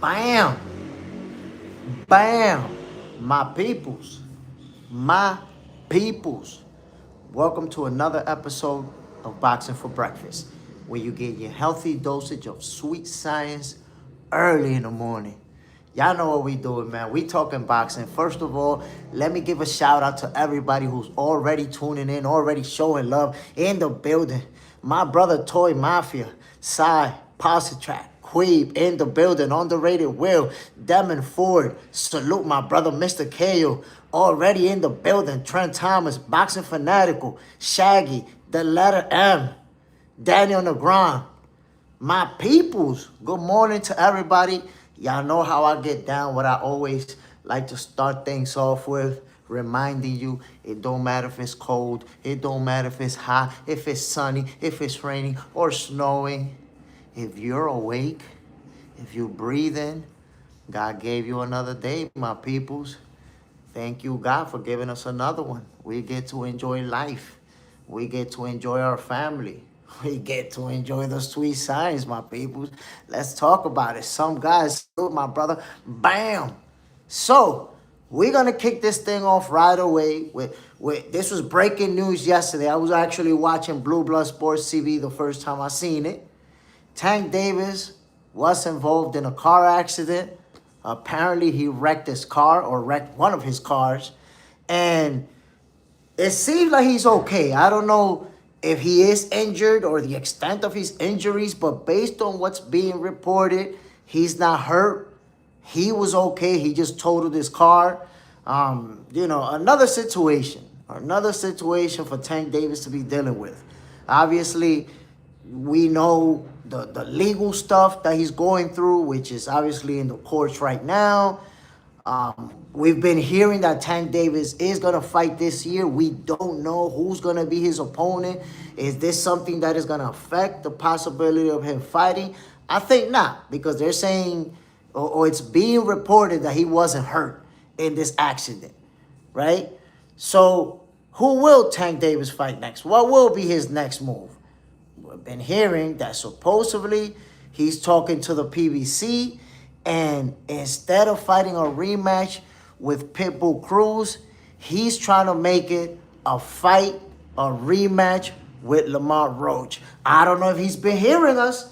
Bam! Bam! My peoples. My peoples. Welcome to another episode of Boxing for Breakfast, where you get your healthy dosage of sweet science early in the morning. Y'all know what we doing, man. We talking boxing. First of all, let me give a shout out to everybody who's already tuning in, already showing love in the building. My brother Toy Mafia, Cy, Positrack, Queeb in the building, underrated Will, Demon Ford, salute my brother Mr. Kale, already in the building, Trent Thomas, Boxing Fanatical, Shaggy, the letter M, Daniel Negron, my peoples. Good morning to everybody. Y'all know how I get down, what I always like to start things off with, reminding you it don't matter if it's cold, it don't matter if it's hot, if it's sunny, if it's raining or snowing. If you're awake, if you're breathing, God gave you another day, my peoples. Thank you, God, for giving us another one. We get to enjoy life. We get to enjoy our family. We get to enjoy the sweet science, my peoples. Let's talk about it. Some guys, my brother, bam. So, we're going to kick this thing off right away. This was breaking news yesterday. I was actually watching Blue Blood Sports TV the first time I seen it. Tank Davis was involved in a car accident. Apparently, he wrecked his car or wrecked one of his cars. And it seems like he's okay. I don't know if he is injured or the extent of his injuries, but based on what's being reported, he's not hurt. He was okay. He just totaled his car. Another situation for Tank Davis to be dealing with. Obviously, we know the legal stuff that he's going through, which is obviously in the courts right now. We've been hearing that Tank Davis is going to fight this year. We don't know who's going to be his opponent. Is this something that is going to affect the possibility of him fighting? I think not, because they're saying, or it's being reported that he wasn't hurt in this accident, right? So who will Tank Davis fight next? What will be his next move? We've been hearing that supposedly he's talking to the PBC, and instead of fighting a rematch with Pitbull Cruz, he's trying to make it a rematch with Lamont Roach. I don't know if he's been hearing us.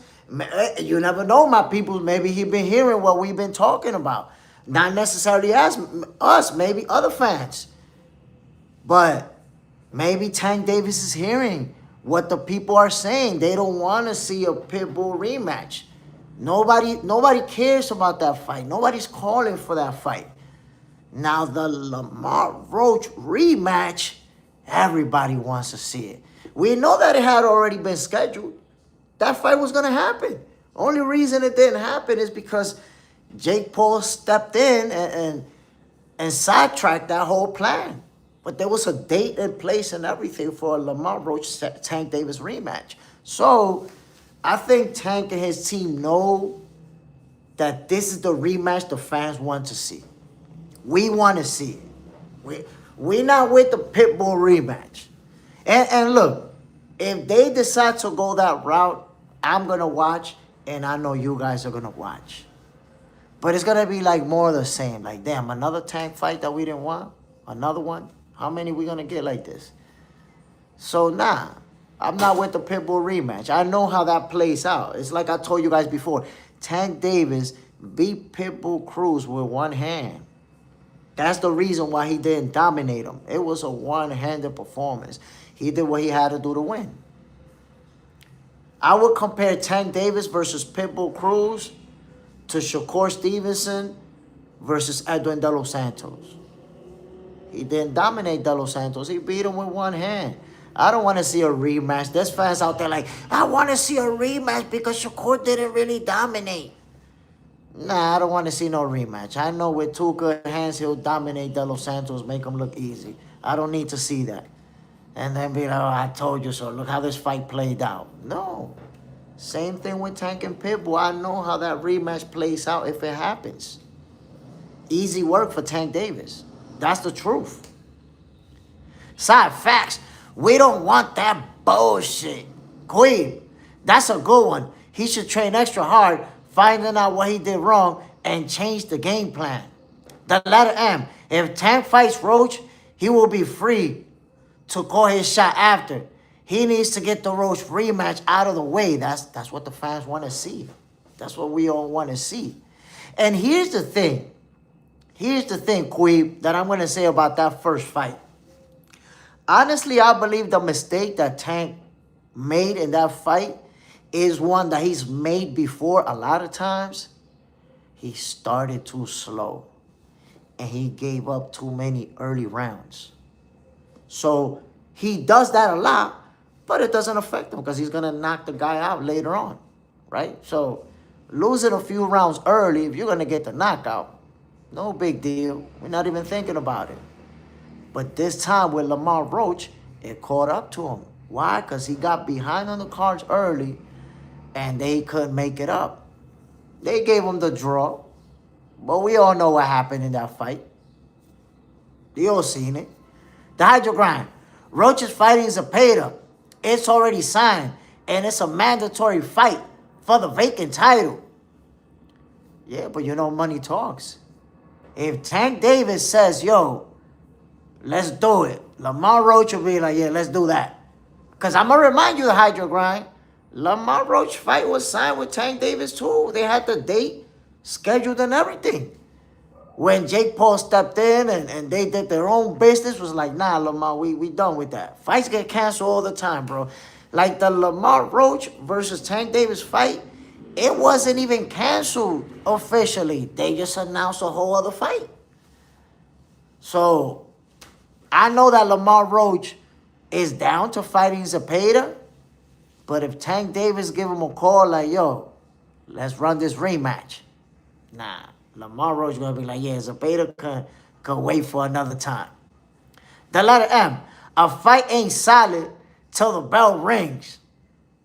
You never know, my people. Maybe he's been hearing what we've been talking about. Not necessarily as us, maybe other fans. But maybe Tank Davis is hearing what the people are saying. They don't want to see a Pitbull rematch. Nobody cares about that fight. Nobody's calling for that fight. Now the Lamont Roach rematch, everybody wants to see it. We know that it had already been scheduled. That fight was going to happen. Only reason it didn't happen is because Jake Paul stepped in and sidetracked that whole plan. But there was a date and place and everything for a Lamont Roach Tank Davis rematch. So I think Tank and his team know that this is the rematch the fans want to see. We want to see it. We're not with the Pitbull rematch. And look, if they decide to go that route, I'm going to watch, and I know you guys are going to watch. But it's going to be like more of the same. Like, damn, another Tank fight that we didn't want? Another one? How many we going to get like this? So, nah, I'm not with the Pitbull rematch. I know how that plays out. It's like I told you guys before. Tank Davis beat Pitbull Cruz with one hand. That's the reason why he didn't dominate him. It was a one-handed performance. He did what he had to do to win. I would compare Tank Davis versus Pitbull Cruz to Shakur Stevenson versus Edwin De Los Santos. He didn't dominate De Los Santos. He beat him with one hand. I don't want to see a rematch. There's fans out there like, I want to see a rematch because Shakur didn't really dominate. Nah, I don't want to see no rematch. I know with two good hands, he'll dominate De Los Santos, make him look easy. I don't need to see that. And then be like, oh, I told you so. Look how this fight played out. No. Same thing with Tank and Pitbull. I know how that rematch plays out if it happens. Easy work for Tank Davis. That's the truth. Side facts. We don't want that bullshit. Queen, that's a good one. He should train extra hard, finding out what he did wrong, and change the game plan. The letter M. If Tank fights Roach, he will be free to call his shot after. He needs to get the Roach rematch out of the way. That's what the fans want to see. That's what we all want to see. And here's the thing. Here's the thing, Queeb, that I'm going to say about that first fight. Honestly, I believe the mistake that Tank made in that fight is one that he's made before a lot of times. He started too slow. And he gave up too many early rounds. So he does that a lot, but it doesn't affect him because he's going to knock the guy out later on, right? So losing a few rounds early, if you're going to get the knockout, no big deal. We're not even thinking about it. But this time with Lamont Roach, it caught up to him. Why? Because he got behind on the cards early and they couldn't make it up. They gave him the draw, but we all know what happened in that fight. You all seen it. The hydro grind. Roach is fighting Zepeda. It's already signed, and it's a mandatory fight for the vacant title. Yeah, but you know money talks. If Tank Davis says, yo, let's do it, Lamont Roach will be like, yeah, let's do that. Because I'm going to remind you the hydro grind. Lamont Roach fight was signed with Tank Davis too. They had the date scheduled and everything. When Jake Paul stepped in and they did their own business, was like, nah, Lamont, we done with that. Fights get canceled all the time, bro. Like the Lamont Roach versus Tank Davis fight, it wasn't even canceled officially. They just announced a whole other fight. So I know that Lamont Roach is down to fighting Zepeda, but if Tank Davis give him a call like, yo, let's run this rematch, nah. Lamont Roach going to be like, yeah, Zepeda can wait for another time. The letter M. A fight ain't solid till the bell rings.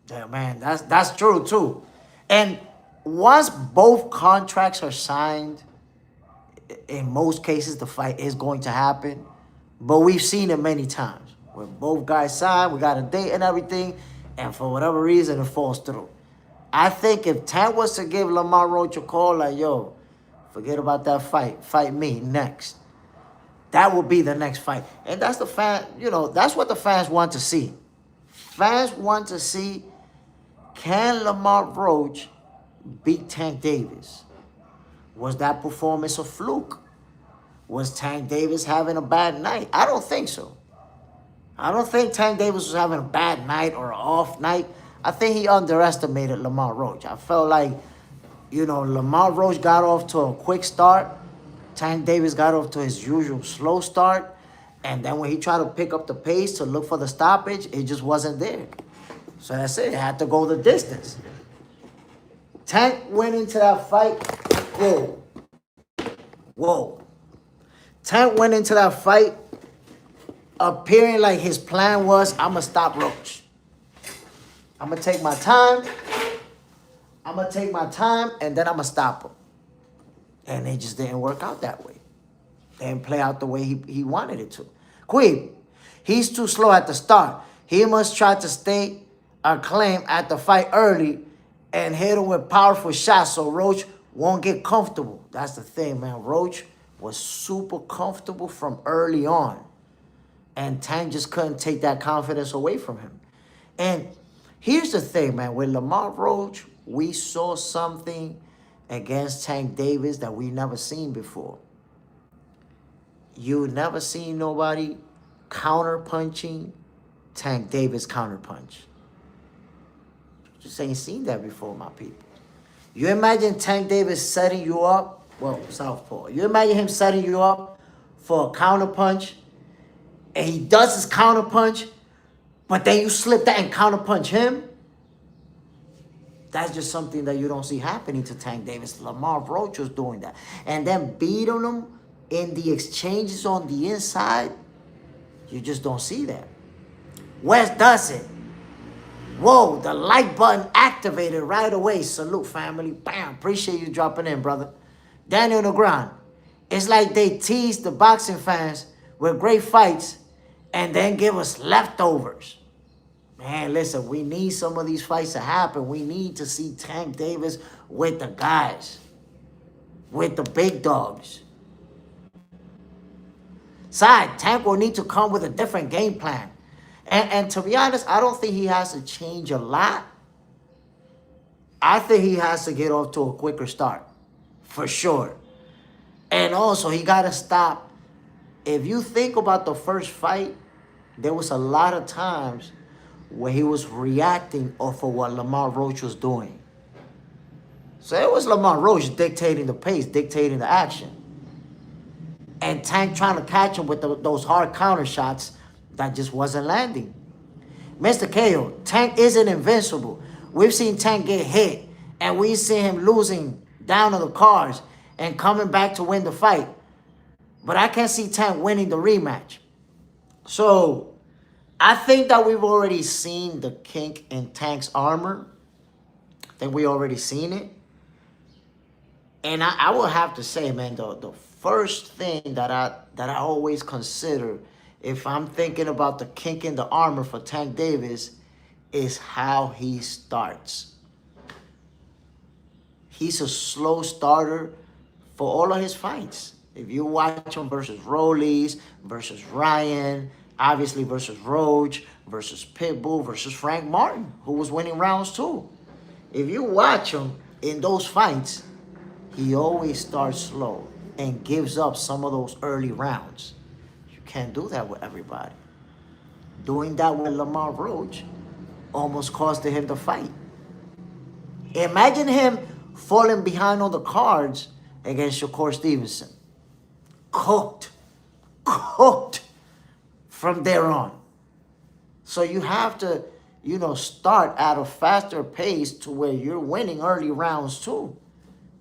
Yeah, man, that's true, too. And once both contracts are signed, in most cases, the fight is going to happen. But we've seen it many times. When both guys sign, we got a date and everything, and for whatever reason, it falls through. I think if Tank was to give Lamont Roach a call like, yo, forget about that fight. Fight me next. That will be the next fight. And that's the fan, that's what the fans want to see. Fans want to see, can Lamont Roach beat Tank Davis? Was that performance a fluke? Was Tank Davis having a bad night? I don't think so. I don't think Tank Davis was having a bad night or an off night. I think he underestimated Lamont Roach. I felt like, Lamont Roach got off to a quick start. Tank Davis got off to his usual slow start. And then when he tried to pick up the pace to look for the stoppage, it just wasn't there. So that's it. It had to go the distance. Tank went into that fight. Whoa. Tank went into that fight appearing like his plan was, I'm going to stop Roach. I'm going to take my time. And then I'm going to stop him. And it just didn't work out that way. It didn't play out the way he wanted it to. Queen, he's too slow at the start. He must try to stay a claim at the fight early and hit him with powerful shots so Roach won't get comfortable. That's the thing, man. Roach was super comfortable from early on. And Tank just couldn't take that confidence away from him. And here's the thing, man. With Lamont Roach, we saw something against Tank Davis that we never seen before. You never seen nobody counter-punching Tank Davis counter-punch. Just ain't seen that before, my people. You imagine Tank Davis setting you up, southpaw. You imagine him setting you up for a counter-punch, and he does his counter-punch, but then you slip that and counter-punch him? That's just something that you don't see happening to Tank Davis. Lamont Roach was doing that. And then beating him in the exchanges on the inside, you just don't see that. West does it. Whoa, the like button activated right away. Salute, family. Bam, appreciate you dropping in, brother. Daniel Negron. It's like they tease the boxing fans with great fights and then give us leftovers. Man, listen, we need some of these fights to happen. We need to see Tank Davis with the guys. with the big dogs. Side, Tank will need to come with a different game plan. And to be honest, I don't think he has to change a lot. I think he has to get off to a quicker start, for sure. And also, he got to stop. If you think about the first fight, there was a lot of times where he was reacting off of what Lamont Roach was doing. So it was Lamont Roach dictating the pace, dictating the action. And Tank trying to catch him with those hard counter shots that just wasn't landing. Mr. KO, Tank isn't invincible. We've seen Tank get hit, and we've seen him losing down on the cards and coming back to win the fight. But I can't see Tank winning the rematch. So I think that we've already seen the kink in Tank's armor. I think we already seen it. And I will have to say, man, the first thing that I always consider if I'm thinking about the kink in the armor for Tank Davis is how he starts. He's a slow starter for all of his fights. If you watch him versus Rollies, versus Ryan, obviously versus Roach, versus Pitbull, versus Frank Martin, who was winning rounds too. If you watch him in those fights, he always starts slow and gives up some of those early rounds. You can't do that with everybody. Doing that with Lamont Roach almost cost him the fight. Imagine him falling behind on the cards against Shakur Stevenson. Cooked from there on. So you have to, start at a faster pace to where you're winning early rounds too.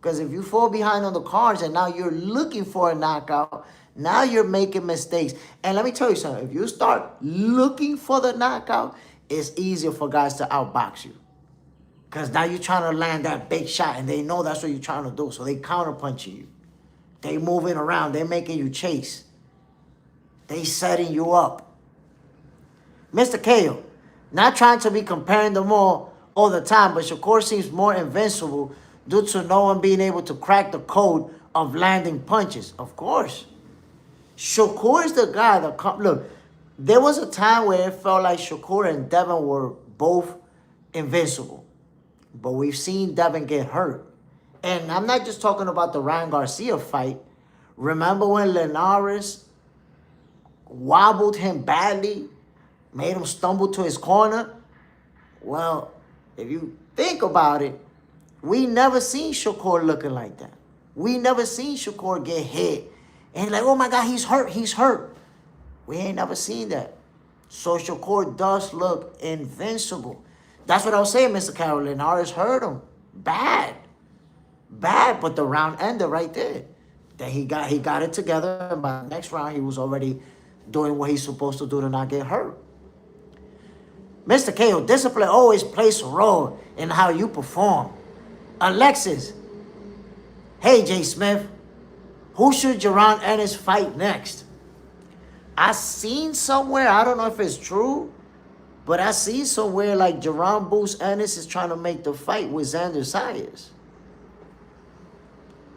Because if you fall behind on the cards and now you're looking for a knockout, now you're making mistakes. And let me tell you something. If you start looking for the knockout, it's easier for guys to outbox you. Because now you're trying to land that big shot and they know that's what you're trying to do. So they counterpunching you. They moving around. They making you chase. They setting you up. Mr. KO, not trying to be comparing them all the time, but Shakur seems more invincible due to no one being able to crack the code of landing punches. Of course. Shakur is the guy that... Look, there was a time where it felt like Shakur and Devin were both invincible. But we've seen Devin get hurt. And I'm not just talking about the Ryan Garcia fight. Remember when Linares wobbled him badly, made him stumble to his corner? Well, if you think about it, we never seen Shakur looking like that. We never seen Shakur get hit. And like, oh my God, he's hurt. We ain't never seen that. So Shakur does look invincible. That's what I was saying, Mr. Carroll. Linares hurt him. Bad, but the round ended right there. Then he got it together, and by the next round, he was already doing what he's supposed to do to not get hurt. Mr. KO, discipline always plays a role in how you perform. Alexis, hey, Jay Smith, who should Jaron Ennis fight next? I seen somewhere, I don't know if it's true, but I see somewhere like Jaron Boost Ennis is trying to make the fight with Xander Sayers.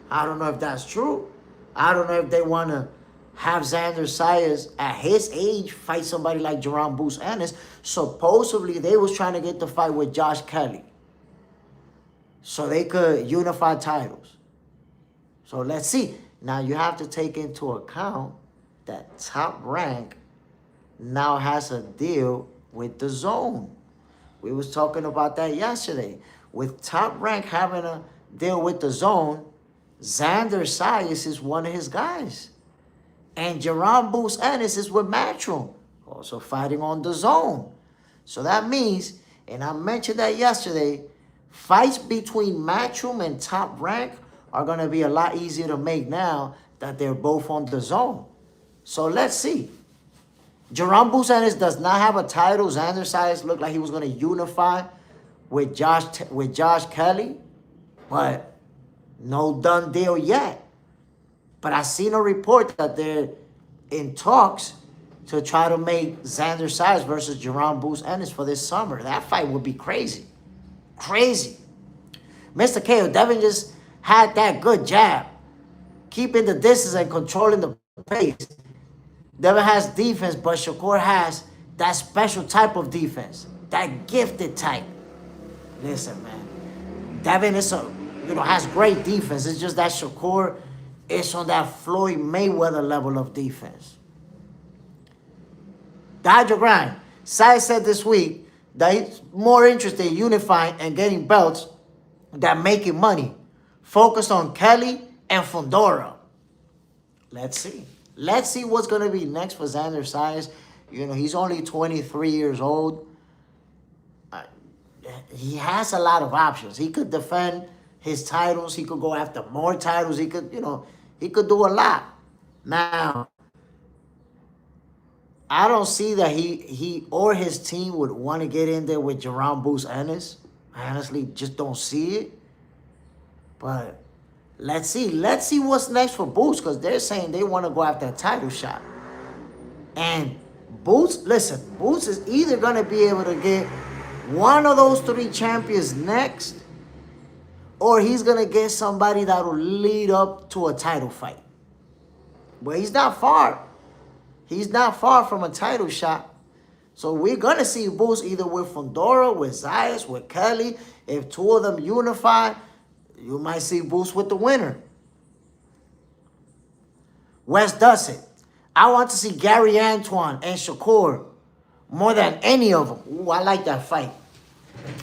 I don't know if that's true. I don't know if they want to have Xander Sayers at his age fight somebody like Jaron Boost Ennis. Supposedly, they was trying to get the fight with Josh Kelly so they could unify titles. So let's see. Now, you have to take into account that Top Rank now has a deal with the Zone. We was talking about that yesterday. With Top Rank having a deal with the Zone, Xander Sayers is one of his guys. And Jaron Boost Ennis is with Matchroom, also fighting on the Zone. So that means, and I mentioned that yesterday, fights between Matchroom and Top Rank are going to be a lot easier to make now that they're both on the Zone. So let's see. Jaron Boost Ennis does not have a title. Xander Sayers looked like he was going to unify with Josh Kelly, but no done deal yet. But I seen a report that they're in talks to try to make Xander Sayers versus Jaron Boost Ennis for this summer. That fight would be crazy. Crazy. Mr. KO, Devin just had that good jab. keeping the distance and controlling the pace. Devin has defense, but Shakur has that special type of defense, that gifted type. Listen, man, Devin is has great defense. It's just that Shakur is on that Floyd Mayweather level of defense. Dodger grind. Sai said this week that he's more interested in unifying and getting belts than making money. Focused on Kelly and Fundora. Let's see. Let's see what's going to be next for Xander Sayas. He's only 23 years old. He has a lot of options. He could defend his titles. He could go after more titles. He could, he could do a lot. Now, I don't see that he or his team would want to get in there with Jaron Ennis. I honestly just don't see it. But let's see. Let's see what's next for Boots, because they're saying they want to go after a title shot. And Boots is either going to be able to get one of those 3 champions next, or he's going to get somebody that will lead up to a title fight. But he's not far. He's not far from a title shot. So we're going to see Boots either with Fundora, with Zayas, with Kelly. If 2 of them unify, you might see Boots with the winner. West does it. I want to see Gary Antoine and Shakur more than any of them. Ooh, I like that fight.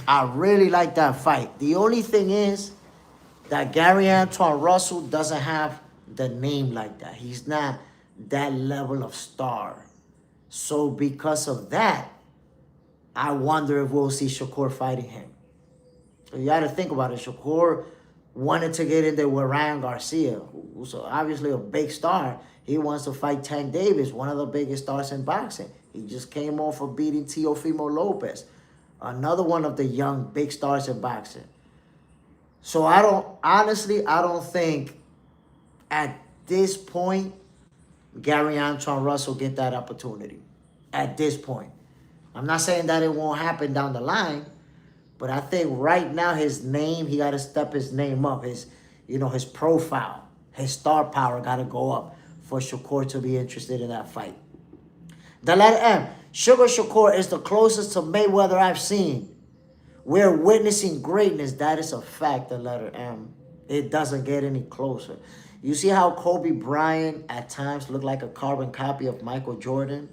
I really like that fight. The only thing is that Gary Antoine Russell doesn't have the name like that. He's not that level of star. So because of that, I wonder if we'll see Shakur fighting him. So you got to think about it. Shakur wanted to get in there with Ryan Garcia, who's obviously a big star. He wants to fight Tank Davis, one of the biggest stars in boxing. He just came off of beating Teofimo Lopez, another one of the young big stars in boxing. So I don't think at this point Gary Antoine Russell get that opportunity. At this point. I'm not saying that it won't happen down the line, but I think right now his name, he got to step his name up. His profile, his star power got to go up for Shakur to be interested in that fight. The letter M. Sugar Shakur is the closest to Mayweather I've seen. We're witnessing greatness. That is a fact, the letter M. It doesn't get any closer. You see how Kobe Bryant at times looked like a carbon copy of Michael Jordan?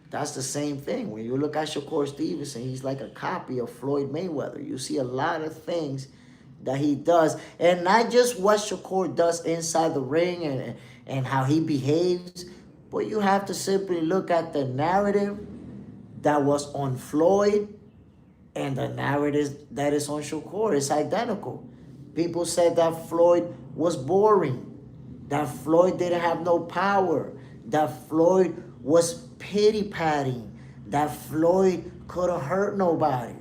That's the same thing. When you look at Shakur Stevenson, he's like a copy of Floyd Mayweather. You see a lot of things that he does. And not just what Shakur does inside the ring and how he behaves, but you have to simply look at the narrative that was on Floyd and the narrative that is on Shakur. It's identical. People said that Floyd was boring, that Floyd didn't have no power, that Floyd was pity-patting, that Floyd couldn't hurt nobody.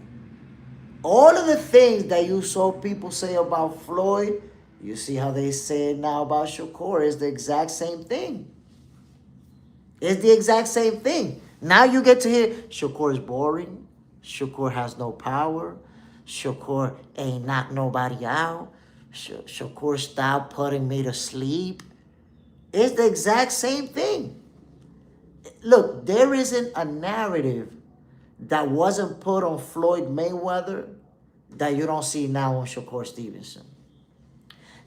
All of the things that you saw people say about Floyd, you see how they say it now about Shakur. It's the exact same thing. It's the exact same thing. Now you get to hear Shakur is boring. Shakur has no power. Shakur ain't knock nobody out. Shakur style putting me to sleep. It's the exact same thing. Look, there isn't a narrative that wasn't put on Floyd Mayweather that you don't see now on Shakur Stevenson.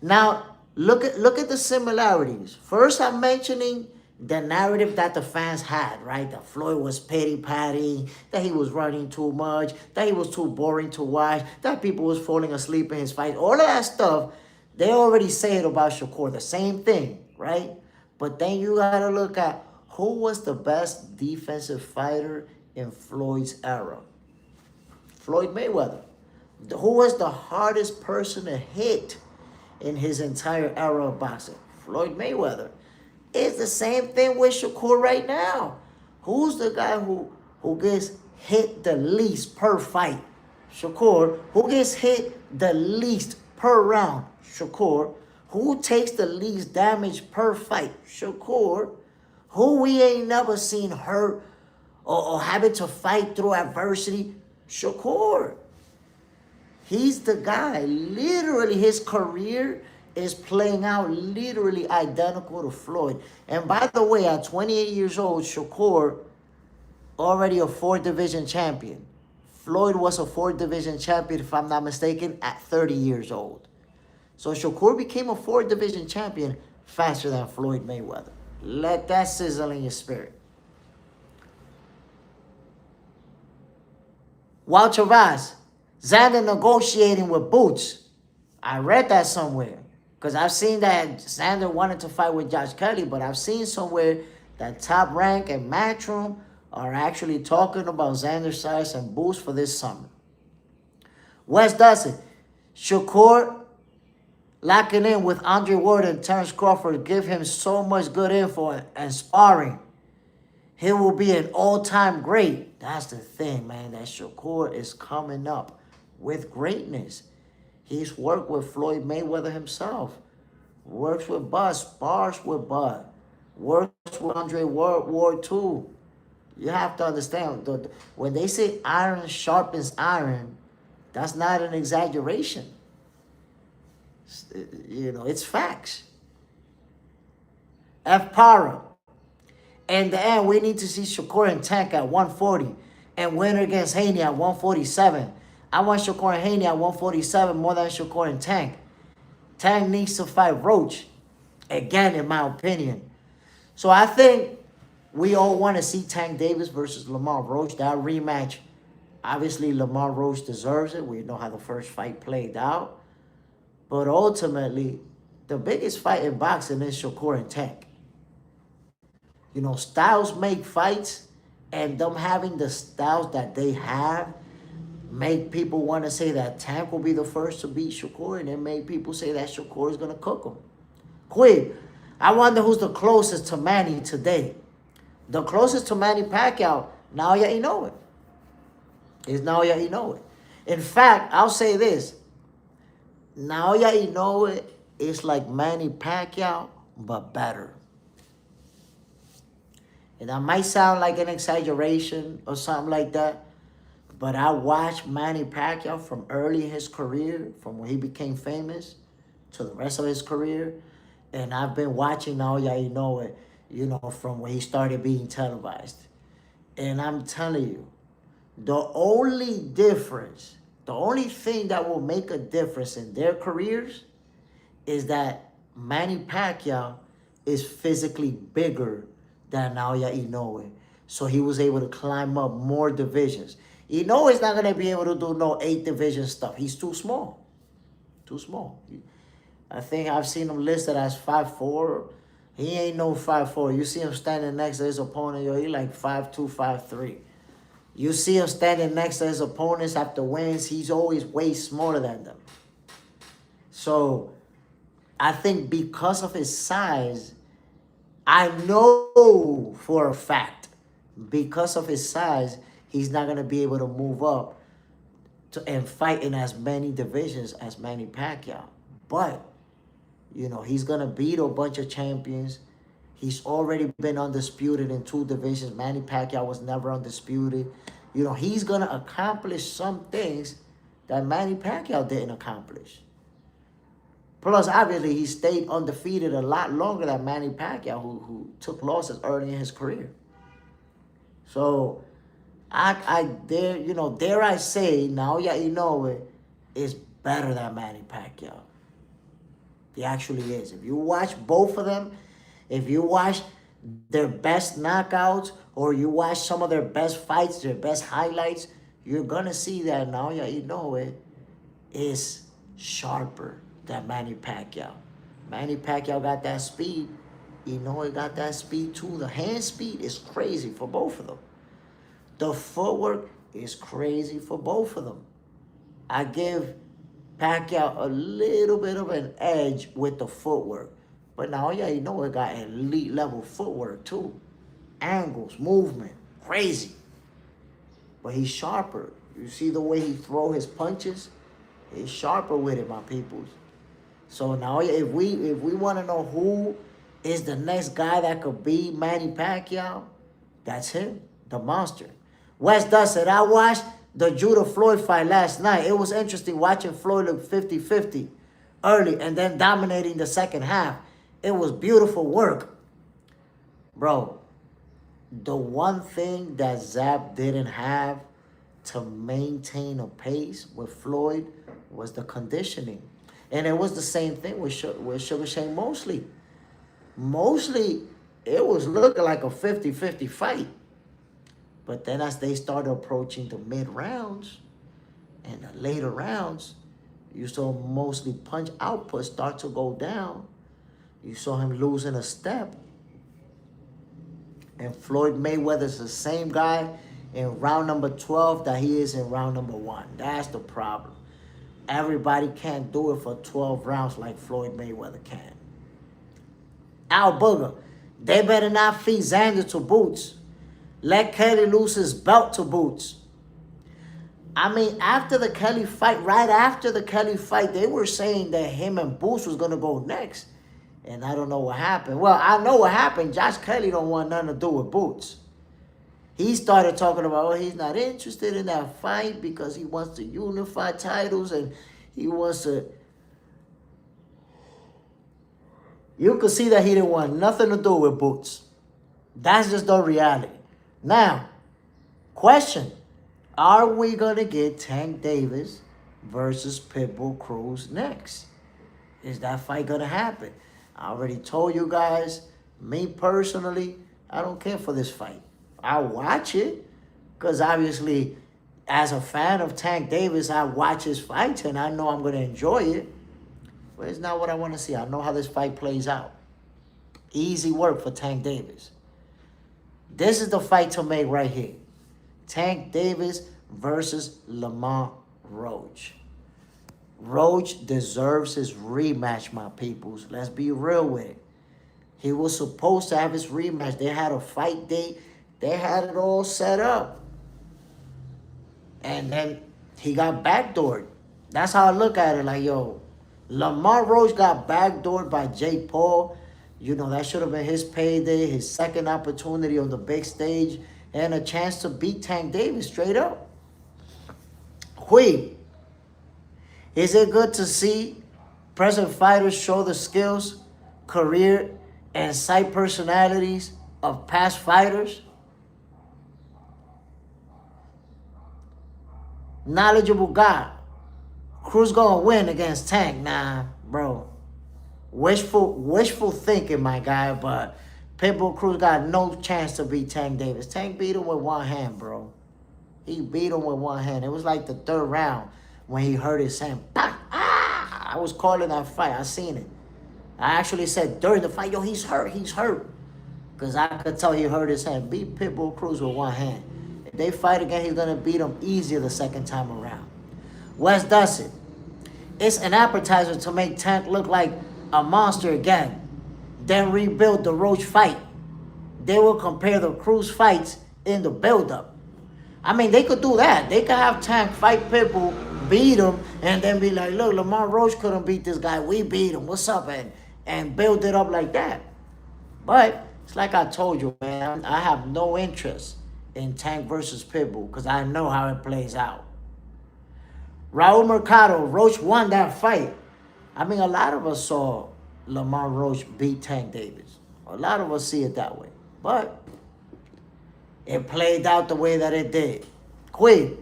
Now, look at the similarities. First, I'm mentioning the narrative that the fans had, right? That Floyd was pity-patty, that he was running too much, that he was too boring to watch, that people was falling asleep in his fight. All of that stuff, they already say it about Shakur, the same thing, right? But then you got to look at who was the best defensive fighter in Floyd's era? Floyd Mayweather. Who was the hardest person to hit in his entire era of boxing? Floyd Mayweather. It's the same thing with Shakur right now. Who's the guy who gets hit the least per fight? Shakur. Who gets hit the least per round? Shakur. Who takes the least damage per fight? Shakur. Who we ain't never seen hurt or having to fight through adversity? Shakur. He's the guy. Literally, his career is playing out literally identical to Floyd. And by the way, at 28 years old, Shakur already a 4th-division champion. Floyd was a 4th-division champion, if I'm not mistaken, at 30 years old. So Shakur became a 4th-division champion faster than Floyd Mayweather. Let that sizzle in your spirit. Walter Vaz, Xander negotiating with Boots. I read that somewhere. Because I've seen that Xander wanted to fight with Josh Kelly, but I've seen somewhere that Top Rank and Matchroom are actually talking about Xander Sayas and Boots for this summer. Wes Dustin, Shakur locking in with Andre Ward and Terence Crawford give him so much good info and sparring. He will be an all-time great. That's the thing, man, that Shakur is coming up with greatness. He's worked with Floyd Mayweather himself. Works with Bud, spars with Bud. Works with Andre Ward too. You have to understand, when they say iron sharpens iron, that's not an exaggeration. You know, it's facts. F. Para. In the end, we need to see Shakur and Tank at 140 and win against Haney at 147. I want Shakur and Haney at 147 more than Shakur and Tank. Tank needs to fight Roach, again, in my opinion. So I think we all want to see Tank Davis versus Lamont Roach. That rematch, obviously Lamont Roach deserves it. We know how the first fight played out. But ultimately, the biggest fight in boxing is Shakur and Tank. You know, styles make fights, and them having the styles that they have make people want to say that Tank will be the first to beat Shakur, and it made people say that Shakur is going to cook him. Quick, I wonder who's the closest to Manny today. The closest to Manny Pacquiao, Naoya Inoue. Is Naoya Inoue. In fact, I'll say this. Naoya Inoue is like Manny Pacquiao, but better. And that might sound like an exaggeration or something like that, but I watched Manny Pacquiao from early in his career, from when he became famous to the rest of his career. And I've been watching Naoya Inoue, you know, from when he started being televised. And I'm telling you, the only difference, the only thing that will make a difference in their careers is that Manny Pacquiao is physically bigger than Naoya Inoue. So he was able to climb up more divisions. Inoue's not going to be able to do no 8-division stuff. He's too small. Too small. I think I've seen him listed as 5'4". He ain't no 5'4". You see him standing next to his opponent, yo, he like 5'2", 5'3". You see him standing next to his opponents after wins, he's always way smaller than them. So I think because of his size, I know for a fact, because of his size, he's not going to be able to move up and fight in as many divisions as Manny Pacquiao. But, you know, he's going to beat a bunch of champions. He's already been undisputed in 2 divisions. Manny Pacquiao was never undisputed. You know, he's going to accomplish some things that Manny Pacquiao didn't accomplish. Plus, obviously, he stayed undefeated a lot longer than Manny Pacquiao, who took losses early in his career. So, dare I say, Naoya Inoue is better than Manny Pacquiao. He actually is. If you watch both of them, if you watch their best knockouts, or you watch some of their best fights, their best highlights, you're going to see that Naoya Inoue is sharper than Manny Pacquiao. Manny Pacquiao got that speed. Inoue got that speed too. The hand speed is crazy for both of them. The footwork is crazy for both of them. I give Pacquiao a little bit of an edge with the footwork. But Naoya Inoue got elite level footwork too. Angles, movement, crazy. But he's sharper. You see the way he throw his punches? He's sharper with it, my peoples. So now, if we want to know who is the next guy that could beat Manny Pacquiao, that's him, the monster. Wes Dutt said, I watched the Judah Floyd fight last night. It was interesting watching Floyd look 50-50 early and then dominating the second half. It was beautiful work. Bro, the one thing that Zab didn't have to maintain a pace with Floyd was the conditioning. And it was the same thing with Sugar Shane Mosley. Mosley, it was looking like a 50-50 fight. But then as they started approaching the mid-rounds and the later rounds, you saw Mosley punch output start to go down. You saw him losing a step. And Floyd Mayweather's the same guy in round number 12 that he is in round number 1. That's the problem. Everybody can't do it for 12 rounds like Floyd Mayweather can. Al Booger, they better not feed Xander to Boots. Let Kelly lose his belt to Boots. I mean, after the Kelly fight, right after the Kelly fight, they were saying that him and Boots was going to go next. And I don't know what happened. Well, I know what happened. Josh Kelly don't want nothing to do with Boots. He started talking about, oh, he's not interested in that fight because he wants to unify titles and he wants to... You could see that he didn't want nothing to do with Boots. That's just the reality. Now, question. Are we going to get Tank Davis versus Pitbull Cruz next? Is that fight going to happen? I already told you guys, me personally, I don't care for this fight. I watch it because obviously as a fan of Tank Davis, I watch his fights and I know I'm going to enjoy it. But it's not what I want to see. I know how this fight plays out. Easy work for Tank Davis. This is the fight to make right here. Tank Davis versus Lamont Roach. Roach deserves his rematch, my peoples. Let's be real with it. He was supposed to have his rematch. They had a fight date. They had it all set up. And then he got backdoored. That's how I look at it. Like, yo, Lamont Roach got backdoored by Jake Paul. You know, that should have been his payday, his second opportunity on the big stage, and a chance to beat Tank Davis straight up. Hui, is it good to see present fighters show the skills, career, and sight personalities of past fighters? Knowledgeable guy. Cruz gonna win against Tank. Nah, bro. Wishful thinking, my guy, but Pitbull Cruz got no chance to beat Tank Davis. Tank beat him with one hand, bro. He beat him with one hand. It was like the third round when he hurt his hand. Bang! Ah! I was calling that fight. I seen it. I actually said during the fight, yo, he's hurt. Because I could tell he hurt his hand. Beat Pitbull Cruz with one hand. If they fight again, he's going to beat him easier the second time around. Wes does it. It's an appetizer to make Tank look like a monster again. Then rebuild the Roach fight. They will compare the Cruz fights in the build-up. I mean, they could do that. They could have Tank fight Pitbull, beat him, and then be like, look, Lamont Roach couldn't beat this guy. We beat him. What's up? And build it up like that. But it's like I told you, man. I have no interest in Tank versus Pitbull because I know how it plays out. Raul Mercado, Roach won that fight. I mean, a lot of us saw Lamont Roach beat Tank Davis. A lot of us see it that way. But it played out the way that it did. Quick.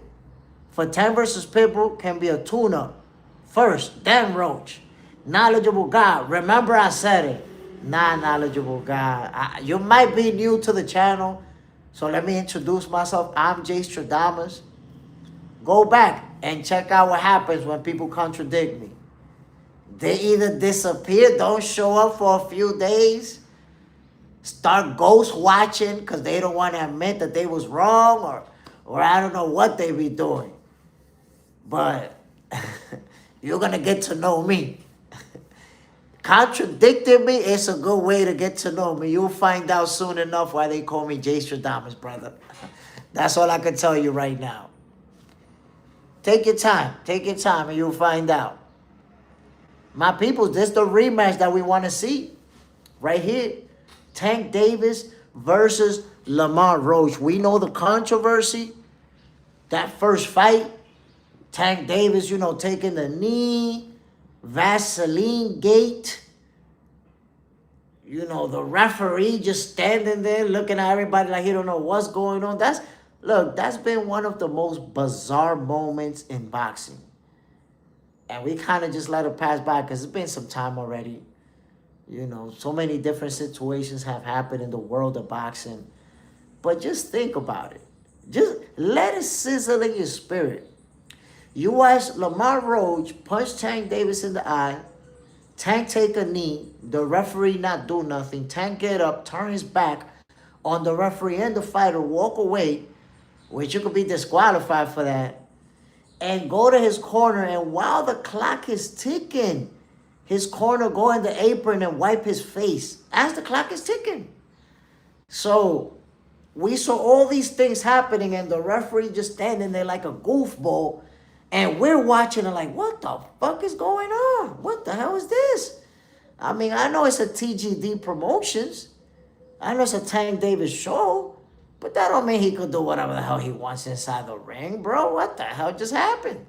For Tank versus Pitbull can be a tune-up. First, then Roach. Knowledgeable guy. Remember I said it. Not knowledgeable guy. You might be new to the channel. So let me introduce myself. I'm Jay Stradamus. Go back and check out what happens when people contradict me. They either disappear, don't show up for a few days, start ghost watching because they don't want to admit that they was wrong, or I don't know what they be doing. But you're going to get to know me. Contradicting me is a good way to get to know me. You'll find out soon enough why they call me Jay Stradamus, brother. That's all I can tell you right now. Take your time, and you'll find out. My people, this is the rematch that we want to see. Right here. Tank Davis versus Lamont Roach. We know the controversy. That first fight. Tank Davis, taking the knee. Vaseline gate. You know, the referee just standing there looking at everybody like he don't know what's going on. That's been one of the most bizarre moments in boxing. And we kind of just let it pass by because it's been some time already. You know, so many different situations have happened in the world of boxing. But just think about it. Just let it sizzle in your spirit. You watch Lamont Roach punch Tank Davis in the eye. Tank take a knee. The referee not do nothing. Tank get up, turn his back on the referee and the fighter, walk away, which you could be disqualified for that, and go to his corner. And while the clock is ticking, his corner go in the apron and wipe his face as the clock is ticking. So we saw all these things happening and the referee just standing there like a goofball. And we're watching it like, what the fuck is going on? What the hell is this? I mean, I know it's a TGD Promotions. I know it's a Tank Davis show. But that don't mean he could do whatever the hell he wants inside the ring, bro. What the hell just happened?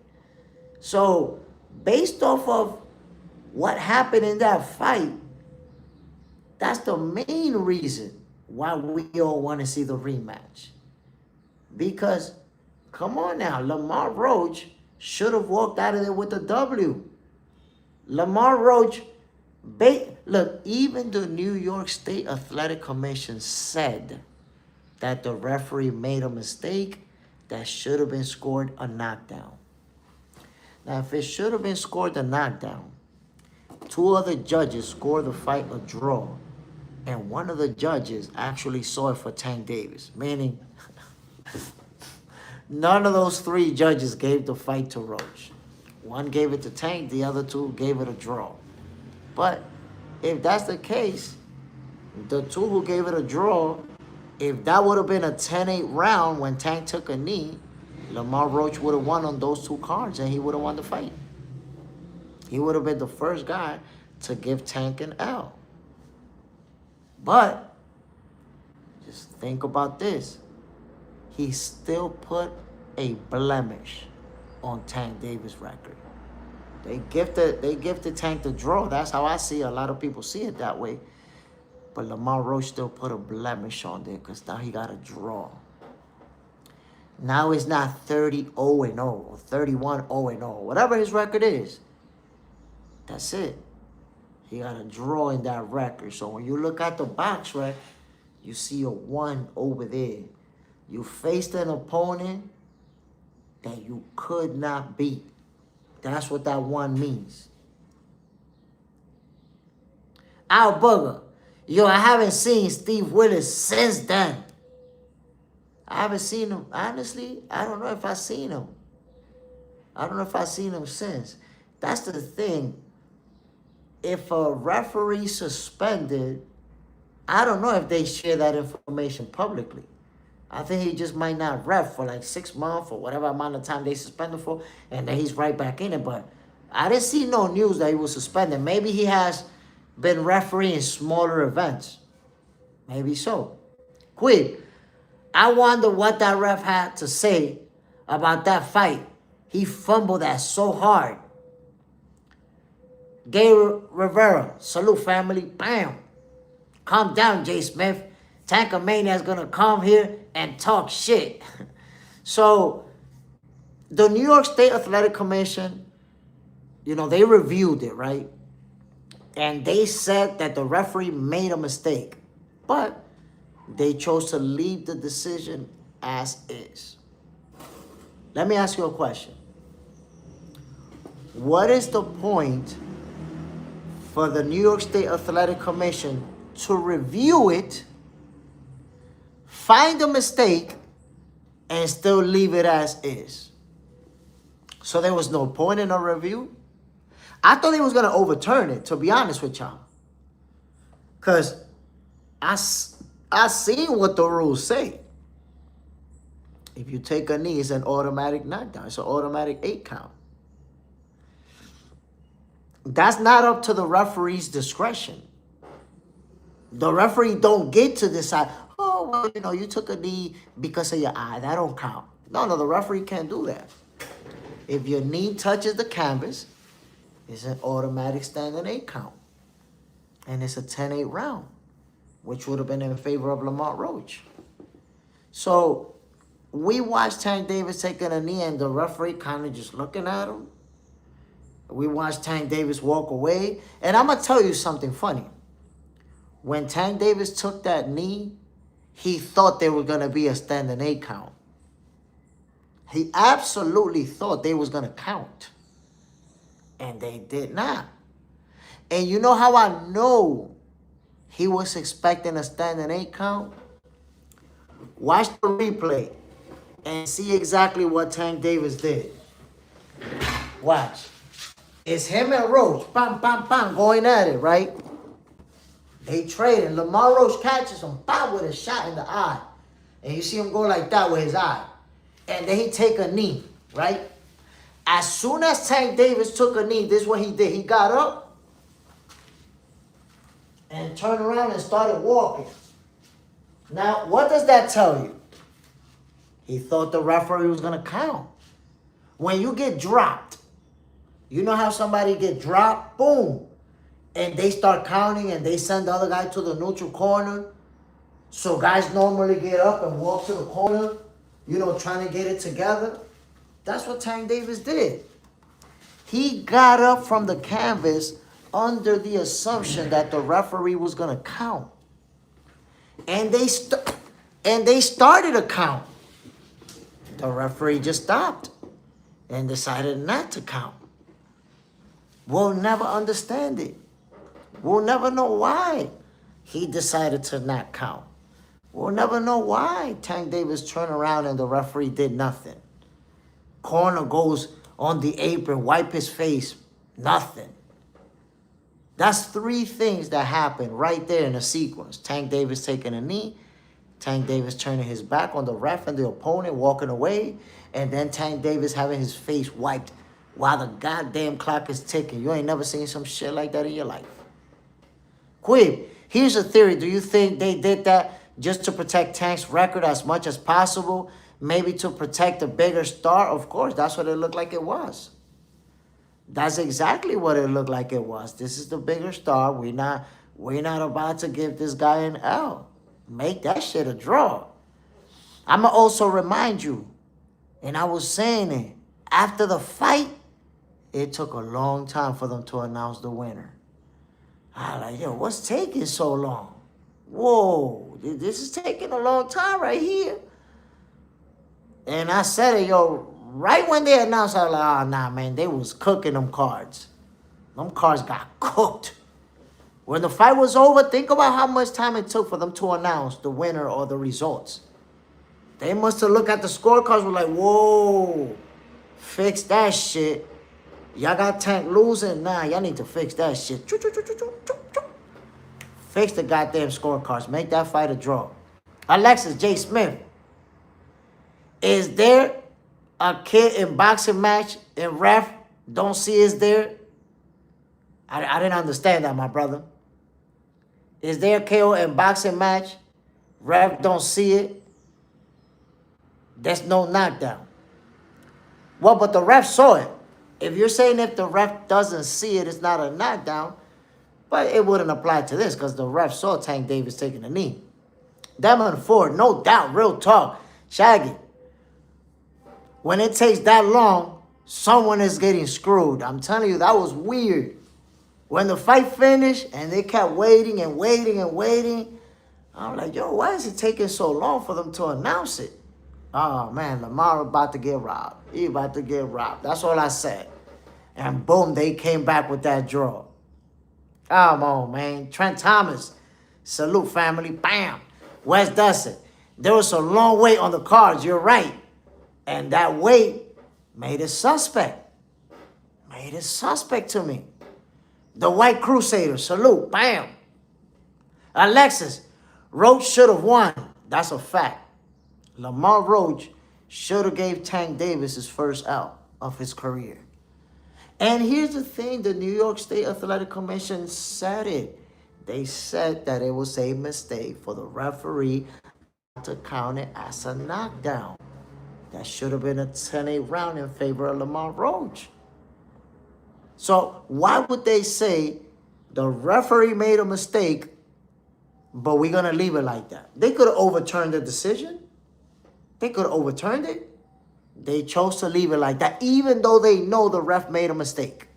So, based off of what happened in that fight, that's the main reason why we all want to see the rematch. Because, come on now, Lamont Roach should have walked out of there with a W. Lamont Roach, look, even the New York State Athletic Commission said that the referee made a mistake that should have been scored a knockdown. Now, if it should have been scored a knockdown, two other judges scored the fight a draw, and one of the judges actually saw it for Tank Davis, meaning none of those three judges gave the fight to Roach. One gave it to Tank, the other two gave it a draw. But if that's the case, the two who gave it a draw, if that would have been a 10-8 round when Tank took a knee, Lamont Roach would have won on those two cards and he would have won the fight. He would have been the first guy to give Tank an L. But just think about this. He still put a blemish on Tank Davis' record. They gifted Tank the draw. That's how I see it. A lot of people see it that way. But Lamont Roach still put a blemish on there because now he got a draw. Now it's not 30-0 or 31-0, whatever his record is. That's it. He got a draw in that record. So when you look at the box rec, you see a 1 over there. You faced an opponent that you could not beat. That's what that 1 means. Al Booger. Yo, I haven't seen Steve Willis since then. I haven't seen him. Honestly, I don't know if I've seen him. I don't know if I've seen him since. That's the thing. If a referee suspended, I don't know if they share that information publicly. I think he just might not ref for like 6 months or whatever amount of time they suspended for, and then he's right back in it. But I didn't see no news that he was suspended. Maybe he has been refereeing smaller events. Maybe so. Quid, I wonder what that ref had to say about that fight. He fumbled that so hard. Gay Rivera, salute family, bam. Calm down, Jay Smith. Tankamania is going to come here and talk shit. So, the New York State Athletic Commission, you know, they reviewed it, right? And they said that the referee made a mistake. But they chose to leave the decision as is. Let me ask you a question. What is the point for the New York State Athletic Commission to review it, find a mistake, and still leave it as is? So there was no point in a review? I thought they was going to overturn it, to be honest with y'all. Because I seen what the rules say. If you take a knee, it's an automatic knockdown. It's an automatic 8 count. That's not up to the referee's discretion. The referee don't get to decide, oh, well, you know, you took a knee because of your eye. That don't count. No, the referee can't do that. If your knee touches the canvas It's an automatic standing 8 count. And it's a 10-8 round, which would have been in favor of Lamont Roach. So we watched Tank Davis taking a knee and the referee kind of just looking at him. We watched Tank Davis walk away. And I'm going to tell you something funny. When Tank Davis took that knee, he thought there was going to be a standing 8 count. He absolutely thought they was going to count. And they did not. And you know how I know he was expecting a standing 8 count? Watch the replay and see exactly what Tank Davis did. Watch. It's him and Roach, bam, bam, bam, going at it, right? They trading. Lamont Roach catches him, bam, with a shot in the eye. And you see him go like that with his eye. And then he take a knee, right? As soon as Tank Davis took a knee, this is what he did. He got up and turned around and started walking. Now, what does that tell you? He thought the referee was going to count. When you get dropped, you know how somebody get dropped? Boom. And they start counting and they send the other guy to the neutral corner. So guys normally get up and walk to the corner, you know, trying to get it together. That's what Tank Davis did. He got up from the canvas under the assumption that the referee was going to count. And they started a count. The referee just stopped and decided not to count. We'll never understand it. We'll never know why he decided to not count. We'll never know why Tank Davis turned around and the referee did nothing. Corner goes on the apron, wipe his face, nothing. That's 3 things that happened right there in a sequence. Tank Davis taking a knee, Tank Davis turning his back on the ref and the opponent, walking away, and then Tank Davis having his face wiped while the goddamn clock is ticking. You ain't never seen some shit like that in your life. Quib, here's a theory. Do you think they did that just to protect Tank's record as much as possible? Maybe to protect the bigger star? Of course, that's what it looked like it was. That's exactly what it looked like it was. This is the bigger star. We're not about to give this guy an L. Make that shit a draw. I'm going to also remind you, and I was saying it, after the fight, it took a long time for them to announce the winner. I like, yo, what's taking so long? Whoa, this is taking a long time right here. And I said it, yo, right when they announced, I was like, oh, nah, man, they was cooking them cards. Them cards got cooked. When the fight was over, think about how much time it took for them to announce the winner or the results. They must have looked at the scorecards and were like, whoa, fix that shit. Y'all got Tank losing? Nah, y'all need to fix that shit. Fix the goddamn scorecards. Make that fight a draw. Alexis J. Smith. Is there a kid in boxing match and ref don't see is there? I didn't understand that, my brother. Is there a KO in boxing match? Ref don't see it. There's no knockdown. Well, but the ref saw it. If you're saying if the ref doesn't see it, it's not a knockdown, but it wouldn't apply to this because the ref saw Tank Davis taking a knee. Devin Ford, no doubt, real talk. Shaggy. When it takes that long, someone is getting screwed. I'm telling you, that was weird. When the fight finished and they kept waiting and waiting and waiting, I'm like, yo, why is it taking so long for them to announce it? Oh, man, Lamar about to get robbed. He about to get robbed. That's all I said. And boom, they came back with that draw. Come on, man. Trent Thomas. Salute, family. Bam. Wes Dustin. There was a long wait on the cards. You're right. And that wait made it suspect. Made it suspect to me. The White Crusader. Salute. Bam. Alexis. Roach should have won. That's a fact. Lamont Roach should have gave Tank Davis his first out of his career. And here's the thing. The New York State Athletic Commission said it. They said that it was a mistake for the referee to count it as a knockdown. That should have been a 10-8 round in favor of Lamont Roach. So why would they say the referee made a mistake, but we're going to leave it like that? They could have overturned the decision. They could have overturned it. They chose to leave it like that, even though they know the ref made a mistake.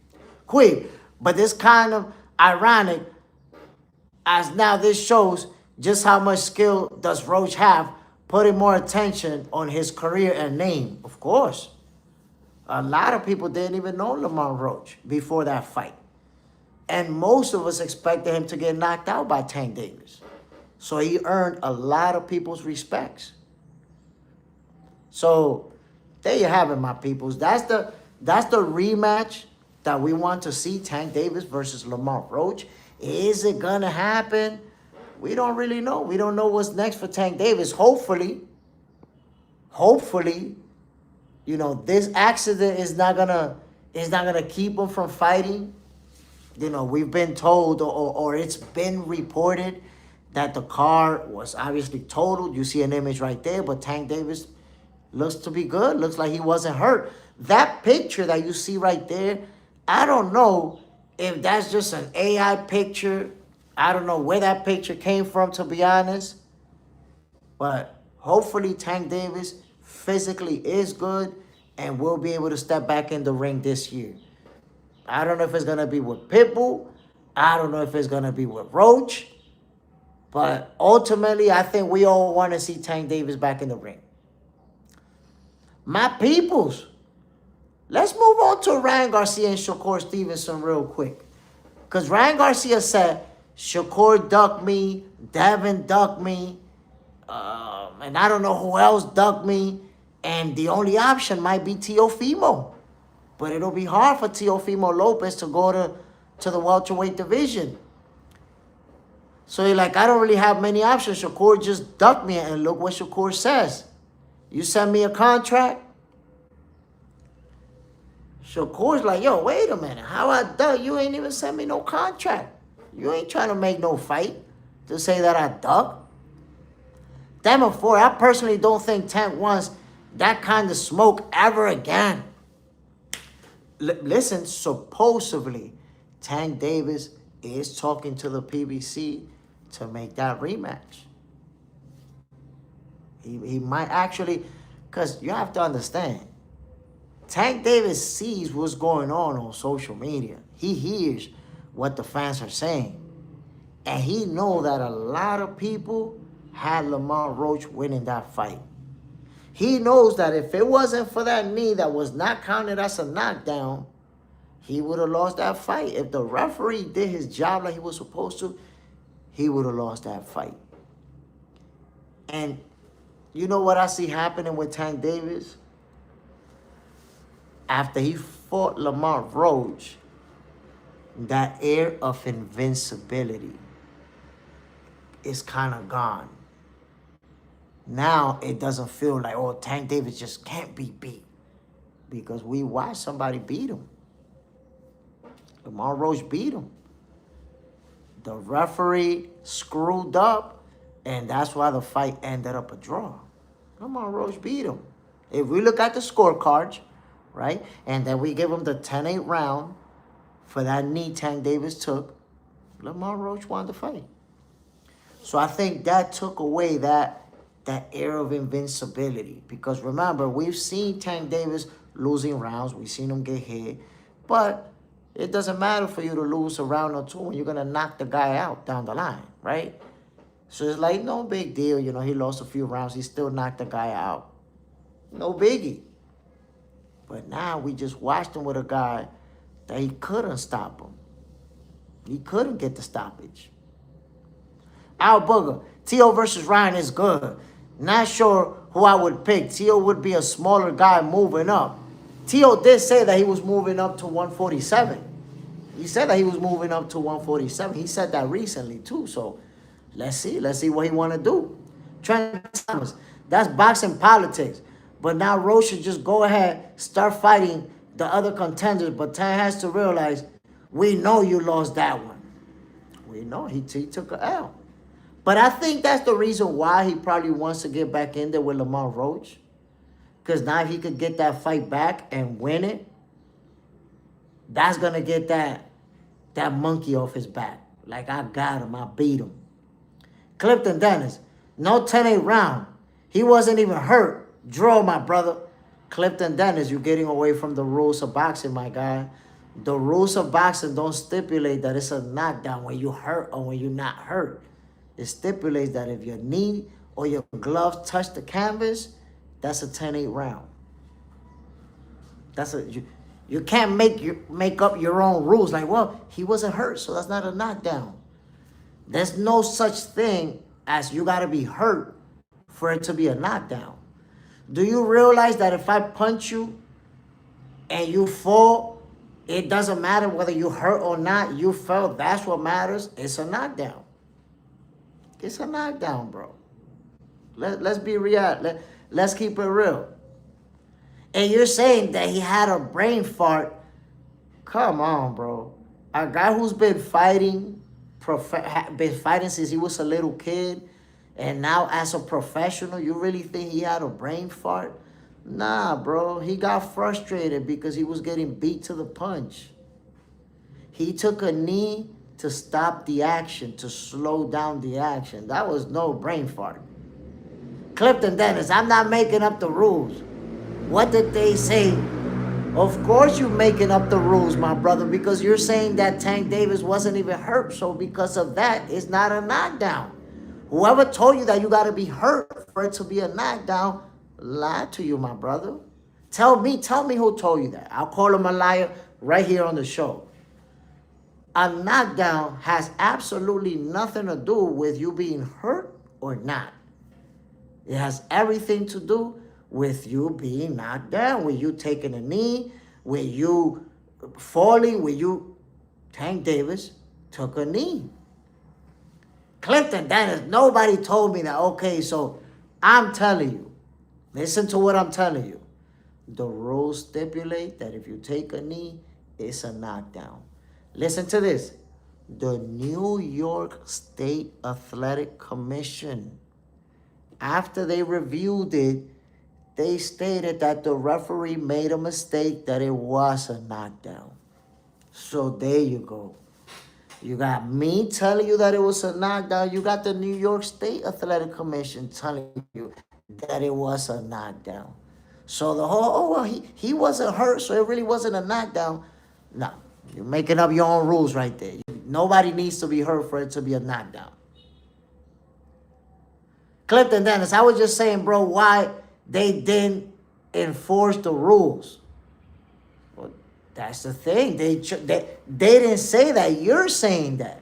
Quick, but this kind of ironic, as now this shows just how much skill does Roach have, putting more attention on his career and name. Of course, a lot of people didn't even know Lamont Roach before that fight. And most of us expected him to get knocked out by Tank Davis. So he earned a lot of people's respects. So there you have it, my peoples. That's the rematch that we want to see, Tank Davis versus Lamont Roach. Is it going to happen? We don't really know. We don't know what's next for Tank Davis. Hopefully, you know, this accident is not gonna keep him from fighting. You know, we've been told or it's been reported that the car was obviously totaled. You see an image right there, but Tank Davis looks to be good. Looks like he wasn't hurt. That picture that you see right there, I don't know if that's just an AI picture. I don't know where that picture came from, to be honest. But hopefully Tank Davis physically is good and will be able to step back in the ring this year. I don't know if it's going to be with Pitbull. I don't know if it's going to be with Roach. But ultimately, I think we all want to see Tank Davis back in the ring. My peoples, let's move on to Ryan Garcia and Shakur Stevenson real quick. Because Ryan Garcia said, Shakur ducked me, Devin ducked me, and I don't know who else ducked me. And the only option might be Teofimo. But it'll be hard for Teofimo Lopez to go to the welterweight division. So you're like, I don't really have many options. Shakur just ducked me, and look what Shakur says. You send me a contract? Shakur's like, yo, wait a minute. How I duck? You ain't even send me no contract. You ain't trying to make no fight to say that I duck. Damn it, for I personally don't think Tank wants that kind of smoke ever again. Listen, supposedly, Tank Davis is talking to the PBC to make that rematch. He might actually, because you have to understand, Tank Davis sees what's going on social media. He hears what the fans are saying. And he knows that a lot of people had Lamont Roach winning that fight. He knows that if it wasn't for that knee that was not counted as a knockdown, he would have lost that fight. If the referee did his job like he was supposed to, he would have lost that fight. And you know what I see happening with Tank Davis? After he fought Lamont Roach, that air of invincibility is kind of gone. Now it doesn't feel like, oh, Tank Davis just can't be beat. Because we watched somebody beat him. Lamont Roach beat him. The referee screwed up, and that's why the fight ended up a draw. Lamont Roach beat him. If we look at the scorecards, right, and then we give him the 10-8 round for that knee Tank Davis took, Lamont Roach won the fight. So I think that took away that air of invincibility. Because remember, we've seen Tank Davis losing rounds. We've seen him get hit. But it doesn't matter for you to lose a round or two when you're going to knock the guy out down the line, right? So it's like, no big deal. You know, he lost a few rounds. He still knocked the guy out. No biggie. But now we just watched him with a guy that he couldn't stop him. He couldn't get the stoppage. Al Booger, Tio versus Ryan is good. Not sure who I would pick. Tio would be a smaller guy moving up. Tio did say that he was moving up to 147. He said that he was moving up to 147. He said that recently too. So let's see. Let's see what he want to do. Trent Thomas, that's boxing politics. But now Roach should just go ahead, start fighting the other contenders. But Tan has to realize, we know you lost that one. We know he took an L. But I think that's the reason why he probably wants to get back in there with Lamont Roach. Because now if he could get that fight back and win it, that's going to get that monkey off his back. Like, I got him. I beat him. Clifton Dennis, no 10-8 round. He wasn't even hurt. Draw, my brother. Clifton Dennis, you're getting away from the rules of boxing, my guy. The rules of boxing don't stipulate that it's a knockdown when you hurt or when you're not hurt. It stipulates that if your knee or your gloves touch the canvas, that's a 10-8 round. You can't make up your own rules. Like, well, he wasn't hurt, so that's not a knockdown. There's no such thing as you got to be hurt for it to be a knockdown. Do you realize that if I punch you and you fall, it doesn't matter whether you hurt or not, you fell, that's what matters. It's a knockdown. It's a knockdown, bro. Let's be real. Let's keep it real. And you're saying that he had a brain fart. Come on, bro. A guy who's been fighting since he was a little kid, and now as a professional, you really think he had a brain fart? Nah, bro. He got frustrated because he was getting beat to the punch. He took a knee to stop the action, to slow down the action. That was no brain fart. Clifton Dennis, I'm not making up the rules. What did they say? Of course you're making up the rules, my brother, because you're saying that Tank Davis wasn't even hurt. So because of that, it's not a knockdown. Whoever told you that you got to be hurt for it to be a knockdown, lied to you, my brother. Tell me who told you that. I'll call him a liar right here on the show. A knockdown has absolutely nothing to do with you being hurt or not. It has everything to do with you being knocked down, with you taking a knee, with you falling, with you... Tank Davis took a knee. Clifton Dennis, nobody told me that. Okay, so I'm telling you. Listen to what I'm telling you. The rules stipulate that if you take a knee, it's a knockdown. Listen to this. The New York State Athletic Commission, after they reviewed it, they stated that the referee made a mistake, that it was a knockdown. So there you go. You got me telling you that it was a knockdown. You got the New York State Athletic Commission telling you that it was a knockdown. So the whole, he wasn't hurt, so it really wasn't a knockdown. No, you're making up your own rules right there. Nobody needs to be hurt for it to be a knockdown. Clifton Dennis, I was just saying, bro, why they didn't enforce the rules. Well, that's the thing. They didn't say that. You're saying that.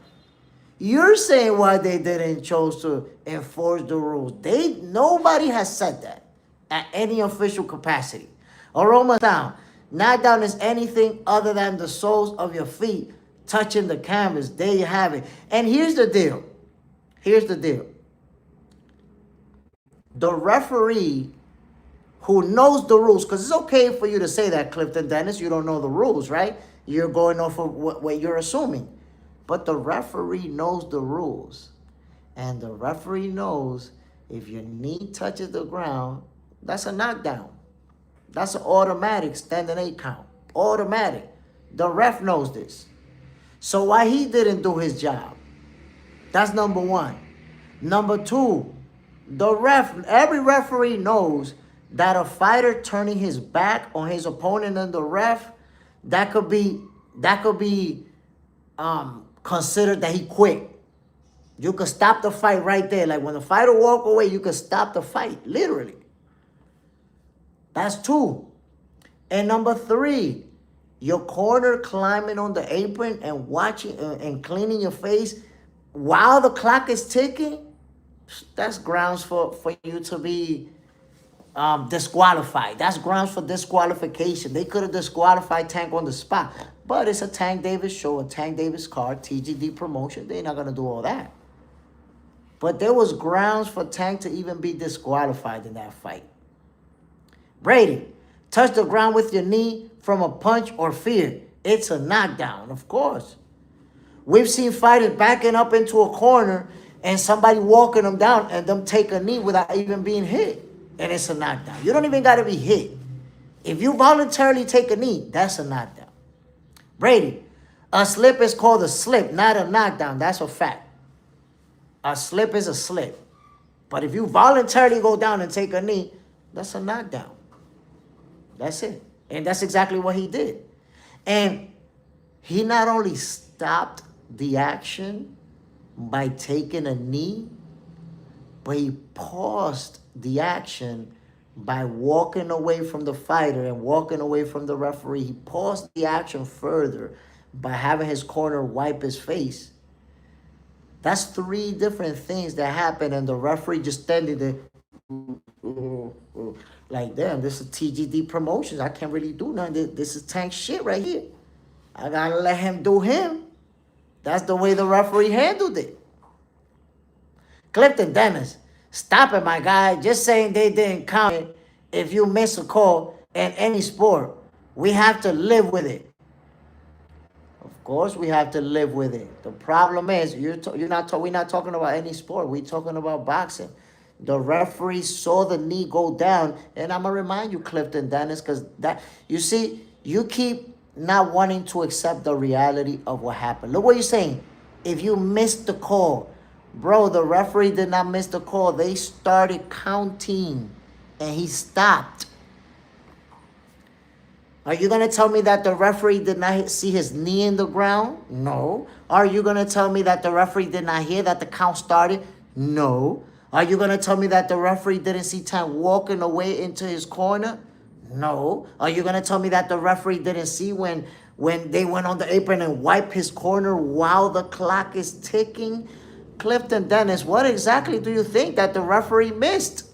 You're saying why they didn't choose to enforce the rules. Nobody has said that at any official capacity. Aroma down. Knockdown is anything other than the soles of your feet touching the canvas. There you have it. And here's the deal. Here's the deal. The referee who knows the rules, because it's okay for you to say that, Clifton Dennis, you don't know the rules, right? You're going off of what you're assuming. But the referee knows the rules. And the referee knows if your knee touches the ground, that's a knockdown. That's an automatic standing 8 count. Automatic. The ref knows this. So why he didn't do his job? That's number one. Number two, every referee knows that a fighter turning his back on his opponent and the ref, that could be considered that he quit. You could stop the fight right there. Like when the fighter walk away, you could stop the fight, literally. That's two. And number three, your corner climbing on the apron and watching and cleaning your face while the clock is ticking, that's grounds for you to be disqualified. That's grounds for disqualification. They could have disqualified Tank on the spot. But it's a Tank Davis show, a Tank Davis card, TGD promotion. They're not going to do all that. But there was grounds for Tank to even be disqualified in that fight. Brady, touch the ground with your knee from a punch or fear. It's a knockdown, of course. We've seen fighters backing up into a corner and somebody walking them down and them take a knee without even being hit. And it's a knockdown. You don't even got to be hit. If you voluntarily take a knee, that's a knockdown. Brady, a slip is called a slip, not a knockdown. That's a fact. A slip is a slip. But if you voluntarily go down and take a knee, that's a knockdown. That's it. And that's exactly what he did. And he not only stopped the action by taking a knee, but he paused the action by walking away from the fighter and walking away from the referee. He paused the action further by having his corner wipe his face. That's 3 different things that happened, and the referee just standing there like, damn, this is TGD Promotions. I can't really do nothing. This is Tank shit right here. I gotta let him do him. That's the way the referee handled it. Clifton Dennis, stop it, my guy. Just saying they didn't count it. If you miss a call in any sport, we have to live with it. Of course, we have to live with it. The problem is, we're not talking about any sport. We're talking about boxing. The referee saw the knee go down, and I'm gonna remind you, Clifton Dennis, because that you see, you keep not wanting to accept the reality of what happened. Look what you're saying. If you missed the call, bro, the referee did not miss the call. They started counting, and he stopped. Are you going to tell me that the referee did not see his knee in the ground? No. Are you going to tell me that the referee did not hear that the count started? No. Are you going to tell me that the referee didn't see Tank walking away into his corner? No. Are you going to tell me that the referee didn't see when they went on the apron and wiped his corner while the clock is ticking? Clifton Dennis, what exactly do you think that the referee missed?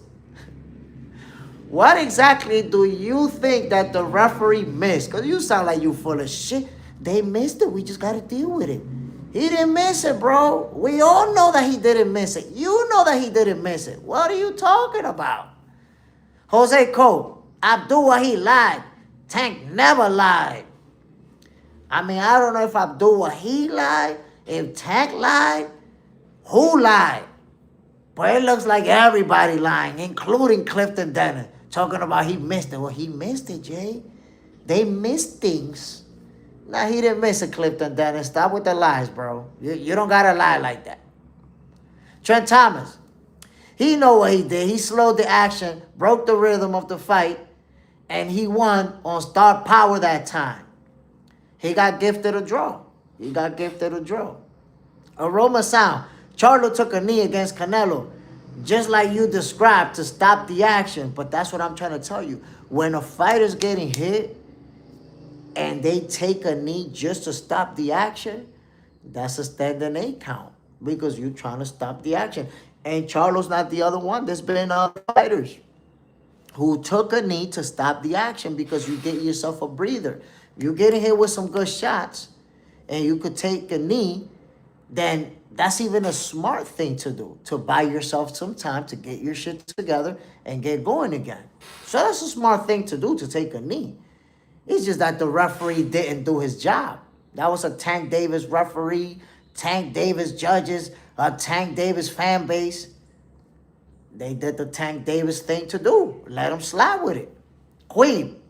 What exactly do you think that the referee missed? Because you sound like you full of shit. They missed it. We just got to deal with it. He didn't miss it, bro. We all know that he didn't miss it. You know that he didn't miss it. What are you talking about? Jose Cole, Abdul Wahid lied. Tank never lied. I mean, I don't know if Abdul Wahid lied, if Tank lied, who lied. But it looks like everybody lying, including Clifton Dennis. Talking about he missed it. Well, he missed it, Jay. They missed things. Nah, he didn't miss it, Clifton Dennis. Stop with the lies, bro. You don't got to lie like that. Trent Thomas. He know what he did. He slowed the action, broke the rhythm of the fight, and he won on star power that time. He got gifted a draw. Aroma Sound. Charlo took a knee against Canelo, just like you described, to stop the action. But that's what I'm trying to tell you. When a fighter's getting hit and they take a knee just to stop the action, that's a standing 8 count because you're trying to stop the action. And Charlo's not the other one. There's been other fighters who took a knee to stop the action because you get yourself a breather. You get in here with some good shots and you could take a knee, then that's even a smart thing to do, to buy yourself some time to get your shit together and get going again. So that's a smart thing to do, to take a knee. It's just that the referee didn't do his job. That was a Tank Davis referee, Tank Davis judges, a Tank Davis fan base. They did the Tank Davis thing to do. Let him slide with it. Queen,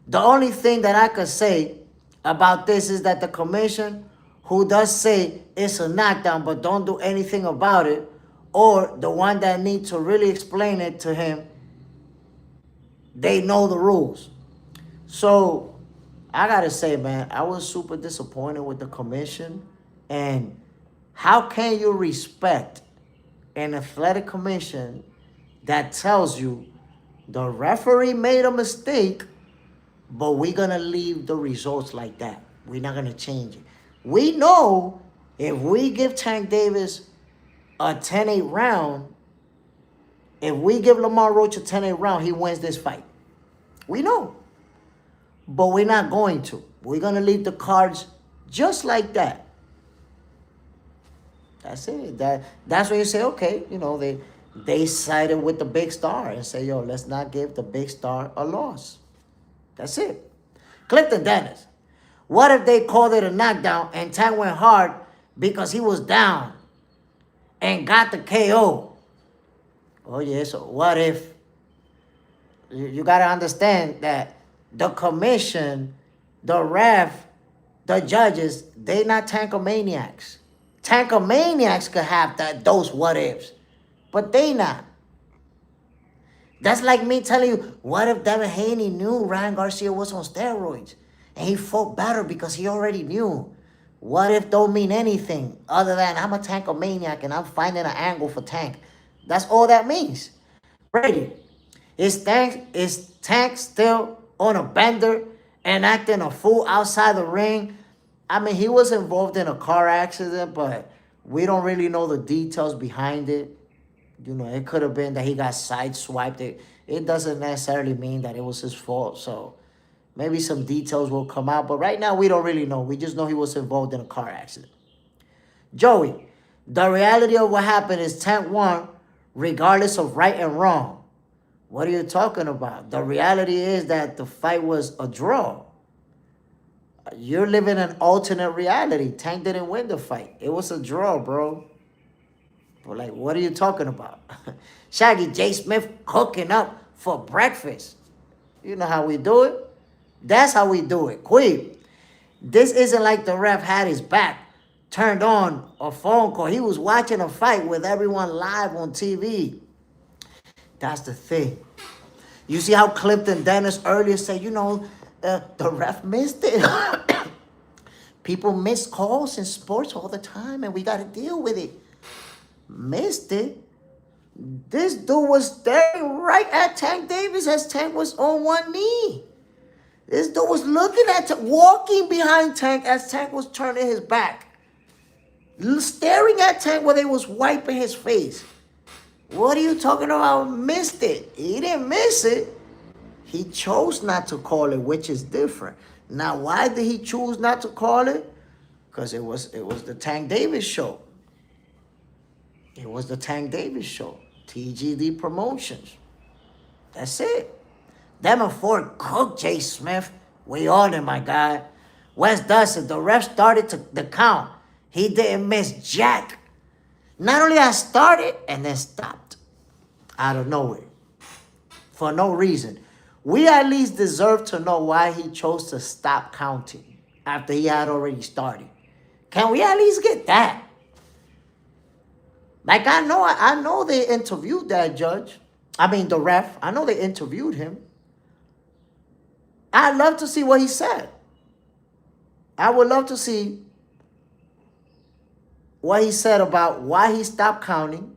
the only thing that I could say about this is that the commission, who does say it's a knockdown but don't do anything about it, or the one that needs to really explain it to him, they know the rules. So I gotta say, man, I was super disappointed with the commission. And how can you respect an athletic commission that tells you the referee made a mistake, but we're gonna leave the results like that? We're not gonna change it. We know if we give Tank Davis a 10-8 round, if we give Lamont Roach a 10-8 round, he wins this fight. We know. But we're not going to. We're going to leave the cards just like that. That's it. That's when you say, okay, you know, they sided with the big star and say, yo, let's not give the big star a loss. That's it. Clifton Dennis. What if they called it a knockdown and Tank went hard because he was down and got the KO? Oh, yeah, so what if? You got to understand that the commission, the ref, The judges, they not tankomaniacs. Tankomaniacs could have those what ifs, but they not. That's like me telling you, what if Devin Haney knew Ryan Garcia was on steroids and he fought better because he already knew? What if don't mean anything other than I'm a tankomaniac and I'm finding an angle for Tank? That's all that means. Brady, is Tank still on a bender and acting a fool outside the ring? I mean, he was involved in a car accident, but we don't really know the details behind it. You know, it could have been that he got sideswiped. It doesn't necessarily mean that it was his fault. So maybe some details will come out. But right now, we don't really know. We just know he was involved in a car accident. Joey, the reality of what happened is Tank won regardless of right and wrong. What are you talking about? The reality is that the fight was a draw. You're living an alternate reality. Tank didn't win the fight. It was a draw, bro. But like, what are you talking about? Shaggy, J. Smith cooking up for breakfast. You know how we do it? That's how we do it. Queen, this isn't like the ref had his back turned on a phone call. He was watching a fight with everyone live on TV. That's the thing. You see how Clifton Dennis earlier said, you know, the ref missed it. People miss calls in sports all the time, and we got to deal with it. Missed it. This dude was staring right at Tank Davis as Tank was on one knee. This dude was looking at Tank, walking behind Tank as Tank was turning his back. Staring at Tank while they was wiping his face. What are you talking about? Missed it. He didn't miss it. He chose not to call it, which is different. Now, why did he choose not to call it? Because it was the Tank Davis show. It was the Tank Davis show. TGD Promotions. That's it. Them and Ford cooked J. Smith. We on it, my guy. Wes Dustin, the ref started the count. He didn't miss jack. Not only that, started and then stopped. Out of nowhere. For no reason. We at least deserve to know why he chose to stop counting after he had already started. Can we at least get that? Like, I know they interviewed that judge. I mean, the ref. I know they interviewed him. I'd love to see what he said. I would love to see what he said about why he stopped counting.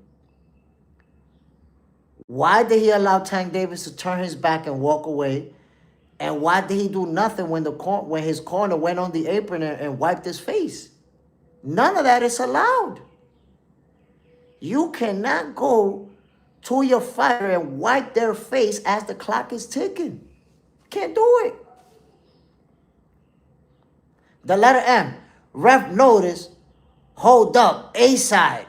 Why did he allow Tank Davis to turn his back and walk away? And why did he do nothing when his corner went on the apron and wiped his face? None of that is allowed. You cannot go to your fighter and wipe their face as the clock is ticking. Can't do it. The letter M. Ref notice. Hold up. A side.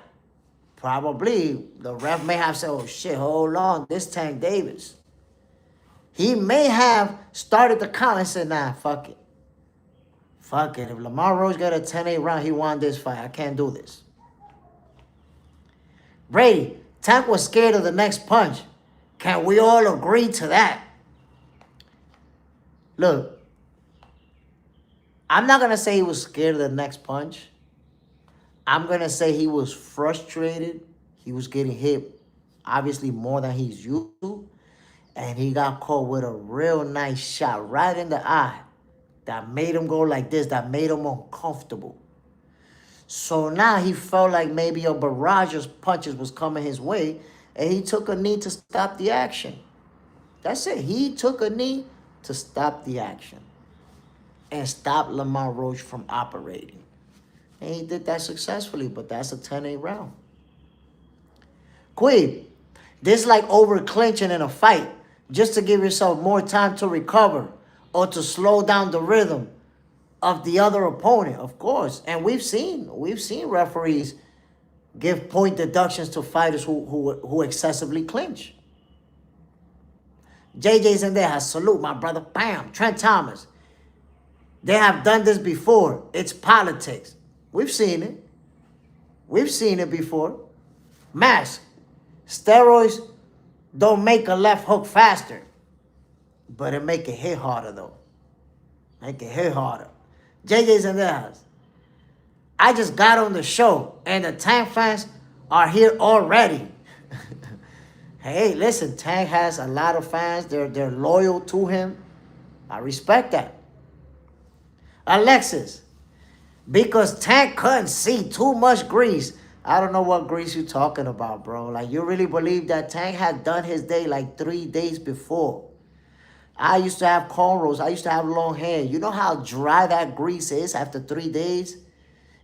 Probably the ref may have said, oh shit, hold on. This Tank Davis. He may have started the count and said, nah, fuck it. Fuck it. If Lamont Roach got a 10-8 round, he won this fight. I can't do this. Brady, Tank was scared of the next punch. Can we all agree to that? Look, I'm not going to say he was scared of the next punch. I'm going to say he was frustrated. He was getting hit, obviously, more than he's used to. And he got caught with a real nice shot right in the eye that made him go like this, that made him uncomfortable. So now he felt like maybe a barrage of punches was coming his way, and he took a knee to stop the action. That's it. He took a knee to stop the action and stop Lamont Roach from operating. And he did that successfully, but that's a 10-8 round. Quid, this is like over clinching in a fight just to give yourself more time to recover or to slow down the rhythm of the other opponent, of course. And we've seen referees give point deductions to fighters who excessively clinch. JJ's in there. Has salute, my brother. Bam. Trent Thomas. They have done this before. It's politics. We've seen it. We've seen it before. Mask. Steroids don't make a left hook faster, but it make it hit harder, though. Make it hit harder. JJ's in the house. I just got on the show, and the Tank fans are here already. Hey, listen, Tank has a lot of fans. They're loyal to him. I respect that. Alexis, because Tank couldn't see too much grease. I don't know what grease you're talking about, bro. Like, you really believe that Tank had done his day like 3 days before? I used to have cornrows. I used to have long hair. You know how dry that grease is after 3 days?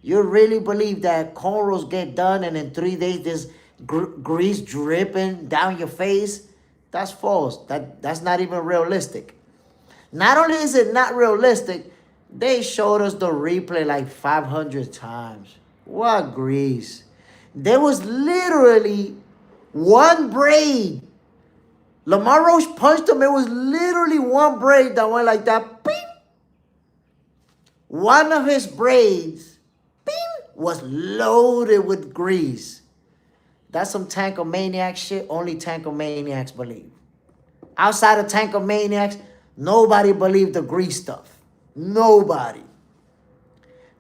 You really believe that cornrows get done and in 3 days there's grease dripping down your face? That's false. That's not even realistic. Not only is it not realistic, they showed us the replay like 500 times. What grease? There was literally one braid. Lamont Roach punched him. It was literally one braid that went like that. Bing! One of his braids, bing, was loaded with grease. That's some Tankomaniac shit only Tankomaniacs believe. Outside of Tankomaniacs, nobody believed the grease stuff. Nobody.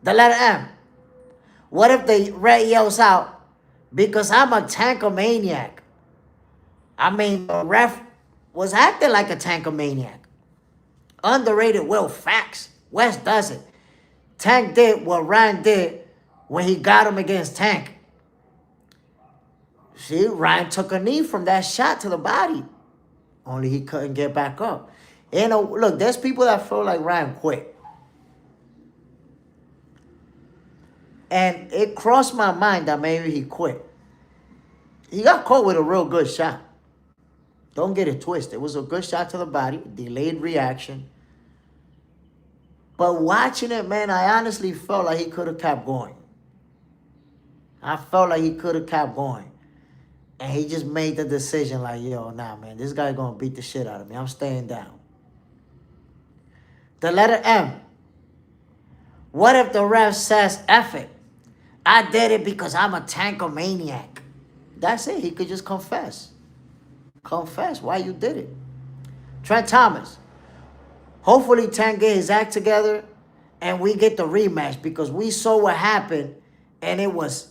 The letter M. What if the red yells out, because I'm a Tankomaniac? I mean, the ref was acting like a Tankomaniac. Underrated Will Facts. West does it. Tank did what Ryan did when he got him against Tank. See, Ryan took a knee from that shot to the body. Only he couldn't get back up. You know, look, there's people that feel like Ryan quit. And it crossed my mind that maybe he quit. He got caught with a real good shot. Don't get it twisted. It was a good shot to the body, delayed reaction. But watching it, man, I honestly felt like he could have kept going. I felt like he could have kept going. And he just made the decision like, yo, nah, man, this guy's going to beat the shit out of me. I'm staying down. The letter M. What if the ref says, F it? I did it because I'm a Tankomaniac. That's it. He could just confess. Confess why you did it. Trent Thomas. Hopefully Tank get his act together and we get the rematch, because we saw what happened and it was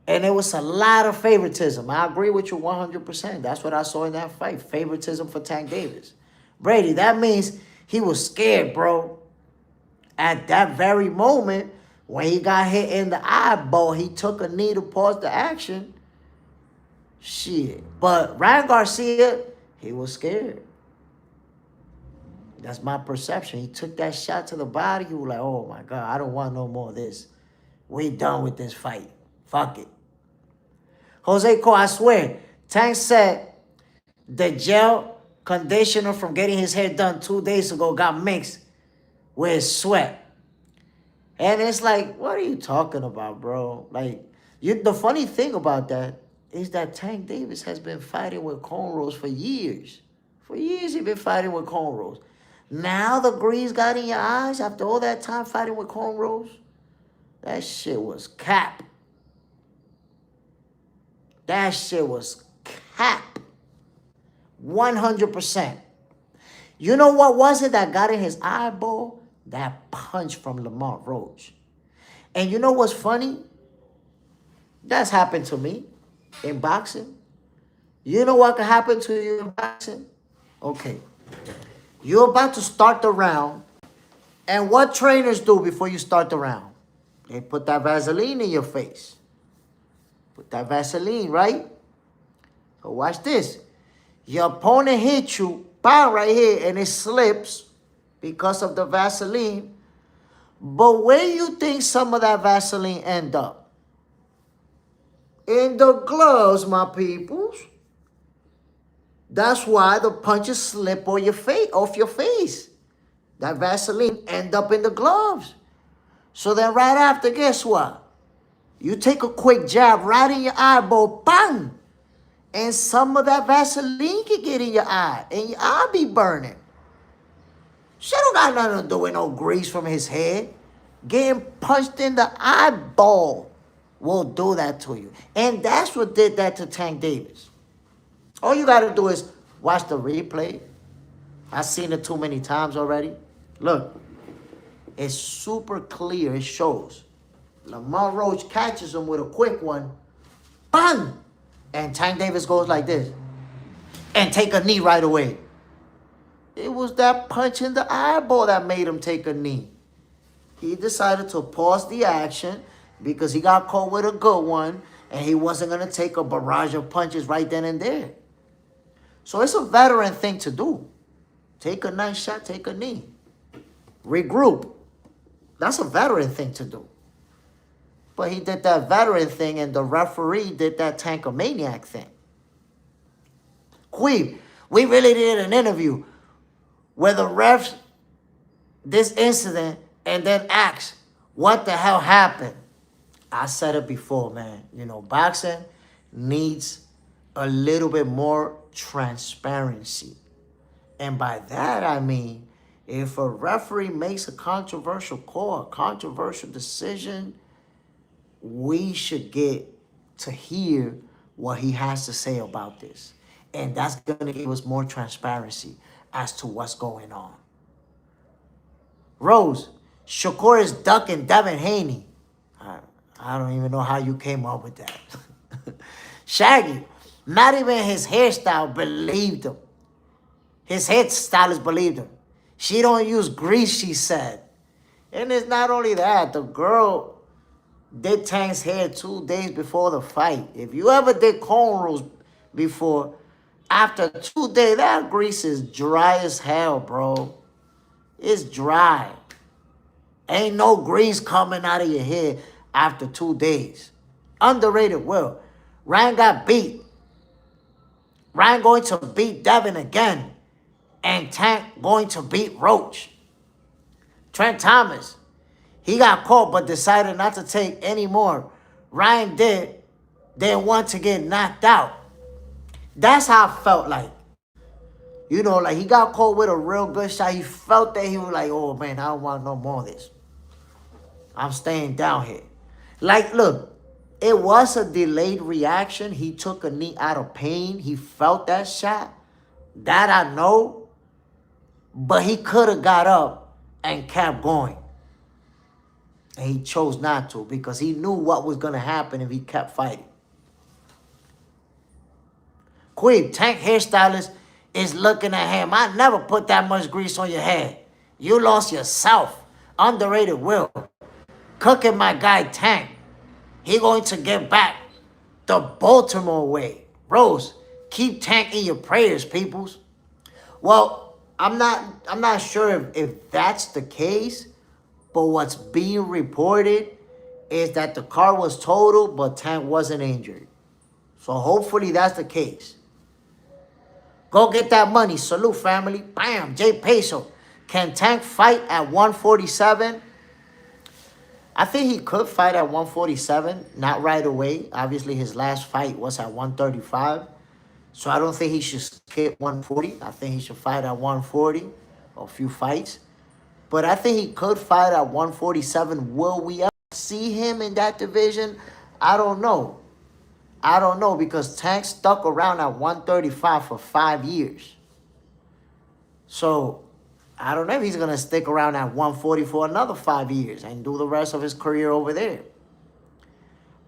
a lot of favoritism. I agree with you 100%. That's what I saw in that fight. Favoritism for Tank Davis. Brady, that means he was scared, bro. At that very moment, when he got hit in the eyeball, he took a knee to pause the action. Shit. But Ryan Garcia, he was scared. That's my perception. He took that shot to the body. He was like, oh, my God, I don't want no more of this. We done with this fight. Fuck it. Jose Cole, I swear, Tank said the gel conditioner from getting his hair done 2 days ago got mixed with his sweat. And it's like, what are you talking about, bro? Like, the funny thing about that is that Tank Davis has been fighting with cornrows for years. For years he's been fighting with cornrows. Now the grease got in your eyes after all that time fighting with cornrows? That shit was cap. That shit was cap. 100%. You know what was it that got in his eyeball? That punch from Lamont Roach. And you know what's funny? That's happened to me in boxing. You know what can happen to you in boxing? Okay. You're about to start the round. And what trainers do before you start the round? They put that Vaseline in your face. Put that Vaseline, right? So watch this. Your opponent hits you, bam, right here, and it slips because of the Vaseline. But where you think some of that Vaseline end up? In the gloves, my peoples. That's why the punches slip on your face, off your face. That Vaseline end up in the gloves. So then right after, guess what? You take a quick jab right in your eyeball, bang! And some of that Vaseline can get in your eye, and your eye be burning. Shit don't got nothing to do with no grease from his head. Getting punched in the eyeball will do that to you. And that's what did that to Tank Davis. All you got to do is watch the replay. I've seen it too many times already. Look. It's super clear. It shows. Lamont Roach catches him with a quick one. Bang! And Tank Davis goes like this. And take a knee right away. It was that punch in the eyeball that made him take a knee. He decided to pause the action because he got caught with a good one and he wasn't going to take a barrage of punches right then and there. So it's a veteran thing to do. Take a nice shot, take a knee. Regroup. That's a veteran thing to do. But he did that veteran thing and the referee did that tankomaniac thing. Queeb, we really did an interview where the refs, this incident, and then asked, what the hell happened? I said it before, man. You know, boxing needs a little bit more transparency. And by that, I mean, if a referee makes a controversial call, a controversial decision, we should get to hear what he has to say about this. And that's going to give us more transparency as to what's going on. Rose, Shakur is ducking Devin Haney. I don't even know how you came up with that. Shaggy, not even his hairstyle believed him. His hairstylist believed him. She don't use grease, she said. And it's not only that. The girl did Tank's hair 2 days before the fight. If you ever did cornrows before, after 2 days, that grease is dry as hell, bro. It's dry. Ain't no grease coming out of your hair after 2 days. Underrated Will. Ryan got beat. Ryan going to beat Devin again. And Tank going to beat Roach. Trent Thomas. He got caught but decided not to take any more. Ryan didn't want to get knocked out. That's how I felt like. You know, like he got caught with a real good shot. He felt that he was like, oh man, I don't want no more of this. I'm staying down here. Like, look, it was a delayed reaction. He took a knee out of pain. He felt that shot. That I know. But he could have got up and kept going. And he chose not to because he knew what was going to happen if he kept fighting. Queeb, Tank hairstylist is looking at him. I never put that much grease on your head. You lost yourself. Underrated Will. Cooking my guy Tank. He going to get back the Baltimore way. Rose, keep Tank in your prayers, peoples. Well, I'm not sure if that's the case, but what's being reported is that the car was totaled, but Tank wasn't injured. So hopefully that's the case. Go get that money. Salute, family. Bam. Jay Peso. Can Tank fight at 147? I think he could fight at 147. Not right away. Obviously, his last fight was at 135. So I don't think he should skip 140. I think he should fight at 140. A few fights. But I think he could fight at 147. Will we ever see him in that division? I don't know. I don't know because Tank stuck around at 135 for 5 years. So I don't know if he's going to stick around at 140 for another 5 years and do the rest of his career over there.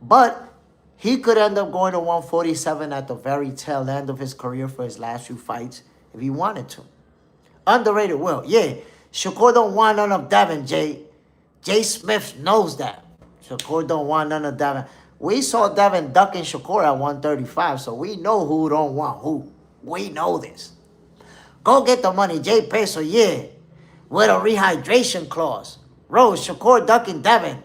But he could end up going to 147 at the very tail end of his career for his last few fights if he wanted to. Underrated Will. Yeah, Shakur don't want none of Devin, Jay. Jay Smith knows that. Shakur don't want none of Devin. We saw Devin ducking Shakur at 135, so we know who don't want who. We know this. Go get the money, Jay Peso, yeah, with a rehydration clause. Rose, Shakur ducking Devin,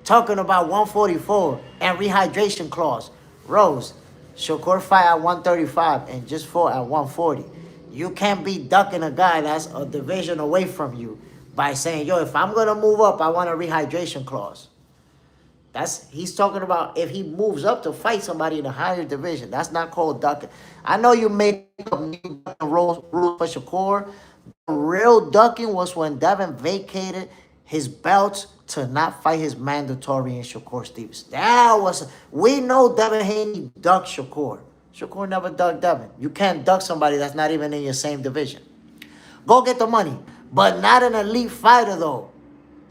talking about 144 and rehydration clause. Rose, Shakur fight at 135 and just fought at 140. You can't be ducking a guy that's a division away from you by saying, yo, if I'm going to move up, I want a rehydration clause. He's talking about if he moves up to fight somebody in a higher division. That's not called ducking. I know you made up new rules for Shakur. The real ducking was when Devin vacated his belts to not fight his mandatory in Shakur Stevenson. We know Devin Haney ducked Shakur. Shakur never ducked Devin. You can't duck somebody that's not even in your same division. Go get the money. But not an elite fighter, though.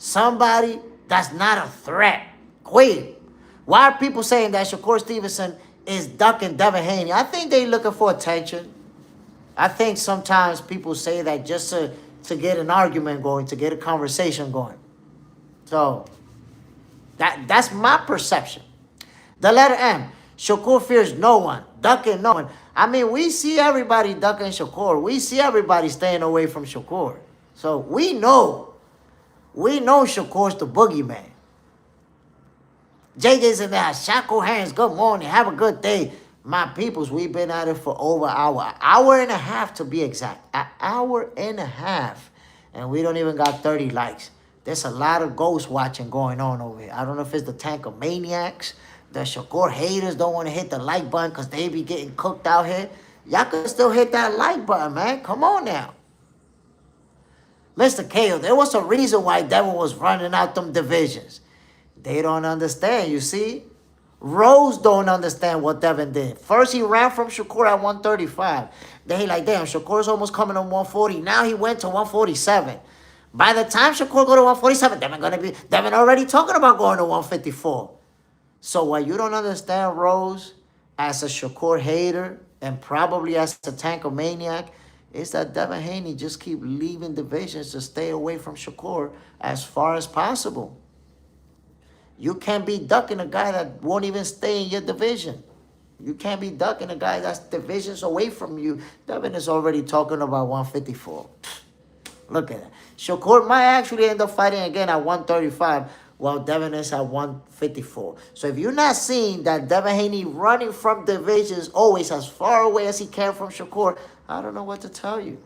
Somebody that's not a threat. Quit. Why are people saying that Shakur Stevenson is ducking Devin Haney? I think they looking for attention. I think sometimes people say that just to get an argument going, to get a conversation going. So that's my perception. The letter M. Shakur fears no one. Ducking no one. I mean, we see everybody ducking Shakur. We see everybody staying away from Shakur. So we know Shakur's the boogeyman. JJ's in there. Shakur hands. Good morning. Have a good day. My peoples, we've been at it for over an hour and a half to be exact. An hour and a half. And we don't even got 30 likes. There's a lot of ghost watching going on over here. I don't know if it's the tank of maniacs. The Shakur haters don't want to hit the like button because they be getting cooked out here. Y'all can still hit that like button, man. Come on now. Mr. KO, there was a reason why Devin was running out them divisions. They don't understand, you see? Rose don't understand what Devin did. First, he ran from Shakur at 135. Then he like, damn, Shakur's almost coming to 140. Now he went to 147. By the time Shakur go to 147, Devin already talking about going to 154. So what you don't understand, Rose, as a Shakur hater and probably as a tankomaniac, is that Devin Haney just keep leaving divisions to stay away from Shakur as far as possible. You can't be ducking a guy that won't even stay in your division. You can't be ducking a guy that's divisions away from you. Devin is already talking about 154. Look at that. Shakur might actually end up fighting again at 135 while Devin is at 154. So if you're not seeing that Devin Haney running from divisions always as far away as he can from Shakur, I don't know what to tell you.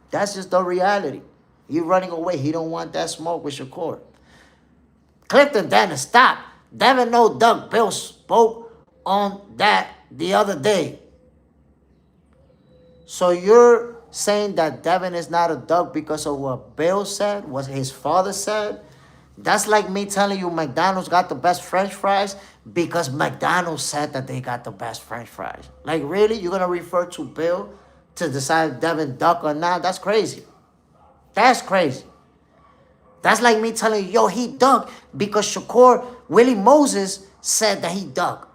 That's just the reality. He's running away. He don't want that smoke with Shakur. Clifton Dennis, stop. Devin no duck. Bill spoke on that the other day. So you're saying that Devin is not a duck because of what Bill said, what his father said? That's like me telling you McDonald's got the best French fries because McDonald's said that they got the best French fries. Like, really? You're going to refer to Bill to decide if Devin duck or not? That's crazy. That's crazy. That's like me telling you, yo, he ducked because Willie Moses said that he ducked.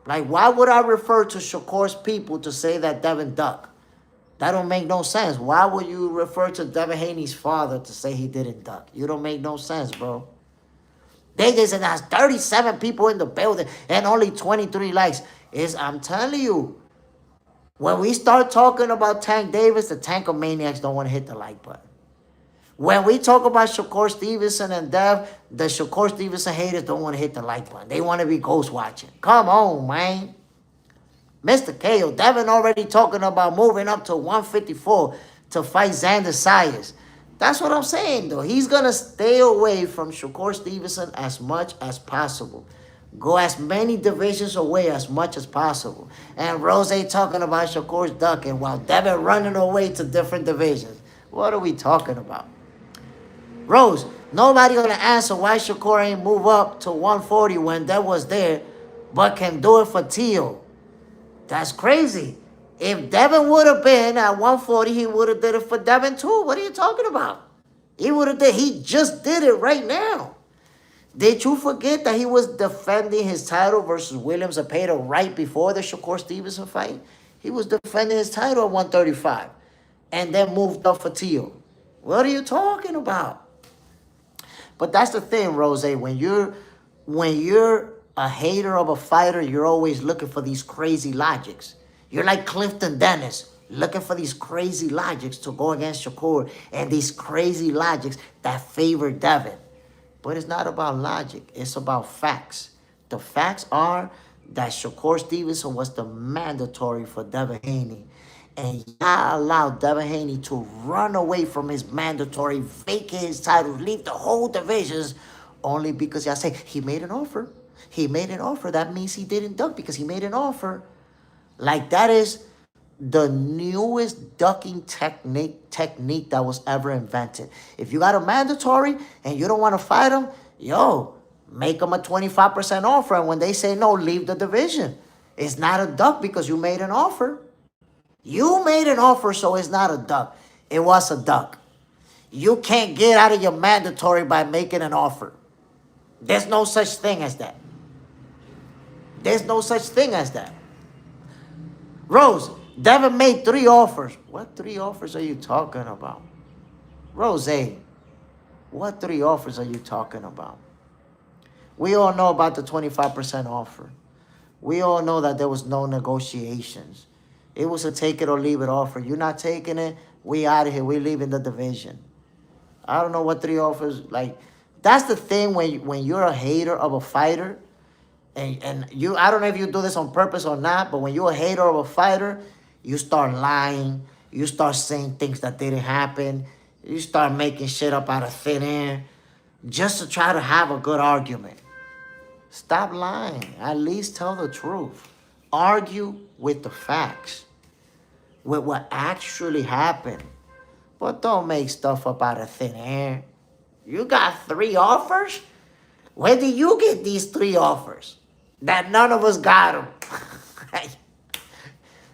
Like, why would I refer to Shakur's people to say that Devin ducked? That don't make no sense. Why would you refer to Devin Haney's father to say he didn't duck? You don't make no sense, bro. They said there's 37 people in the building and only 23 likes. I'm telling you, when we start talking about Tank Davis, the Tankomaniacs don't want to hit the like button. When we talk about Shakur Stevenson and Dev, the Shakur Stevenson haters don't want to hit the like button. They want to be ghost watching. Come on, man. Mr. KO, Devin already talking about moving up to 154 to fight Xander Sayers. That's what I'm saying, though. He's going to stay away from Shakur Stevenson as much as possible. Go as many divisions away as much as possible. And Rose talking about Shakur's ducking while Devin running away to different divisions. What are we talking about? Rose, nobody going to answer why Shakur ain't move up to 140 when Dev was there, but can do it for Teal. That's crazy. If Devin would have been at 140, he would have did it for Devin too. What are you talking about? He just did it right now. Did you forget that he was defending his title versus William Zepeda right before the Shakur Stevenson fight? He was defending his title at 135 and then moved up for Teal. What are you talking about? But that's the thing, Rose. When you're a hater of a fighter, you're always looking for these crazy logics. You're like Clifton Dennis, looking for these crazy logics to go against Shakur and these crazy logics that favor Devin. But it's not about logic. It's about facts. The facts are that Shakur Stevenson was the mandatory for Devin Haney. And y'all allowed Devin Haney to run away from his mandatory, vacate his title, leave the whole divisions, only because y'all say he made an offer. He made an offer. That means he didn't duck because he made an offer. Like, that is the newest ducking technique that was ever invented. If you got a mandatory and you don't want to fight him, make them a 25% offer. And when they say no, leave the division. It's not a duck because you made an offer. You made an offer, so it's not a duck. It was a duck. You can't get out of your mandatory by making an offer. There's no such thing as that. There's no such thing as that. Rose, Devin made 3 offers. What 3 offers are you talking about? Rose, what 3 offers are you talking about? We all know about the 25% offer. We all know that there was no negotiations. It was a take it or leave it offer. You're not taking it, we out of here. We leaving the division. I don't know what 3 offers, like, that's the thing when you're a hater of a fighter, and you, I don't know if you do this on purpose or not, but when you're a hater of a fighter, you start lying, you start saying things that didn't happen, you start making shit up out of thin air, just to try to have a good argument. Stop lying. At least tell the truth. Argue with the facts, with what actually happened. But don't make stuff up out of thin air. You got 3 offers? Where did you get these 3 offers? That none of us got them.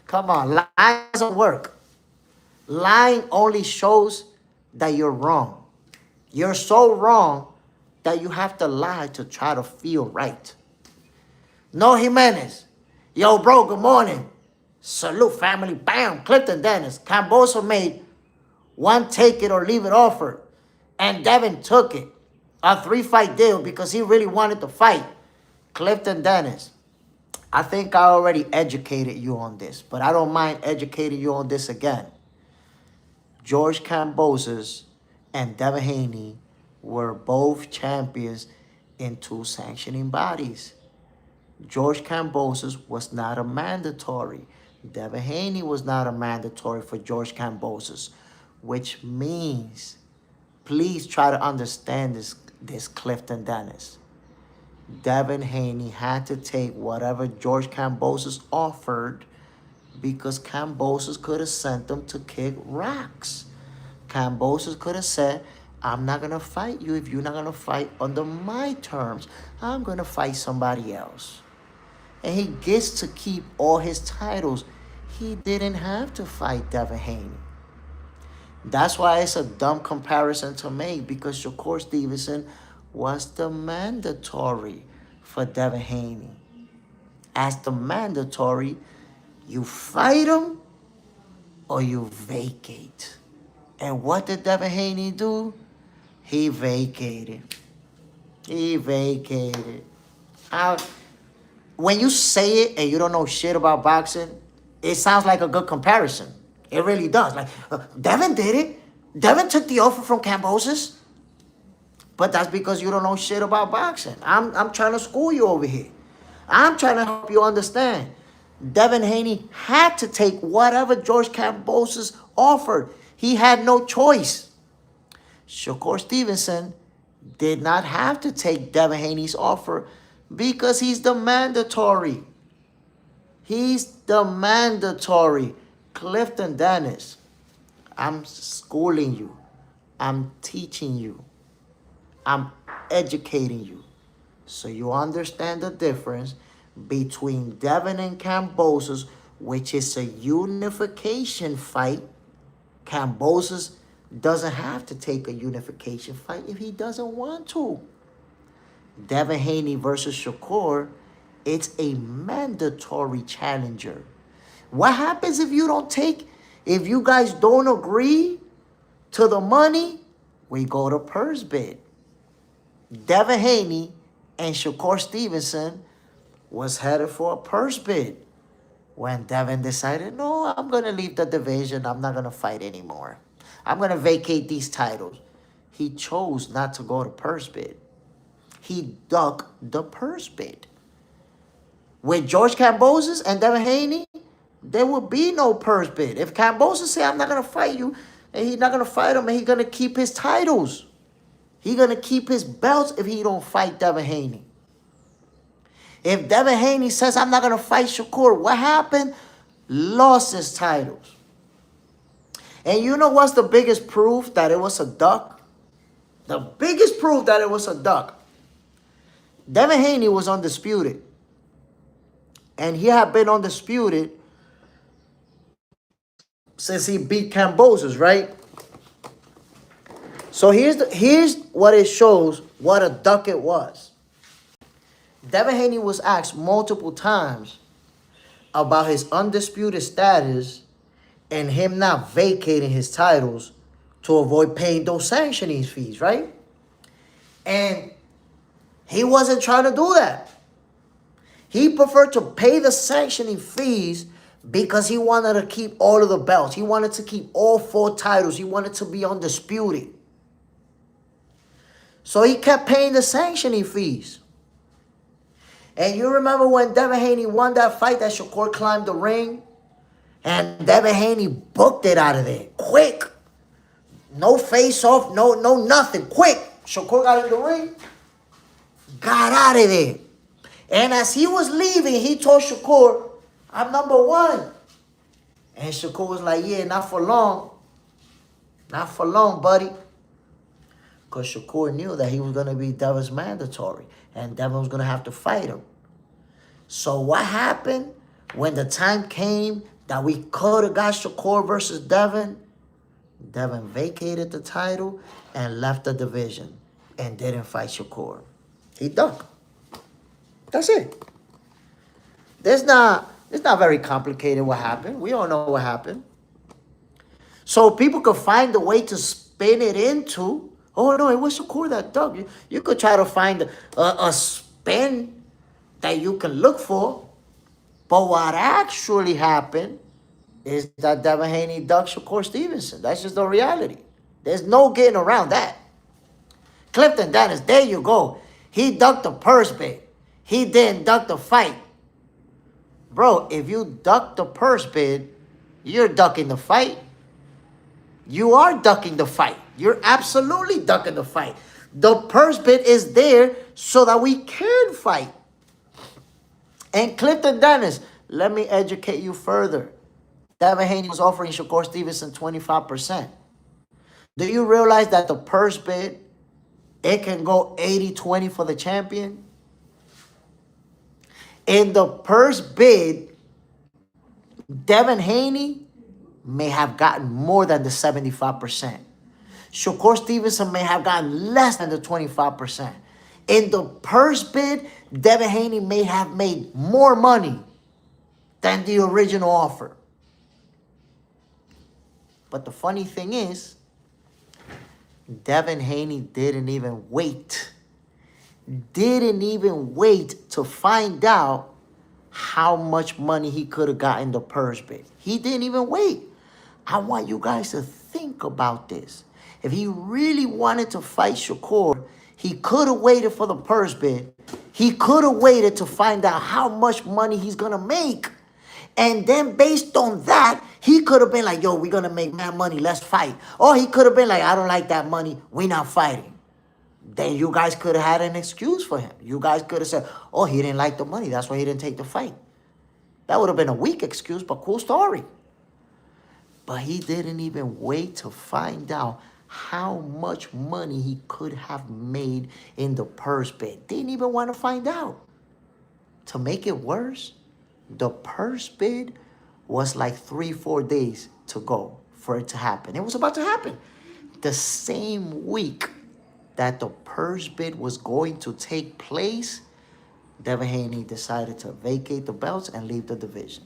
Come on, lying doesn't work. Lying only shows that you're wrong. You're so wrong that you have to lie to try to feel right. No Jimenez. Yo, bro, good morning. Salute, family. Bam, Clifton Dennis. Camboso made 1 take it or leave it offer, and Devin took it. A 3-fight deal because he really wanted to fight. Clifton Dennis. I think I already educated you on this, but I don't mind educating you on this again. George Kambosos and Devin Haney were both champions in 2 sanctioning bodies. George Kambosos was not a mandatory. Devin Haney was not a mandatory for George Kambosos, which means, please try to understand this Clifton Dennis. Devin Haney had to take whatever George Kambosos offered because Kambosos could have sent them to kick rocks. Kambosos could have said, I'm not going to fight you if you're not going to fight under my terms. I'm going to fight somebody else. And he gets to keep all his titles. He didn't have to fight Devin Haney. That's why it's a dumb comparison to make, because Shakur Stevenson was the mandatory for Devin Haney. As the mandatory, you fight him or you vacate. And what did Devin Haney do? He vacated. He vacated. When you say it and you don't know shit about boxing, it sounds like a good comparison. It really does. Like, Devin did it. Devin took the offer from Kambosos. But that's because you don't know shit about boxing. I'm trying to school you over here. I'm trying to help you understand. Devin Haney had to take whatever George Kambosos offered. He had no choice. Shakur Stevenson did not have to take Devin Haney's offer because he's the mandatory. He's the mandatory. Clifton Dennis, I'm schooling you. I'm teaching you. I'm educating you. So you understand the difference between Devin and Kambosos, which is a unification fight. Kambosos doesn't have to take a unification fight if he doesn't want to. Devin Haney versus Shakur, it's a mandatory challenger. What happens if you don't take, if you guys don't agree to the money? We go to purse bid. Devin Haney and Shakur Stevenson was headed for a purse bid when Devin decided, no, I'm going to leave the division. I'm not going to fight anymore. I'm going to vacate these titles. He chose not to go to purse bid. He ducked the purse bid. With George Kambosos and Devin Haney, there would be no purse bid. If Kambosos say, I'm not going to fight you, and he's not going to fight him, and he's going to keep his titles. He's going to keep his belts if he don't fight Devin Haney. If Devin Haney says, I'm not going to fight Shakur, what happened? Lost his titles. And you know what's the biggest proof that it was a duck? The biggest proof that it was a duck. Devin Haney was undisputed. And he had been undisputed since he beat Kambosos, right? So here's what it shows what a duck it was. Devin Haney was asked multiple times about his undisputed status and him not vacating his titles to avoid paying those sanctioning fees, right? And he wasn't trying to do that. He preferred to pay the sanctioning fees because he wanted to keep all of the belts. He wanted to keep all 4 titles. He wanted to be undisputed. So he kept paying the sanctioning fees. And you remember when Devin Haney won that fight that Shakur climbed the ring? And Devin Haney booked it out of there. Quick. No face off, no nothing. Quick. Shakur got in the ring. Got out of there. And as he was leaving, he told Shakur, I'm number 1. And Shakur was like, yeah, not for long. Not for long, buddy. Because Shakur knew that he was going to be Devin's mandatory. And Devin was going to have to fight him. So what happened when the time came that we could have got Shakur versus Devin? Devin vacated the title and left the division and didn't fight Shakur. He ducked. That's it. It's not very complicated what happened. We all know what happened. So people could find a way to spin it into, oh no, it was Shakur that ducked. You could try to find a spin that you can look for. But what actually happened is that Devin Haney ducked Shakur Stevenson. That's just the reality. There's no getting around that. Clifton Dennis, there you go. He ducked the purse bid. He didn't duck the fight. Bro, if you duck the purse bid, you're ducking the fight. You are ducking the fight. You're absolutely ducking the fight. The purse bid is there so that we can fight. And Clifton Dennis, let me educate you further. Devin Haney was offering Shakur Stevenson 25%. Do you realize that the purse bid, it can go 80-20 for the champion? In the purse bid, Devin Haney may have gotten more than the 75%. Shakur Stevenson may have gotten less than the 25%. In the purse bid, Devin Haney may have made more money than the original offer. But the funny thing is, Devin Haney didn't even wait. Didn't even wait to find out how much money he could have gotten in the purse bid. He didn't even wait. I want you guys to think about this. If he really wanted to fight Shakur, he could have waited for the purse bid. He could have waited to find out how much money he's going to make. And then based on that, he could have been like, yo, we're going to make mad money. Let's fight. Or he could have been like, I don't like that money. We're not fighting. Then you guys could have had an excuse for him. You guys could have said, oh, he didn't like the money. That's why he didn't take the fight. That would have been a weak excuse, but cool story. But he didn't even wait to find out how much money he could have made in the purse bid. Didn't even want to find out. To make it worse, the purse bid was like 3-4 days to go for it to happen. It was about to happen. The same week that the purse bid was going to take place, Devin Haney decided to vacate the belts and leave the division.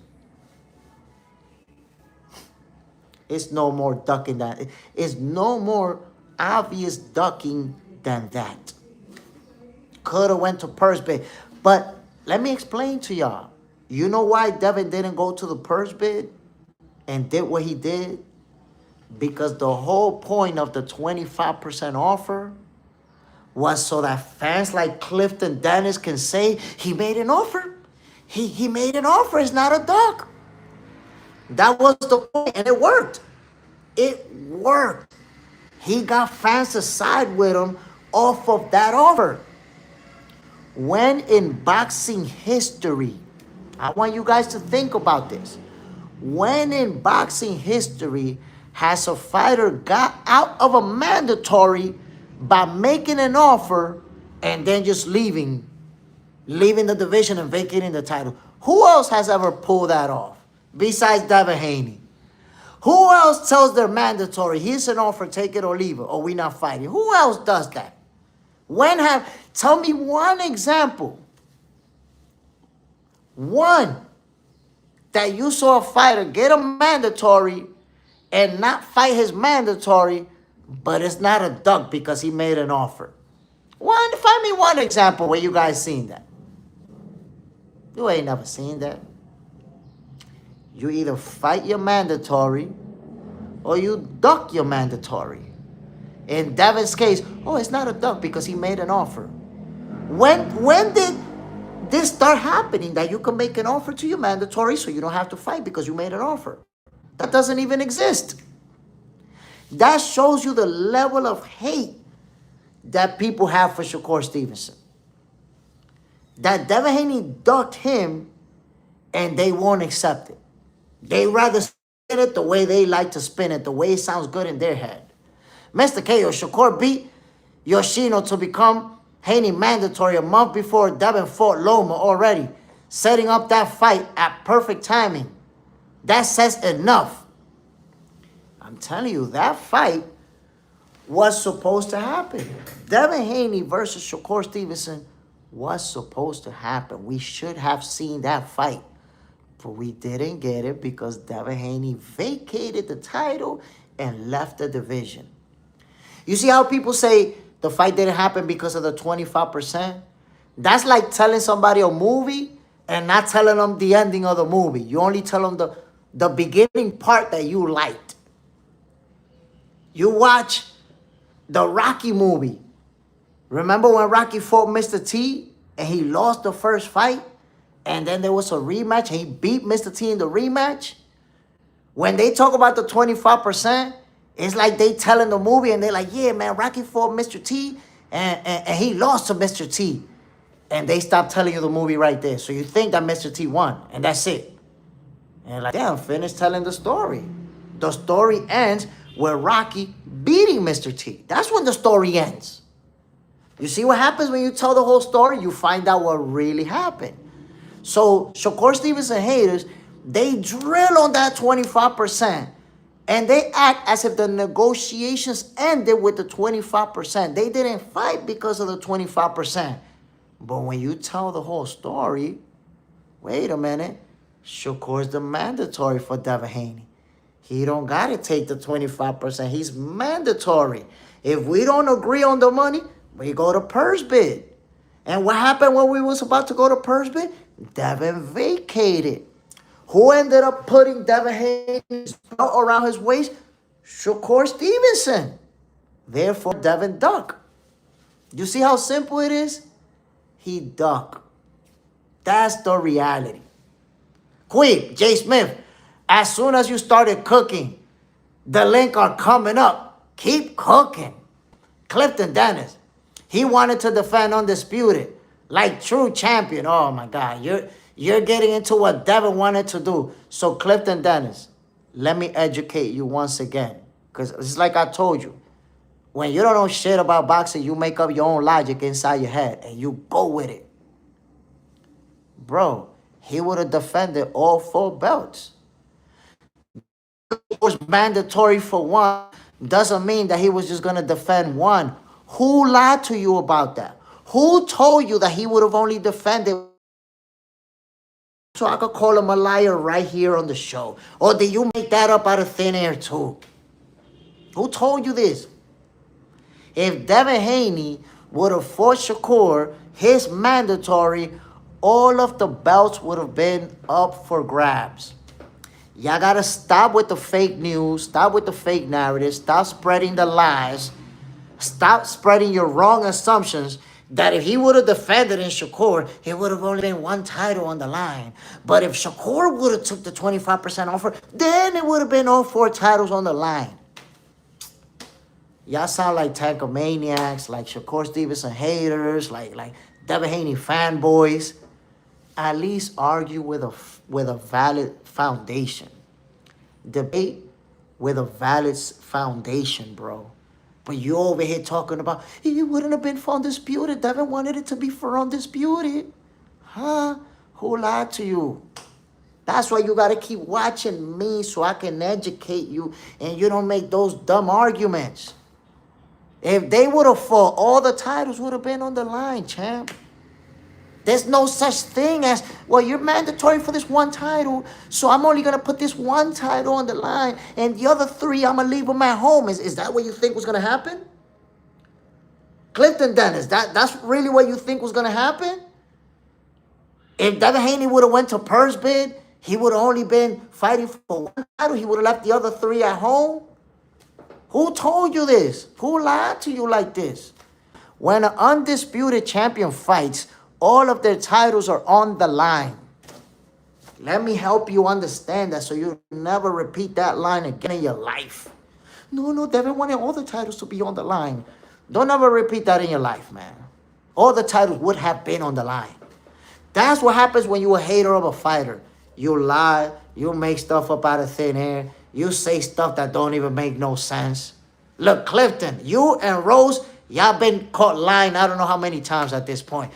It's no more ducking that. It's no more obvious ducking than that. Could have went to purse bid. But let me explain to y'all. You know why Devin didn't go to the purse bid and did what he did? Because the whole point of the 25% offer was so that fans like Clifton Dennis can say he made an offer. He made an offer. It's not a duck. That was the point, and it worked. It worked. He got fans to side with him off of that offer. When in boxing history, I want you guys to think about this. When in boxing history has a fighter got out of a mandatory by making an offer and then just leaving the division and vacating the title? Who else has ever pulled that off besides Devin Haney? Who else tells they're mandatory? Here's an offer, take it or leave it, or we not fighting. Who else does that? Tell me one example. One that you saw a fighter get a mandatory and not fight his mandatory, but it's not a duck because he made an offer. Find me one example where you guys seen that. You ain't never seen that. You either fight your mandatory or you duck your mandatory. In Devin's case, it's not a duck because he made an offer. When did this start happening that you can make an offer to your mandatory so you don't have to fight because you made an offer? That doesn't even exist. That shows you the level of hate that people have for Shakur Stevenson. That Devin Haney ducked him and they won't accept it. They rather spin it the way they like to spin it, the way it sounds good in their head. Mr. KO, Shakur beat Yoshino to become Haney mandatory a month before Devin fought Loma already, setting up that fight at perfect timing. That says enough. I'm telling you, that fight was supposed to happen. Devin Haney versus Shakur Stevenson was supposed to happen. We should have seen that fight. But we didn't get it because Devin Haney vacated the title and left the division. You see how people say the fight didn't happen because of the 25%? That's like telling somebody a movie and not telling them the ending of the movie. You only tell them the beginning part that you liked. You watch the Rocky movie. Remember when Rocky fought Mr. T and he lost the first fight? And then there was a rematch and he beat Mr. T in the rematch? When they talk about the 25%, it's like they telling the movie and they're like, yeah, man, Rocky fought Mr. T and he lost to Mr. T. And they stop telling you the movie right there. So you think that Mr. T won and that's it. And like, damn, finish telling the story. The story ends with Rocky beating Mr. T. That's when the story ends. You see what happens when you tell the whole story? You find out what really happened. So Shakur Stevenson haters, they drill on that 25%. And they act as if the negotiations ended with the 25%. They didn't fight because of the 25%. But when you tell the whole story, wait a minute, Shakur's the mandatory for Devin Haney. He don't got to take the 25%. He's mandatory. If we don't agree on the money, we go to purse bid. And what happened when we was about to go to purse bid? Devin vacated. Who ended up putting Devin Haney's belt around his waist? Shakur Stevenson. Therefore, Devin duck. You see how simple it is? He duck. That's the reality. Quick, Jay Smith, as soon as you started cooking, the link are coming up. Keep cooking. Clifton Dennis, he wanted to defend Undisputed like true champion. Oh, my God. You're getting into what Devin wanted to do. So, Clifton Dennis, let me educate you once again. Because it's like I told you. When you don't know shit about boxing, you make up your own logic inside your head. And you go with it. Bro, he would have defended all 4 belts. It was mandatory for one. Doesn't mean that he was just going to defend one. Who lied to you about that? Who told you that he would have only defended? So I could call him a liar right here on the show. Or did you make that up out of thin air too? Who told you this? If Devin Haney would have fought Shakur, his mandatory, all of the belts would have been up for grabs. Y'all got to stop with the fake news. Stop with the fake narrative. Stop spreading the lies. Stop spreading your wrong assumptions that if he would have defended in Shakur, it would have only been 1 title on the line. But if Shakur would have took the 25% offer, then it would have been all 4 titles on the line. Y'all sound like Tankomaniacs, like Shakur Stevenson haters, like Devin Haney fanboys. At least argue with a valid foundation. Debate with a valid foundation, bro. But you over here talking about, it wouldn't have been for Undisputed. Devin wanted it to be for Undisputed. Huh? Who lied to you? That's why you got to keep watching me so I can educate you and you don't make those dumb arguments. If they would have fought, all the titles would have been on the line, champ. There's no such thing as, well, you're mandatory for this one title, so I'm only going to put this one title on the line, and the other three, I'm going to leave them at home. Is that what you think was going to happen? Clifton Dennis, that's really what you think was going to happen? If Devin Haney would have went to purse bid, he would have only been fighting for one title. He would have left the other three at home. Who told you this? Who lied to you like this? When an undisputed champion fights, all of their titles are on the line. Let me help you understand that so you never repeat that line again in your life. No, Devin wanted all the titles to be on the line. Don't ever repeat that in your life, man. All the titles would have been on the line. That's what happens when you're a hater of a fighter. You lie, you make stuff up out of thin air, you say stuff that don't even make no sense. Look, Clifton, you and Rose, y'all been caught lying I don't know how many times at this point.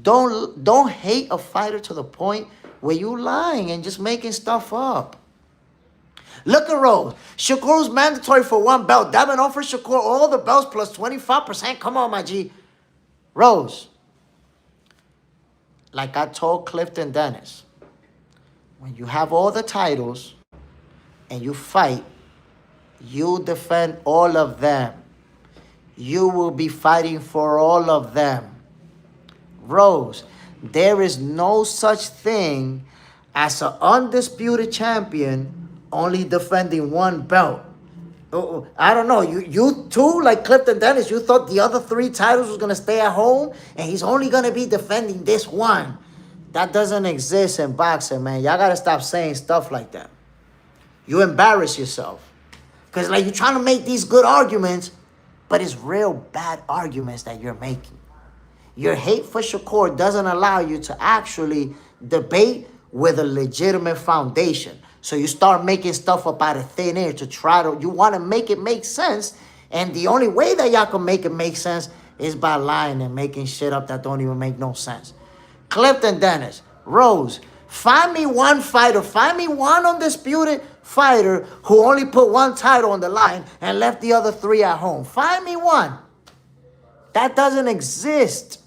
Don't hate a fighter to the point where you lying and just making stuff up. Look at Rose. Shakur's mandatory for one belt. Devin offered Shakur all the belts plus 25%. Come on, my G. Rose, like I told Clifton Dennis, when you have all the titles and you fight, you defend all of them. You will be fighting for all of them. Rose, there is no such thing as an undisputed champion only defending one belt. I don't know. You too, like Clifton Dennis, you thought the other three titles was going to stay at home and he's only going to be defending this one. That doesn't exist in boxing, man. Y'all got to stop saying stuff like that. You embarrass yourself. Because like you're trying to make these good arguments, but it's real bad arguments that you're making. Your hate for Shakur doesn't allow you to actually debate with a legitimate foundation. So you start making stuff up out of thin air to try to, you want to make it make sense. And the only way that y'all can make it make sense is by lying and making shit up that don't even make no sense. Clifton Dennis, Rose, find me one fighter, find me one undisputed fighter who only put one title on the line and left the other three at home. Find me one. That doesn't exist.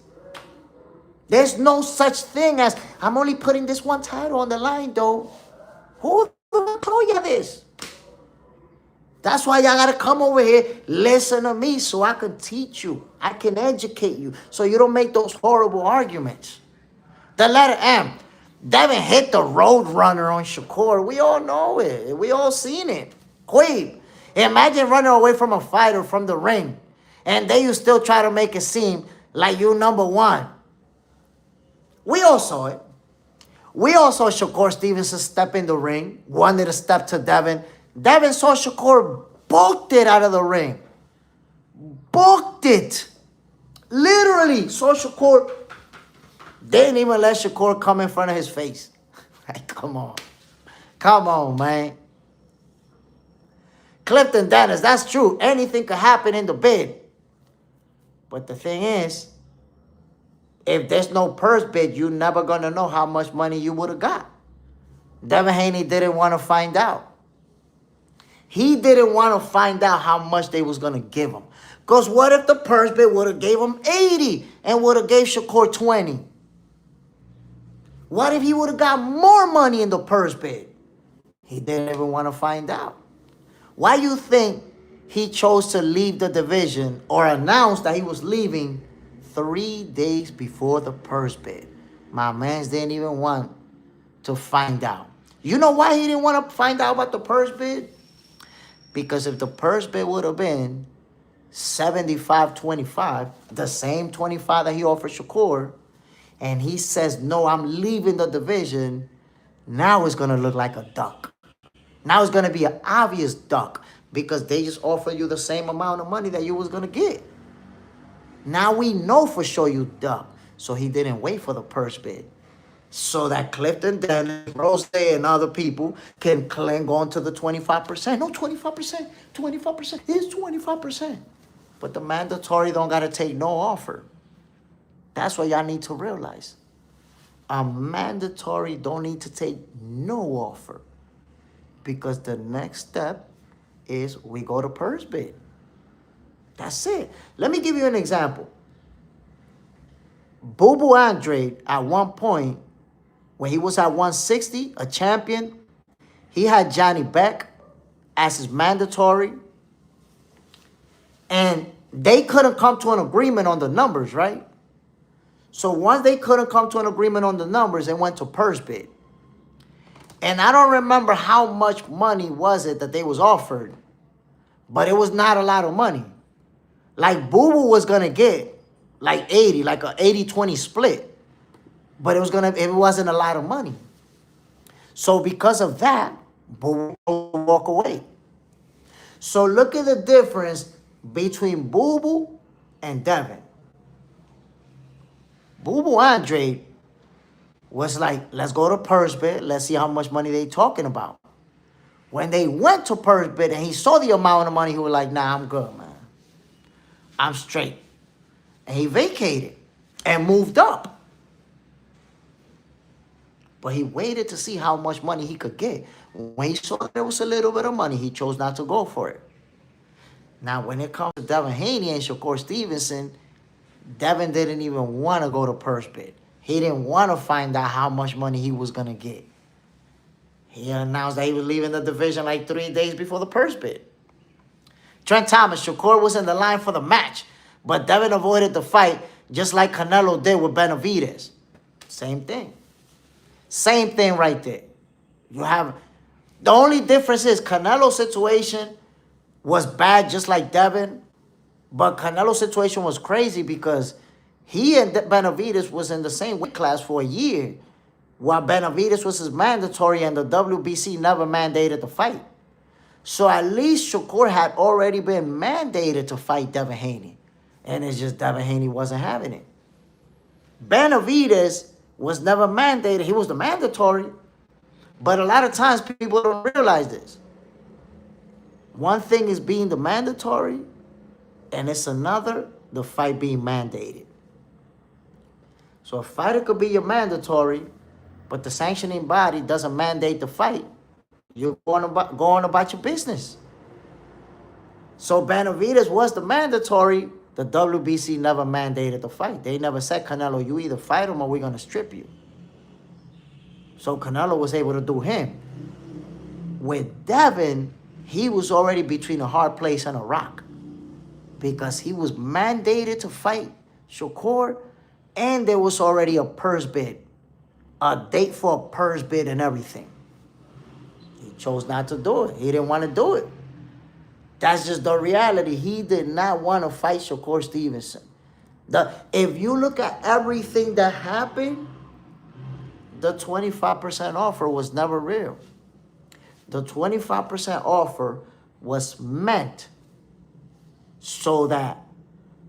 There's no such thing as, I'm only putting this one title on the line, though. Who the fuck told you this? That's why y'all got to come over here, listen to me so I can teach you. I can educate you so you don't make those horrible arguments. The letter M. Devin hit the road runner on Shakur. We all know it. We all seen it. Quabe. Imagine running away from a fighter from the ring. And then you still try to make it seem like you number one. We all saw it. We all saw Shakur Stevenson step in the ring. Wanted to step to Devin. Devin saw Shakur booked it out of the ring. Booked it. Literally saw Shakur. Didn't even let Shakur come in front of his face. Like, come on. Come on, man. Clifton Dennis, that's true. Anything could happen in the bid. But the thing is, if there's no purse bid, you're never going to know how much money you would have got. Devin Haney didn't want to find out. He didn't want to find out how much they was going to give him. Because what if the purse bid would have gave him 80 and would have gave Shakur 20? What if he would have got more money in the purse bid? He didn't even want to find out. Why you think he chose to leave the division or announced that he was leaving 3 days before the purse bid? My mans didn't even want to find out. You know why he didn't want to find out about the purse bid? Because if the purse bid would have been 75-25, the same 25 that he offered Shakur, and he says, no, I'm leaving the division, now it's going to look like a duck. Now it's going to be an obvious duck because they just offer you the same amount of money that you was going to get. Now we know for sure you duck. So he didn't wait for the purse bid. So that Clifton Dennis, Rose, and other people can cling on to the 25%. No, 25%. 25%. It's 25%. But the mandatory don't got to take no offer. That's what y'all need to realize. a mandatory don't need to take no offer, because the next step is we go to purse bid. That's it. Let me give you an example. Boo Boo Andre, at one point, when he was at 160, a champion, he had Johnny Beck as his mandatory, and they couldn't come to an agreement on the numbers, right? So once they couldn't come to an agreement on the numbers, they went to purse bid. And I don't remember how much money was it that they was offered, but it was not a lot of money. Like Boo Boo was gonna get like 80, like a 80-20 split, but it wasn't a lot of money. So because of that, Boo Boo walk away. So look at the difference between Boo Boo and Devin. Boo Boo Andre was like, let's go to purse bid. Let's see how much money they talking about. When they went to purse bid and he saw the amount of money, he was like, nah, I'm good, man. I'm straight. And he vacated and moved up. But he waited to see how much money he could get. When he saw there was a little bit of money, he chose not to go for it. Now, when it comes to Devin Haney and Shakur Stevenson, Devin didn't even want to go to purse bid. He didn't want to find out how much money he was going to get. He announced that he was leaving the division like 3 days before the purse bid. Trent Thomas, Shakur was in the line for the match, but Devin avoided the fight just like Canelo did with Benavidez. Same thing. Same thing right there. You have, the only difference is Canelo's situation was bad just like Devin, but Canelo's situation was crazy because he and Benavidez was in the same weight class for a year, while Benavidez was his mandatory and the WBC never mandated the fight. So at least Shakur had already been mandated to fight Devin Haney. And it's just Devin Haney wasn't having it. Benavidez was never mandated. He was the mandatory. But a lot of times people don't realize this. One thing is being the mandatory, and it's another, the fight being mandated. So a fighter could be your mandatory, but the sanctioning body doesn't mandate the fight. You're going about your business. So Benavidez was the mandatory. The WBC never mandated the fight. They never said, Canelo, you either fight him or we're going to strip you. So Canelo was able to do him. With Devin, he was already between a hard place and a rock, because he was mandated to fight Shakur, and there was already a purse bid, a date for a purse bid and everything. He chose not to do it. He didn't want to do it. That's just the reality. He did not want to fight Shakur Stevenson. If you look at everything that happened, the 25% offer was never real. The 25% offer was meant so that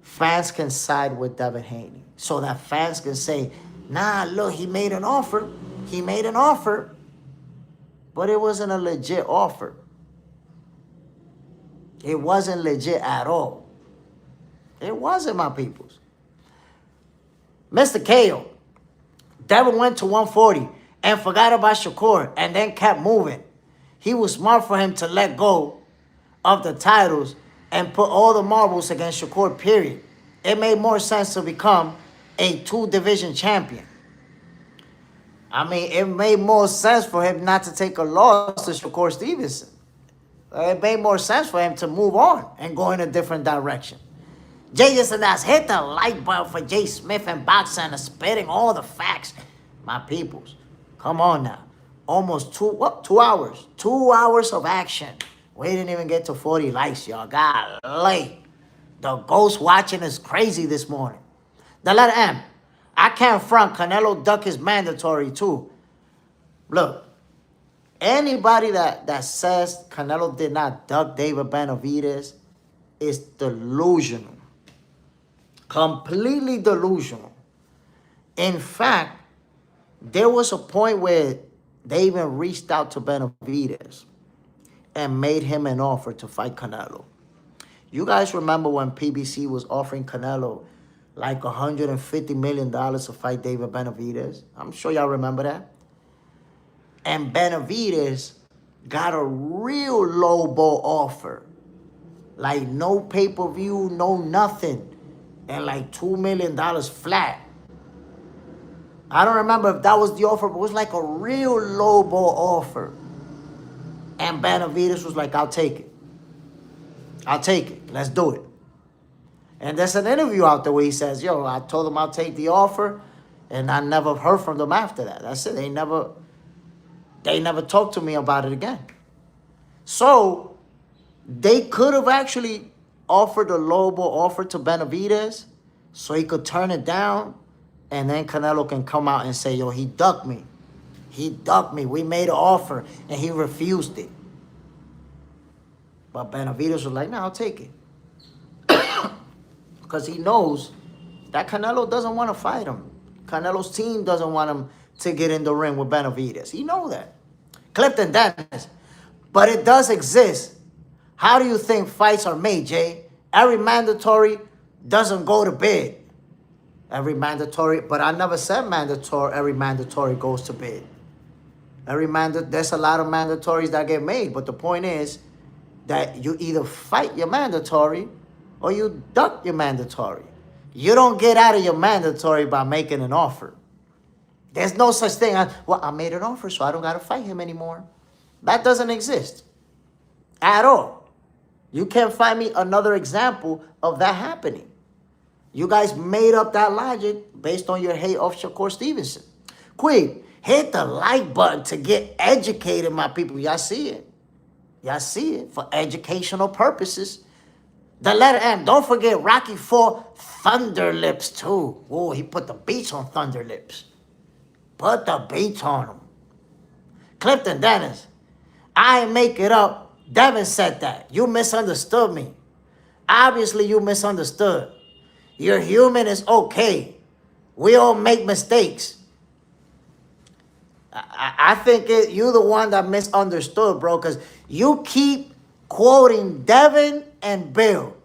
fans can side with Devin Haney. So that fans can say, nah, look, he made an offer. He made an offer. But it wasn't a legit offer. It wasn't legit at all. It wasn't, my peoples. Mr. KO. Devin went to 140 and forgot about Shakur and then kept moving. He was smart for him to let go of the titles and put all the marbles against Shakur, period. It made more sense to become a 2-division champion. I mean, it made more sense for him not to take a loss to Shakur Stevenson. It made more sense for him to move on and go in a different direction. Jay just announced, hit the like button for Jay Smith and Boxer and spitting all the facts. My peoples, come on now. Almost 2 hours. 2 hours of action. We didn't even get to 40 likes, y'all. Golly. The ghost watching is crazy this morning. The letter M. I can't front. Canelo duck is mandatory too. Look, anybody that says Canelo did not duck David Benavidez is delusional. Completely delusional. In fact, there was a point where they even reached out to Benavidez and made him an offer to fight Canelo. You guys remember when PBC was offering Canelo like $150 million to fight David Benavidez. I'm sure y'all remember that. And Benavidez got a real low ball offer. Like no pay-per-view, no nothing. And like $2 million flat. I don't remember if that was the offer, but it was like a real low ball offer. And Benavidez was like, I'll take it. I'll take it. Let's do it. And there's an interview out there where he says, yo, I told him I'll take the offer, and I never heard from them after that. That's it. They never talked to me about it again. So they could have actually offered a low ball offer to Benavidez so he could turn it down, and then Canelo can come out and say, yo, he ducked me. He ducked me. We made an offer, and he refused it. But Benavidez was like, no, I'll take it. Because he knows that Canelo doesn't want to fight him. Canelo's team doesn't want him to get in the ring with Benavidez. He knows that. Clifton Dennis. But it does exist. How do you think fights are made, Jay? Every mandatory doesn't go to bid. Every mandatory, but I never said mandatory. Every mandatory goes to bid. There's a lot of mandatories that get made, but the point is that you either fight your mandatory or you duck your mandatory. You don't get out of your mandatory by making an offer. There's no such thing as, well, I made an offer, so I don't got to fight him anymore. That doesn't exist at all. You can't find me another example of that happening. You guys made up that logic based on your hate of Shakur Stevenson. Quick, hit the like button to get educated, my people. Y'all see it. Y'all see it for educational purposes. The letter M. Don't forget Rocky IV Thunder Lips too. Oh, he put the beats on Thunder Lips. Put the beats on him. Clifton Dennis. I ain't make it up. Devin said that. You misunderstood me. Obviously, you misunderstood. You're human is okay. We all make mistakes. I think you're the one that misunderstood, bro, because you keep quoting Devin and Bill.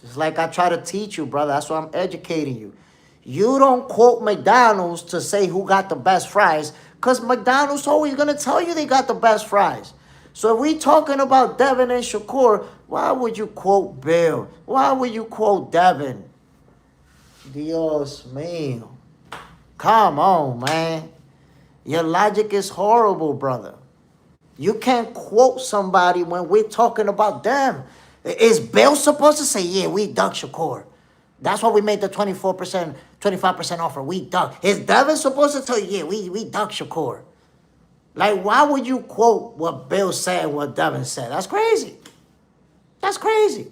Just like I try to teach you, brother. That's why I'm educating you. You don't quote McDonald's to say who got the best fries, because McDonald's always going to tell you they got the best fries. So if we talking about Devin and Shakur, why would you quote Bill? Why would you quote Devin? Dios mío. Come on, man. Your logic is horrible, brother. You can't quote somebody when we're talking about them. Is Bill supposed to say, yeah, we ducked Shakur? That's why we made the 24%, 25% offer. We ducked. Is Devin supposed to tell you, yeah, we ducked Shakur? Like, why would you quote what Bill said and what Devin said? That's crazy. That's crazy.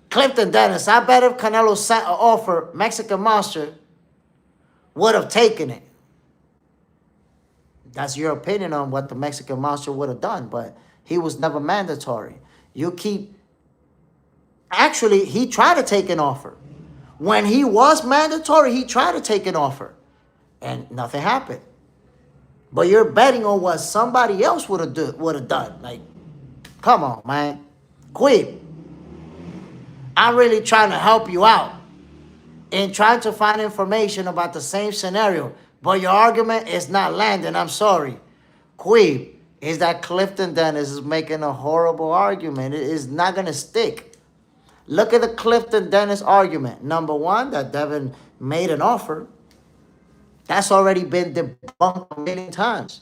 Clifton Dennis, I bet if Canelo sent an offer, Mexican Monster would have taken it. That's your opinion on what the Mexican Monster would have done, but he was never mandatory. You keep... Actually, he tried to take an offer. When he was mandatory, he tried to take an offer, and nothing happened. But you're betting on what somebody else would have done. Like, come on, man. Quit. I'm really trying to help you out in trying to find information about the same scenario, but your argument is not landing. I'm sorry. Queeb, is that Clifton Dennis is making a horrible argument. It is not going to stick. Look at the Clifton Dennis argument. Number one, that Devin made an offer. That's already been debunked a million times.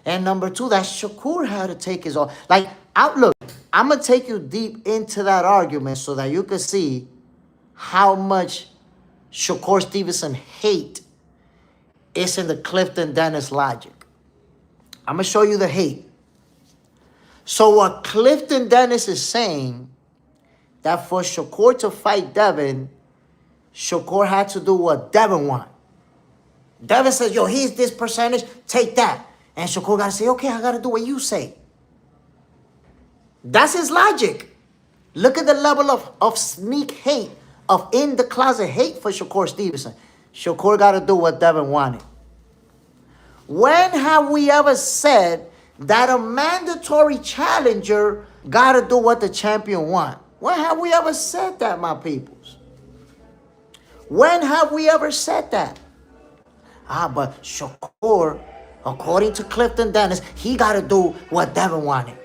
And number two, that Shakur had to take his offer. Like, look, I'm going to take you deep into that argument so that you can see how much Shakur Stevenson hate is in the Clifton Dennis logic. I'm going to show you the hate. So what Clifton Dennis is saying, that for Shakur to fight Devin, Shakur had to do what Devin want. Devin says, yo, here's this percentage, take that. And Shakur got to say, okay, I got to do what you say. That's his logic. Look at the level of sneak hate, of in-the-closet hate for Shakur Stevenson. Shakur got to do what Devin wanted. When have we ever said that a mandatory challenger got to do what the champion want? When have we ever said that, my peoples? When have we ever said that? But Shakur, according to Clifton Dennis, he got to do what Devin wanted.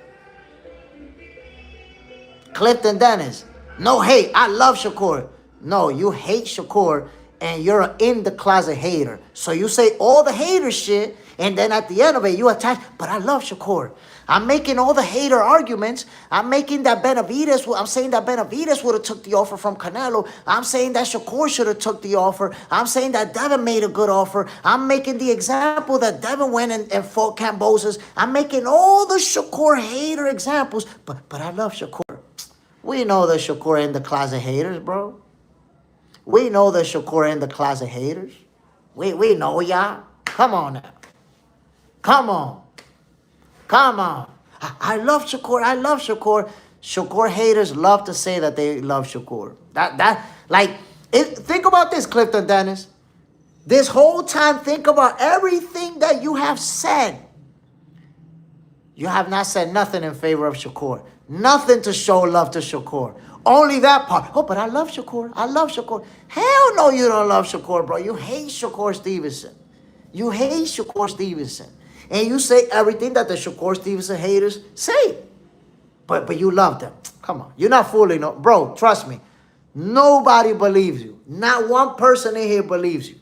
Clifton Dennis, no hate. I love Shakur. No, you hate Shakur, and you're an in-the-closet hater. So you say all the hater shit, and then at the end of it, you attack. But I love Shakur. I'm making all the hater arguments. I'm making that Benavidez. I'm saying that Benavidez would have took the offer from Canelo. I'm saying that Shakur should have took the offer. I'm saying that Devin made a good offer. I'm making the example that Devin went and fought Cambosos. I'm making all the Shakur hater examples. But I love Shakur. We know the Shakur in the closet haters, bro. We know the Shakur in the closet haters. We know y'all. Come on now. Come on. Come on. I love Shakur. I love Shakur. Shakur haters love to say that they love Shakur. Think about this, Clifton Dennis. This whole time, think about everything that you have said. You have not said nothing in favor of Shakur. Nothing to show love to Shakur. Only that part. Oh, but I love Shakur. I love Shakur. Hell no, you don't love Shakur, bro. You hate Shakur Stevenson. You hate Shakur Stevenson. And you say everything that the Shakur Stevenson haters say. But you love them. Come on. You're not fooling. No. Bro, trust me. Nobody believes you. Not one person in here believes you.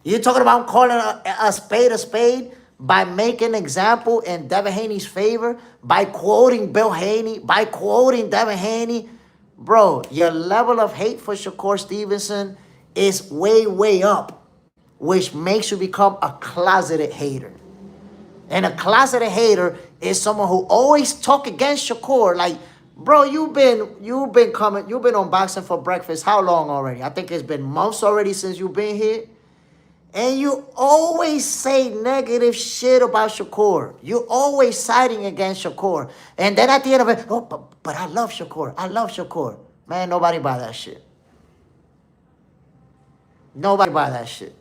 You're talking about calling a spade by making an example in Devin Haney's favor, by quoting Bill Haney, by quoting Devin Haney. Bro, your level of hate for Shakur Stevenson is way, way up, which makes you become a closeted hater. And a closeted hater is someone who always talk against Shakur. Like, bro, you've been on Boxing for Breakfast how long already? I think it's been months already since you've been here. And you always say negative shit about Shakur. You always siding against Shakur. And then at the end of it, oh, but I love Shakur. I love Shakur. Man, nobody buy that shit. Nobody buy that shit.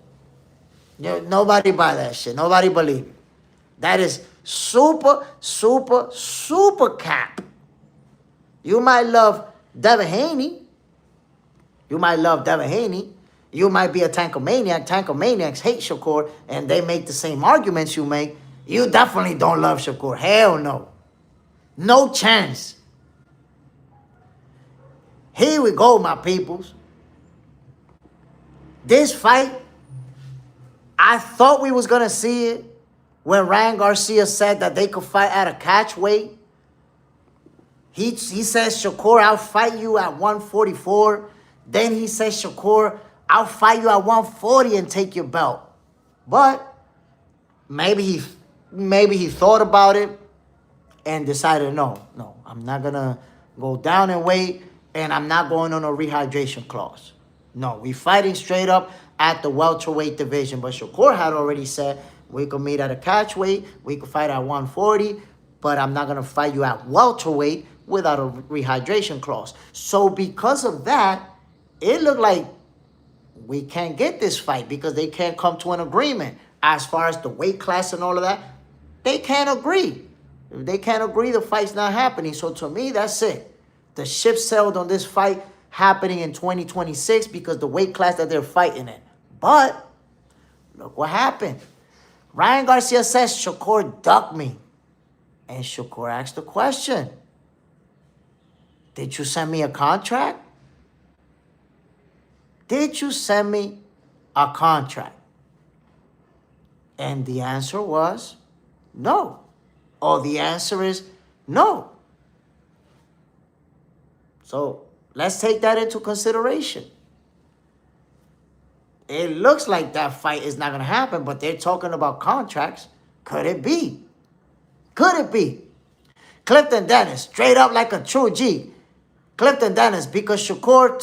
Nobody buy that shit. Nobody believe it. That is super, super, super cap. You might love Devin Haney. You might love Devin Haney. You might be a tankomaniac. Tankomaniacs hate Shakur, and they make the same arguments you make. You definitely don't love Shakur. Hell no. No chance. Here we go, my peoples. This fight, I thought we was going to see it when Ryan Garcia said that they could fight at a catch weight. He says, Shakur, I'll fight you at 144. Then he says, Shakur, I'll fight you at 140 and take your belt. But maybe he thought about it and decided, no, I'm not going to go down in weight, and I'm not going on a rehydration clause. No, we fighting straight up at the welterweight division. But Shakur had already said, we could meet at a catch weight, we could fight at 140, but I'm not going to fight you at welterweight without a rehydration clause. So because of that, it looked like we can't get this fight because they can't come to an agreement. As far as the weight class and all of that, they can't agree. If they can't agree, the fight's not happening. So to me, that's it. The ship sailed on this fight happening in 2026 because the weight class that they're fighting in. But look what happened. Ryan Garcia says, Shakur ducked me. And Shakur asked the question, did you send me a contract? Did you send me a contract? And the answer was no. Or the answer is no. So let's take that into consideration. It looks like that fight is not going to happen, but they're talking about contracts. Could it be? Could it be? Clifton Dennis, straight up like a true G. Clifton Dennis, because Shakur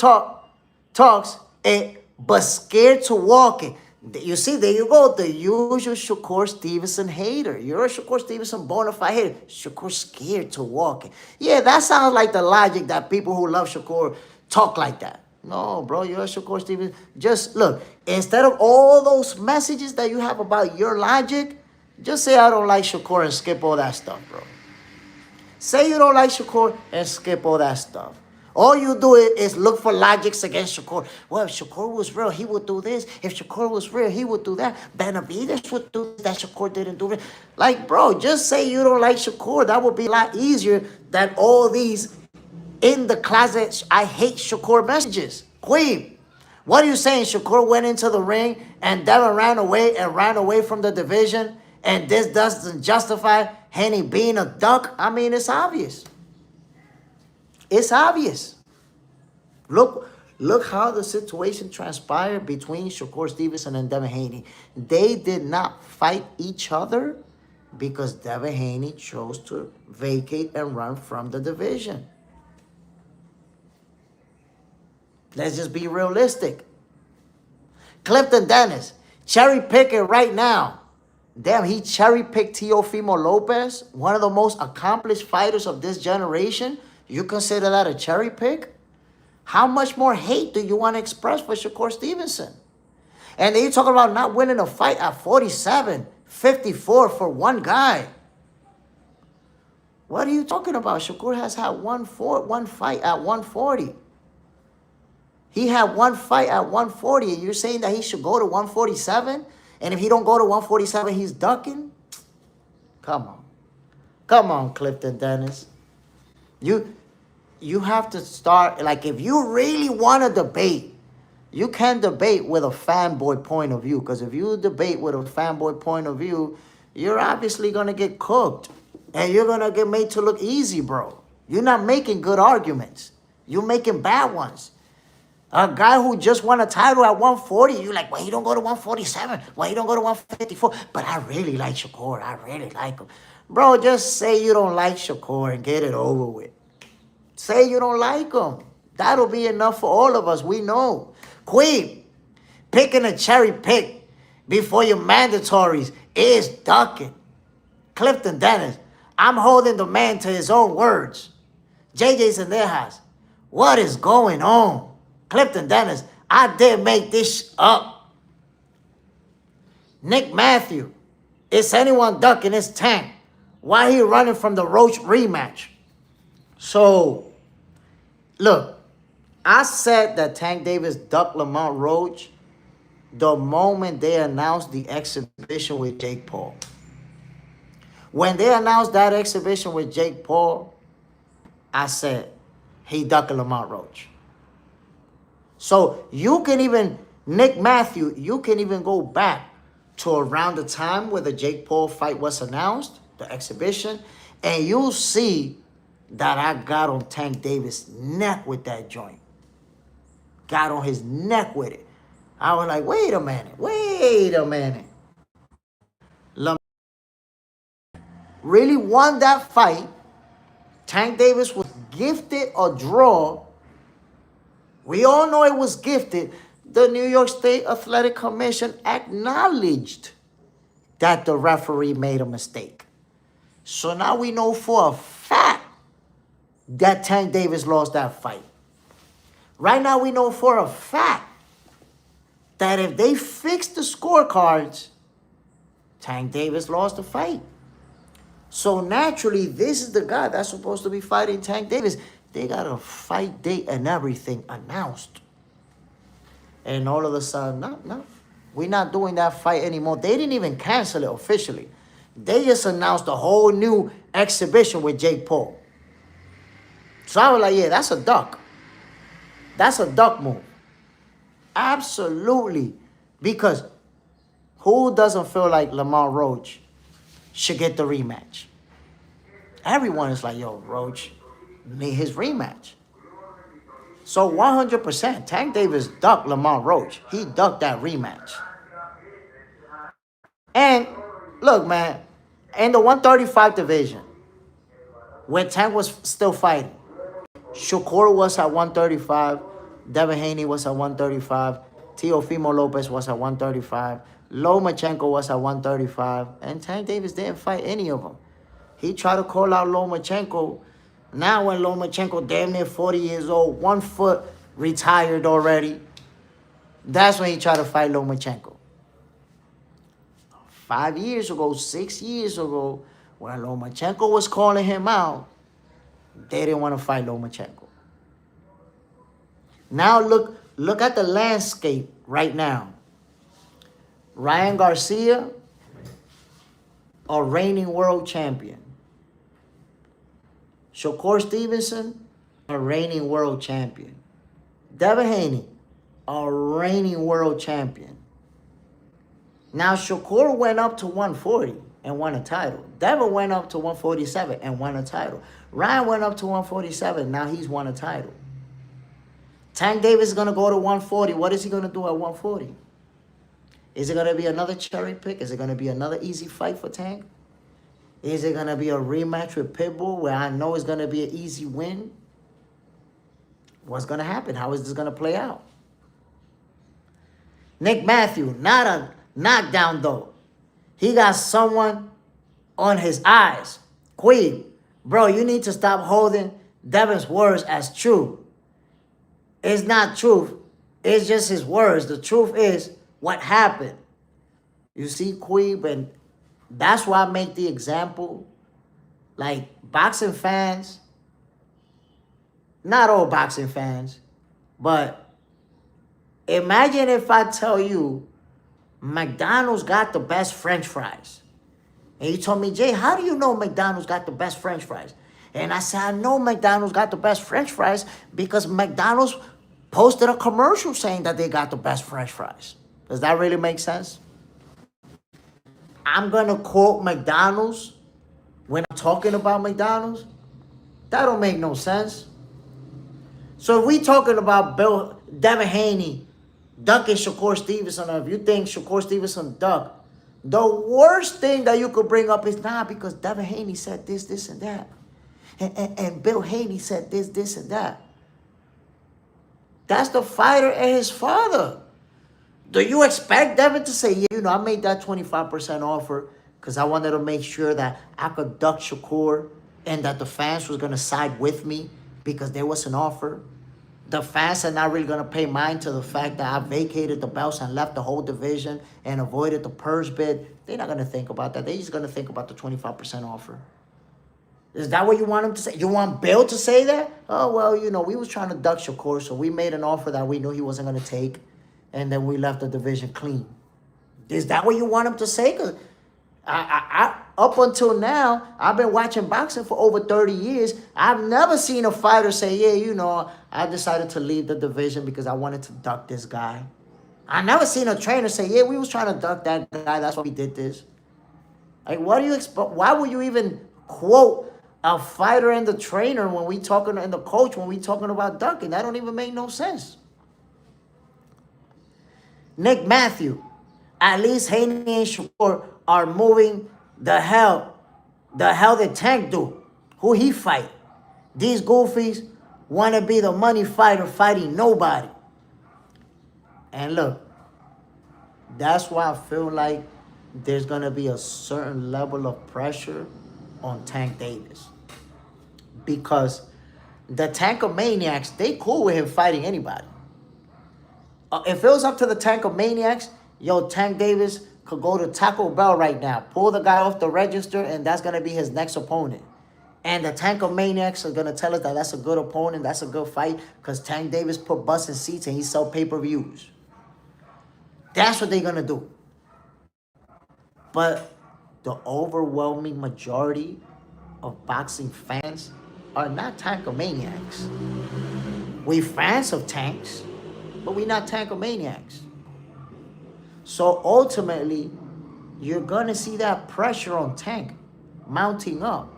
talks it, but scared to walk it. You see, there you go. The usual Shakur Stevenson hater. You're a Shakur Stevenson bona fide hater. Shakur scared to walk it. Yeah, that sounds like the logic that people who love Shakur talk like that. No, bro, you're a Shakur Stevenson. Just look, instead of all those messages that you have about your logic, just say I don't like Shakur and skip all that stuff, bro. Say you don't like Shakur and skip all that stuff. All you do is look for logics against Shakur. Well, if Shakur was real, he would do this. If Shakur was real, he would do that. Benavidez would do that. Shakur didn't do it. Like, bro, just say you don't like Shakur. That would be a lot easier than all these in the closet, I hate Shakur messages. Queen, what are you saying? Shakur went into the ring and Devin ran away from the division, and this doesn't justify Haney being a duck? I mean, it's obvious. It's obvious. Look how the situation transpired between Shakur Stevenson and Devin Haney. They did not fight each other because Devin Haney chose to vacate and run from the division. Let's just be realistic. Clifton Dennis, cherry picking right now. Damn, he cherry picked Teofimo Lopez, one of the most accomplished fighters of this generation. You consider that a cherry pick? How much more hate do you want to express for Shakur Stevenson? And then you talk about not winning a fight at 47, 54 for one guy. What are you talking about? Shakur has had one fight at 140. He had one fight at 140, and you're saying that he should go to 147? And if he don't go to 147, he's ducking? Come on. Come on, Clifton Dennis. You have to start, like, if you really want to debate, you can debate with a fanboy point of view. Because if you debate with a fanboy point of view, you're obviously going to get cooked. And you're going to get made to look easy, bro. You're not making good arguments. You're making bad ones. A guy who just won a title at 140, you're like, well, he don't go to 147. Well, he don't go to 154. But I really like Shakur. I really like him. Bro, just say you don't like Shakur and get it over with. Say you don't like him. That'll be enough for all of us. We know. Queen, picking a cherry pick before your mandatories is ducking. Clifton Dennis, I'm holding the man to his own words. JJ Zendejas, what is going on? Clifton Dennis, I did make this up. Nick Matthew, is anyone ducking his tank? Why he running from the Roach rematch? So, look, I said that Tank Davis ducked Lamont Roach the moment they announced the exhibition with Jake Paul. When they announced that exhibition with Jake Paul, I said he ducked Lamont Roach. So you can even, Nick Matthew, you can even go back to around the time where the Jake Paul fight was announced, the exhibition, and you'll see that I got on Tank Davis' neck with that joint. Got on his neck with it. I was like, wait a minute. Really won that fight. Tank Davis was gifted a draw. We all know it was gifted. The New York State Athletic Commission acknowledged that the referee made a mistake. So now we know for a fact that Tank Davis lost that fight. Right now we know for a fact that if they fix the scorecards, Tank Davis lost the fight. So naturally, this is the guy that's supposed to be fighting Tank Davis. They got a fight date and everything announced. And all of a sudden, no, we're not doing that fight anymore. They didn't even cancel it officially. They just announced a whole new exhibition with Jake Paul. So I was like, yeah, that's a duck. That's a duck move. Absolutely. Because who doesn't feel like Lamont Roach should get the rematch? Everyone is like, yo, Roach need his rematch. So 100%, Tank Davis ducked Lamont Roach. He ducked that rematch. And look, man, in the 135 division, when Tank was still fighting, Shakur was at 135, Devin Haney was at 135, Teofimo Lopez was at 135, Lomachenko was at 135, and Tank Davis didn't fight any of them. He tried to call out Lomachenko. Now when Lomachenko damn near 40 years old, 1 foot retired already, that's when he tried to fight Lomachenko. 5 years ago, 6 years ago, when Lomachenko was calling him out, they didn't want to fight Lomachenko. Now look at the landscape right now. Ryan Garcia, a reigning world champion. Shakur Stevenson, a reigning world champion. Devin Haney, a reigning world champion. Now Shakur went up to 140 and won a title. Devin went up to 147 and won a title. Ryan went up to 147, now he's won a title. Tank Davis is going to go to 140. What is he going to do at 140? Is it going to be another cherry pick? Is it going to be another easy fight for Tank? Is it going to be a rematch with Pitbull where I know it's going to be an easy win? What's going to happen? How is this going to play out? Nick Matthew, not a knockdown though. He got someone on his eyes. Queen, bro, you need to stop holding Devin's words as true. It's not truth. It's just his words. The truth is what happened. You see, Queen, and that's why I make the example. Like, boxing fans, not all boxing fans, but imagine if I tell you McDonald's got the best French fries. And you told me, Jay, how do you know McDonald's got the best French fries? And I said, I know McDonald's got the best French fries because McDonald's posted a commercial saying that they got the best French fries. Does that really make sense? I'm going to quote McDonald's when I'm talking about McDonald's? That don't make no sense. So if we talking about Devin Haney ducking Shakur Stevenson, or if you think Shakur Stevenson ducked, the worst thing that you could bring up is not because Devin Haney said this, this, and that. And Bill Haney said this, this, and that. That's the fighter and his father. Do you expect Devin to say, yeah, you know, I made that 25% offer because I wanted to make sure that I could duck Shakur and that the fans was going to side with me because there was an offer? The fans are not really going to pay mind to the fact that I vacated the belts and left the whole division and avoided the purse bid. They're not going to think about that. They're just going to think about the 25% offer. Is that what you want him to say? You want Bill to say that? Oh, well, you know, we was trying to duck Shakur, so we made an offer that we knew he wasn't going to take, and then we left the division clean. Is that what you want him to say? Because up until now, I've been watching boxing for over 30 years. I've never seen a fighter say, yeah, you know, I decided to leave the division because I wanted to duck this guy. I never seen a trainer say, yeah, we was trying to duck that guy. That's why we did this. Like, what do you expect? Why would you even quote a fighter and the trainer when we talking, and the coach when we talking about ducking? That don't even make no sense. Nick Matthew, at least Haney and Shakur are moving the hell that Tank do. Who he fight? These goofies want to be the money fighter fighting nobody. And look, that's why I feel like there's going to be a certain level of pressure on Tank Davis. Because the Tankomaniacs, they cool with him fighting anybody. If it was up to the Tankomaniacs, yo, Tank Davis could go to Taco Bell right now, pull the guy off the register, and that's going to be his next opponent. And the Tankomaniacs are going to tell us that that's a good opponent, that's a good fight, because Tank Davis put butts in seats and he sell pay-per-views. That's what they're going to do. But the overwhelming majority of boxing fans are not Tankomaniacs. We fans of tanks, but we're not Tankomaniacs. So ultimately, you're going to see that pressure on Tank mounting up.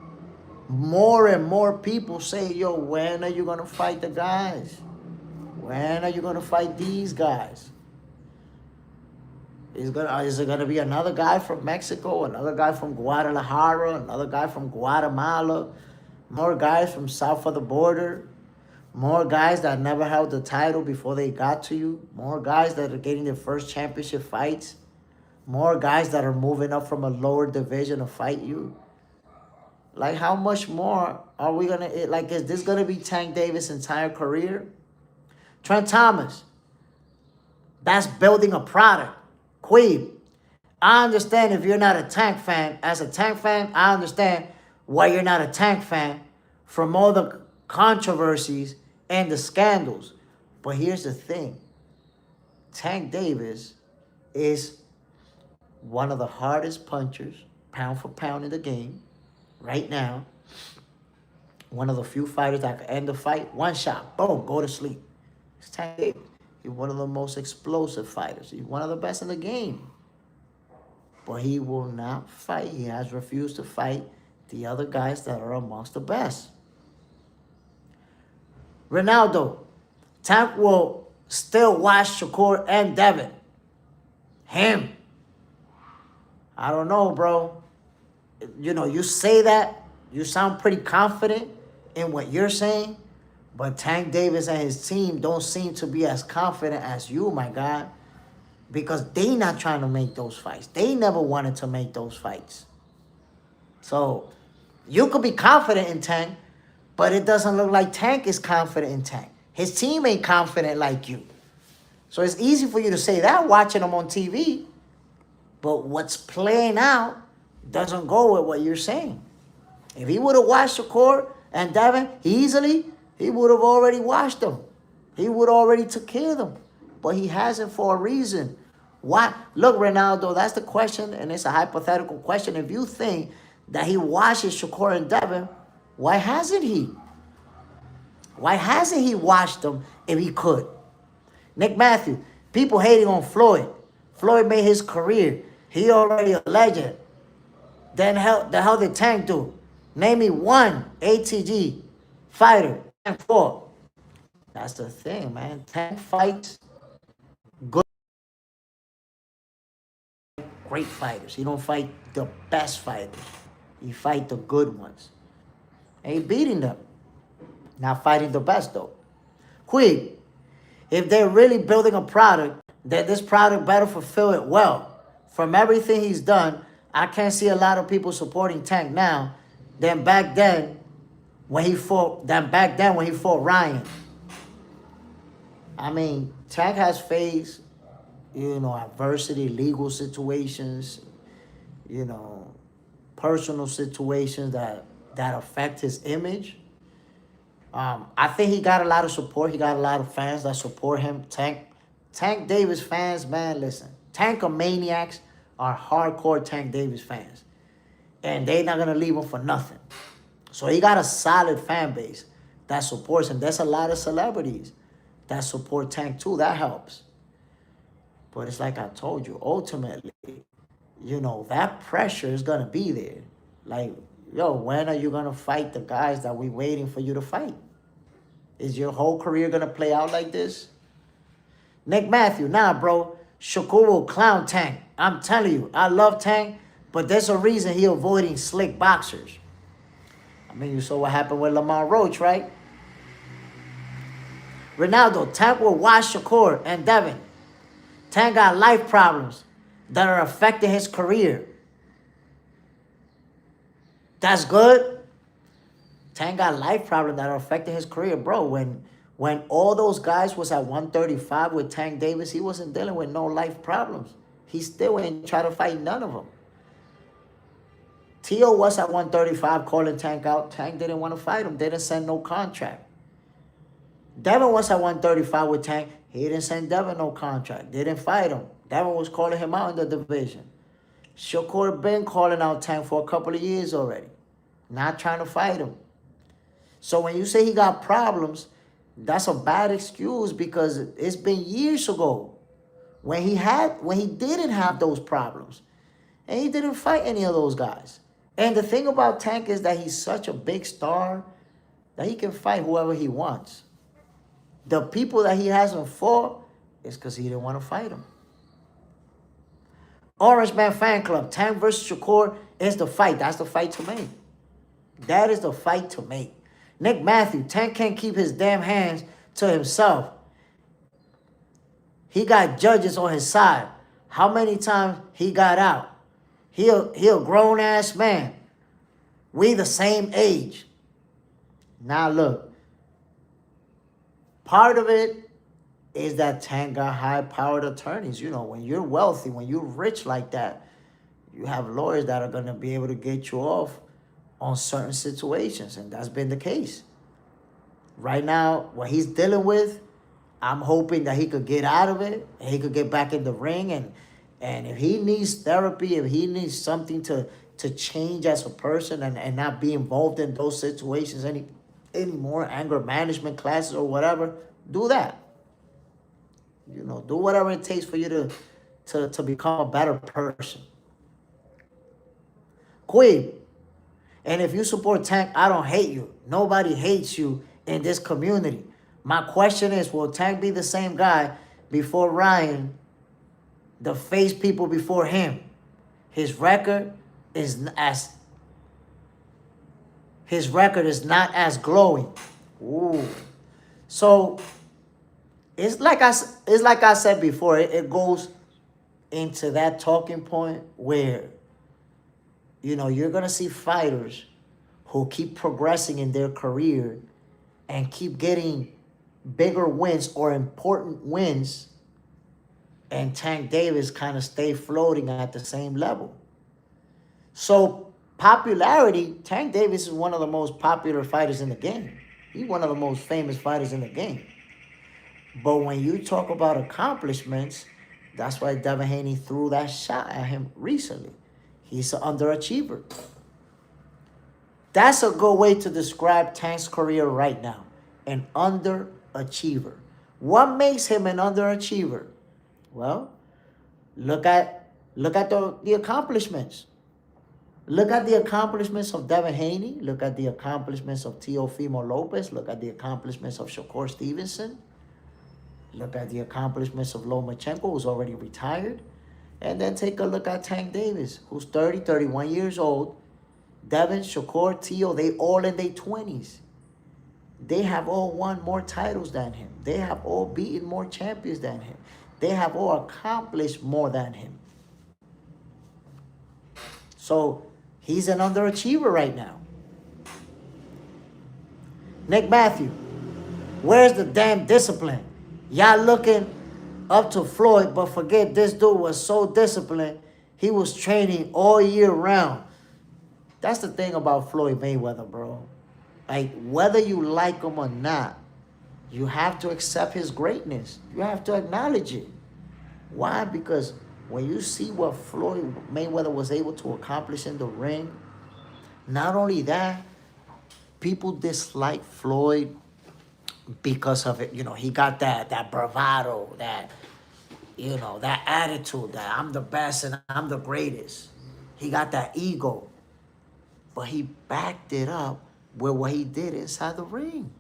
More and more people say, yo, when are you going to fight the guys? When are you going to fight these guys? Is it going to be another guy from Mexico, another guy from Guadalajara, another guy from Guatemala, more guys from south of the border, more guys that never held the title before they got to you, more guys that are getting their first championship fights, more guys that are moving up from a lower division to fight you? Like, how much more are we going to... Like, is this going to be Tank Davis' entire career? Trent Thomas, that's building a product. Queen, I understand if you're not a Tank fan. As a Tank fan, I understand why you're not a Tank fan from all the controversies and the scandals. But here's the thing. Tank Davis is one of the hardest punchers, pound for pound in the game, right now. One of the few fighters that can end the fight. One shot, boom, go to sleep. It's Tank Davis. He's one of the most explosive fighters. He's one of the best in the game. But he will not fight. He has refused to fight the other guys that are amongst the best. Ronaldo. Tank will still watch Shakur and Devin. Him. I don't know, bro. You know, you say that. You sound pretty confident in what you're saying. But Tank Davis and his team don't seem to be as confident as you, my God. Because they not trying to make those fights. They never wanted to make those fights. So, you could be confident in Tank, but it doesn't look like Tank is confident in Tank. His team ain't confident like you. So, it's easy for you to say that watching them on TV. But what's playing out doesn't go with what you're saying. If he would have watched Shakur and Devin easily, he would have already watched them. He would already took care of them. But he hasn't for a reason. Why? Look, Ronaldo, that's the question, and it's a hypothetical question. If you think that he watches Shakur and Devin, why hasn't he? Why hasn't he watched them if he could? Nick Matthew, people hating on Floyd. Floyd made his career. He already a legend. Then the hell did Tank do? Name me one ATG fighter Tank fought. That's the thing, man. Tank fights good, great fighters. He don't fight the best fighters. He fight the good ones. And he beating them. Not fighting the best, though. Quid, if they're really building a product, then this product better fulfill it well. From everything he's done, I can't see a lot of people supporting Tank now than back then when he fought Ryan. I mean, Tank has faced, adversity, legal situations, personal situations that affect his image. I think he got a lot of support. He got a lot of fans that support him. Tank Davis fans, man, listen. Tankomaniacs are hardcore Tank Davis fans. And they're not going to leave him for nothing. So he got a solid fan base that supports him. There's a lot of celebrities that support Tank too. That helps. But it's like I told you, ultimately, that pressure is going to be there. Like, when are you going to fight the guys that we waiting for you to fight? Is your whole career going to play out like this? Nick Matthew, nah, bro. Shakur will clown Tank. I'm telling you, I love Tank, but there's a reason he avoiding slick boxers. I mean, you saw what happened with Lamont Roach, right? Ronaldo, Tank will watch Shakur and Devin. Tank got life problems that are affecting his career. That's good. Tank got life problems that are affecting his career. Bro, when all those guys was at 135 with Tank Davis, he wasn't dealing with no life problems. He still ain't try to fight none of them. T.O. was at 135 calling Tank out. Tank didn't want to fight him. They didn't send no contract. Devin was at 135 with Tank. He didn't send Devin no contract. They didn't fight him. Devin was calling him out in the division. Shakur been calling out Tank for a couple of years already. Not trying to fight him. So when you say he got problems, that's a bad excuse because it's been years ago when he didn't have those problems. And he didn't fight any of those guys. And the thing about Tank is that he's such a big star that he can fight whoever he wants. The people that he hasn't fought is because he didn't want to fight them. Orange Man Fan Club, Tank versus Shakur is the fight. That's the fight to make. That is the fight to make. Nick Matthew, Tank can't keep his damn hands to himself. He got judges on his side. How many times he got out? He a grown-ass man. We the same age. Now look, part of it is that Tank got high-powered attorneys. When you're wealthy, when you're rich like that, you have lawyers that are going to be able to get you off on certain situations, and that's been the case. Right now, what he's dealing with, I'm hoping that he could get out of it, and he could get back in the ring, and if he needs therapy, if he needs something to change as a person and not be involved in those situations anymore, anger management classes or whatever, do that. You know, do whatever it takes for you to become a better person. Queen, and if you support Tank, I don't hate you. Nobody hates you in this community. My question is, will Tank be the same guy before Ryan, the face people before him? His record is not as glowing. Ooh. So it's like I said before, it goes into that talking point where, you know, you're gonna see fighters who keep progressing in their career and keep getting bigger wins or important wins, and Tank Davis kind of stay floating at the same level. So popularity, Tank Davis is one of the most popular fighters in the game. He's one of the most famous fighters in the game. But when you talk about accomplishments, that's why Devin Haney threw that shot at him recently. He's an underachiever. That's a good way to describe Tank's career right now. An underachiever. What makes him an underachiever? Well, look at the accomplishments. Look at the accomplishments of Devin Haney. Look at the accomplishments of Teofimo Lopez. Look at the accomplishments of Shakur Stevenson. Look at the accomplishments of Lomachenko, who's already retired. And then take a look at Tank Davis, who's 30, 31 years old. Devin, Shakur, Teo, they all in their 20s. They have all won more titles than him. They have all beaten more champions than him. They have all accomplished more than him. So he's an underachiever right now. Nick Matthew, where's the damn discipline? Y'all looking up to Floyd, but forget this dude was so disciplined. He was training all year round. That's the thing about Floyd Mayweather, bro. Like, whether you like him or not, you have to accept his greatness. You have to acknowledge it. Why? Because when you see what Floyd Mayweather was able to accomplish in the ring, not only that, people dislike Floyd because of it. You know, he got that bravado, that, you know, that attitude that I'm the best and I'm the greatest. He got that ego. But he backed it up with what he did inside the ring.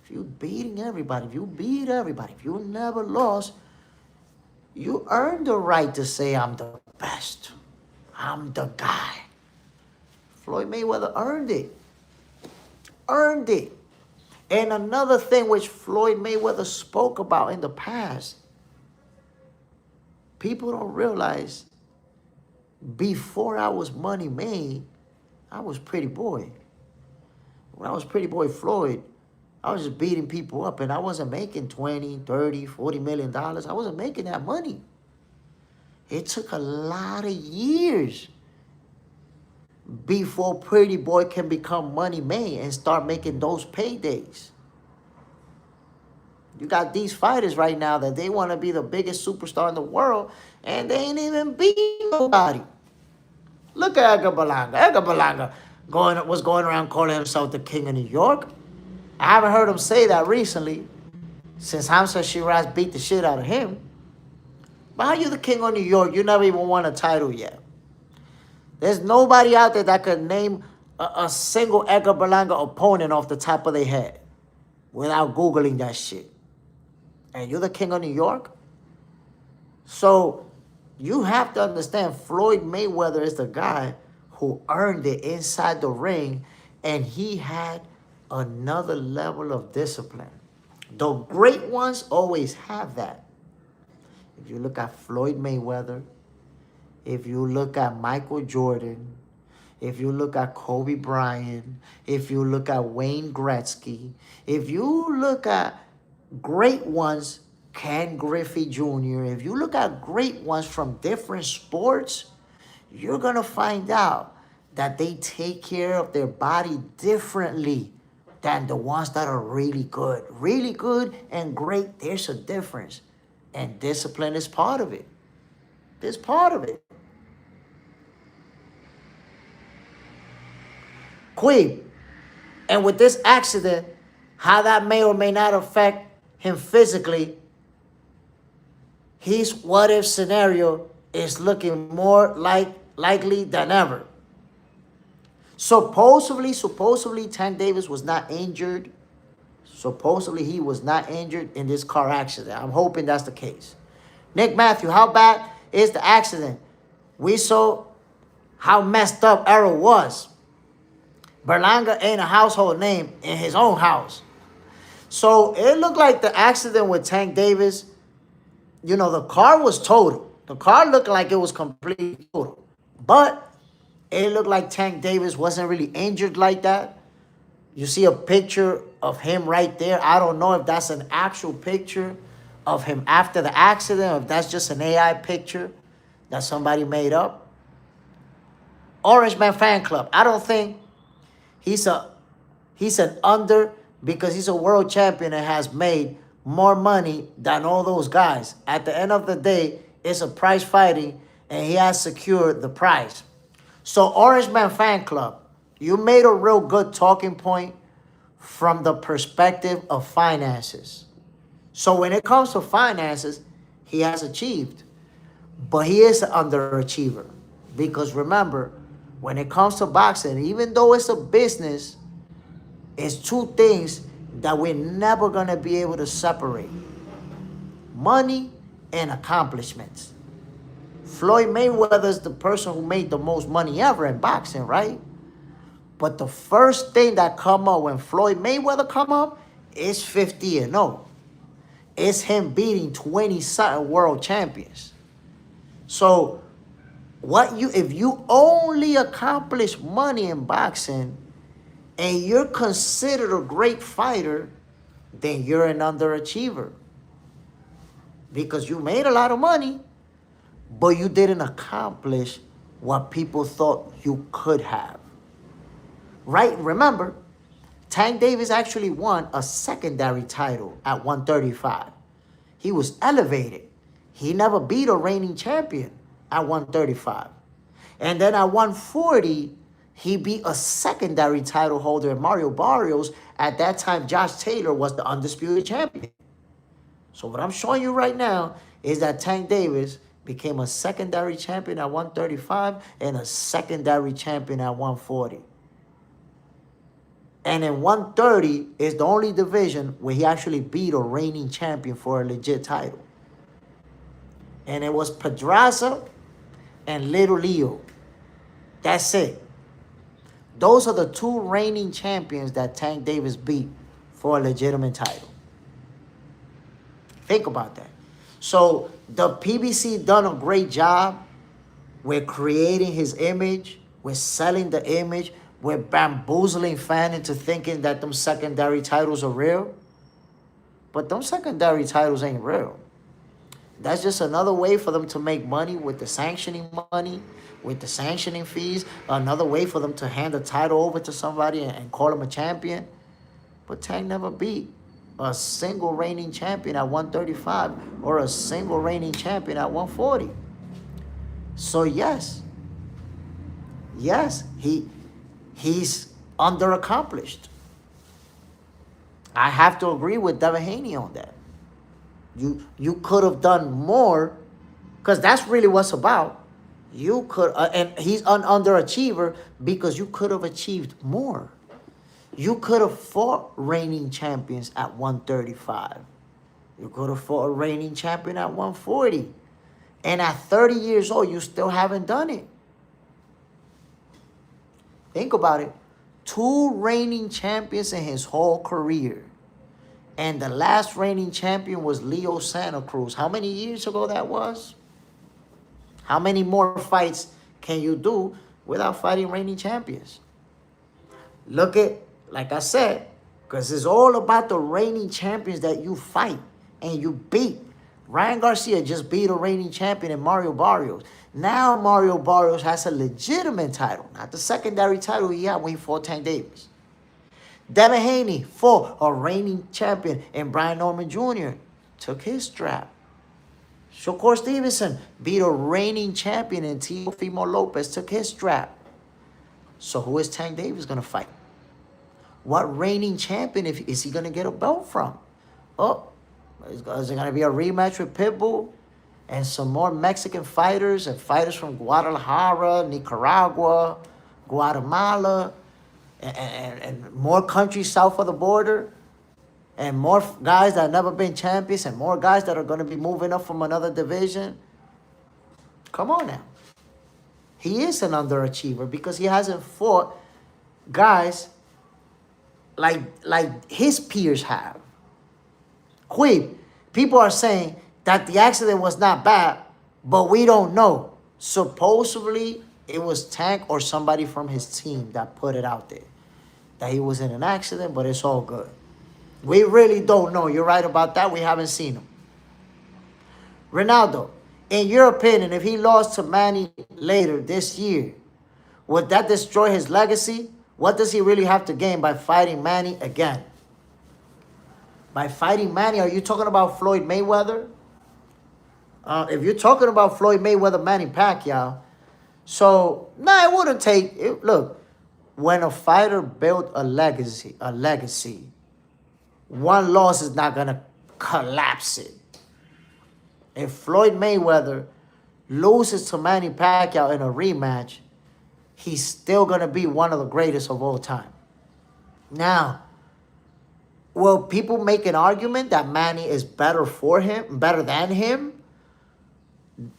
If you beating everybody, if you beat everybody, if you never lost, you earned the right to say, I'm the best. I'm the guy. Floyd Mayweather earned it. Earned it. And another thing which Floyd Mayweather spoke about in the past, people don't realize, before I was money made, I was Pretty Boy. When I was Pretty Boy Floyd, I was just beating people up, and I wasn't making 20, 30, 40 million dollars. I wasn't making that money. It took a lot of years before Pretty Boy can become money made and start making those paydays. You got these fighters right now that they want to be the biggest superstar in the world, and they ain't even beat nobody. Look at Edgar Berlanga. Edgar Berlanga was going around calling himself the king of New York. I haven't heard him say that recently, since Hamza Shiraz beat the shit out of him. But how you the king of New York? You never even won a title yet. There's nobody out there that could name a single Edgar Berlanga opponent off the top of their head without Googling that shit. And you're the king of New York? So you have to understand, Floyd Mayweather is the guy who earned it inside the ring, and he had another level of discipline. The great ones always have that. If you look at Floyd Mayweather, if you look at Michael Jordan, if you look at Kobe Bryant, if you look at Wayne Gretzky, if you look at great ones, Ken Griffey Jr., if you look at great ones from different sports, you're going to find out that they take care of their body differently than the ones that are really good. Really good and great, there's a difference. And discipline is part of it. It's part of it. Queen, and with this accident, how that may or may not affect him physically, his what if scenario is looking more likely than ever. Supposedly, Tank Davis was not injured. Supposedly, he was not injured in this car accident. I'm hoping that's the case. Nick Matthew, how bad is the accident? We saw how messed up Errol was. Berlanga ain't a household name in his own house. So it looked like the accident with Tank Davis, you know, the car was total. The car looked like it was completely total. But it looked like Tank Davis wasn't really injured like that. You see a picture of him right there. I don't know if that's an actual picture of him after the accident or if that's just an AI picture that somebody made up. Orange Man Fan Club. I don't think he's an under because he's a world champion and has made more money than all those guys. At the end of the day, it's a prize fighting and he has secured the prize. So Orange Man Fan Club, you made a real good talking point from the perspective of finances. So when it comes to finances, he has achieved. But he is an underachiever. Because remember, when it comes to boxing, even though it's a business, it's two things that we're never going to be able to separate. Money and accomplishments. Floyd Mayweather is the person who made the most money ever in boxing, right? But the first thing that come up when Floyd Mayweather come up is 50-0. It's him beating 20-something world champions. So if you only accomplish money in boxing and you're considered a great fighter, then you're an underachiever. Because you made a lot of money, but you didn't accomplish what people thought you could have. Right? Remember, Tank Davis actually won a secondary title at 135. He was elevated. He never beat a reigning champion at 135. And then at 140, he beat a secondary title holder in Mario Barrios. At that time, Josh Taylor was the undisputed champion. So what I'm showing you right now is that Tank Davis became a secondary champion at 135 and a secondary champion at 140. And in 130 is the only division where he actually beat a reigning champion for a legit title. And it was Pedraza and Little Leo. That's it. Those are the two reigning champions that Tank Davis beat for a legitimate title. Think about that. So the PBC done a great job with creating his image, with selling the image, with bamboozling fans into thinking that them secondary titles are real. But them secondary titles ain't real. That's just another way for them to make money with the sanctioning money, with the sanctioning fees. Another way for them to hand the title over to somebody and call him a champion. But Tank never beat a single reigning champion at 135 or a single reigning champion at 140. So yes, he's underaccomplished. I have to agree with Devin Haney on that. You could have done more, because that's really what's about. You could, and he's an underachiever because you could have achieved more. You could have fought reigning champions at 135. You could have fought a reigning champion at 140. And at 30 years old, you still haven't done it. Think about it. 2 reigning champions in his whole career. And the last reigning champion was Leo Santa Cruz. How many years ago that was? How many more fights can you do without fighting reigning champions? Look at, like I said, because it's all about the reigning champions that you fight and you beat. Ryan Garcia just beat a reigning champion in Mario Barrios. Now Mario Barrios has a legitimate title, not the secondary title he had when he fought Tank Davis. Devin Haney fought a reigning champion and Brian Norman Jr. took his strap. Shakur Stevenson beat a reigning champion and Teofimo Lopez took his strap. So who is Tank Davis going to fight? What reigning champion is he going to get a belt from? Oh, is it going to be a rematch with Pitbull? And some more Mexican fighters and fighters from Guadalajara, Nicaragua, Guatemala, and more countries south of the border, and more guys that have never been champions, and more guys that are going to be moving up from another division. Come on now. He is an underachiever because he hasn't fought guys like his peers have. Quid, people are saying that the accident was not bad, but we don't know. Supposedly, it was Tank or somebody from his team that put it out there. That he was in an accident, but it's all good. We really don't know. You're right about that. We haven't seen him. Ronaldo, in your opinion, if he lost to Manny later this year, would that destroy his legacy? What does he really have to gain by fighting Manny again? By fighting Manny, are you talking about Floyd Mayweather? If you're talking about Floyd Mayweather, Manny Pacquiao, so, it wouldn't take... Look, when a fighter built a legacy, one loss is not going to collapse it. If Floyd Mayweather loses to Manny Pacquiao in a rematch, he's still going to be one of the greatest of all time. Now, will people make an argument that Manny is better than him?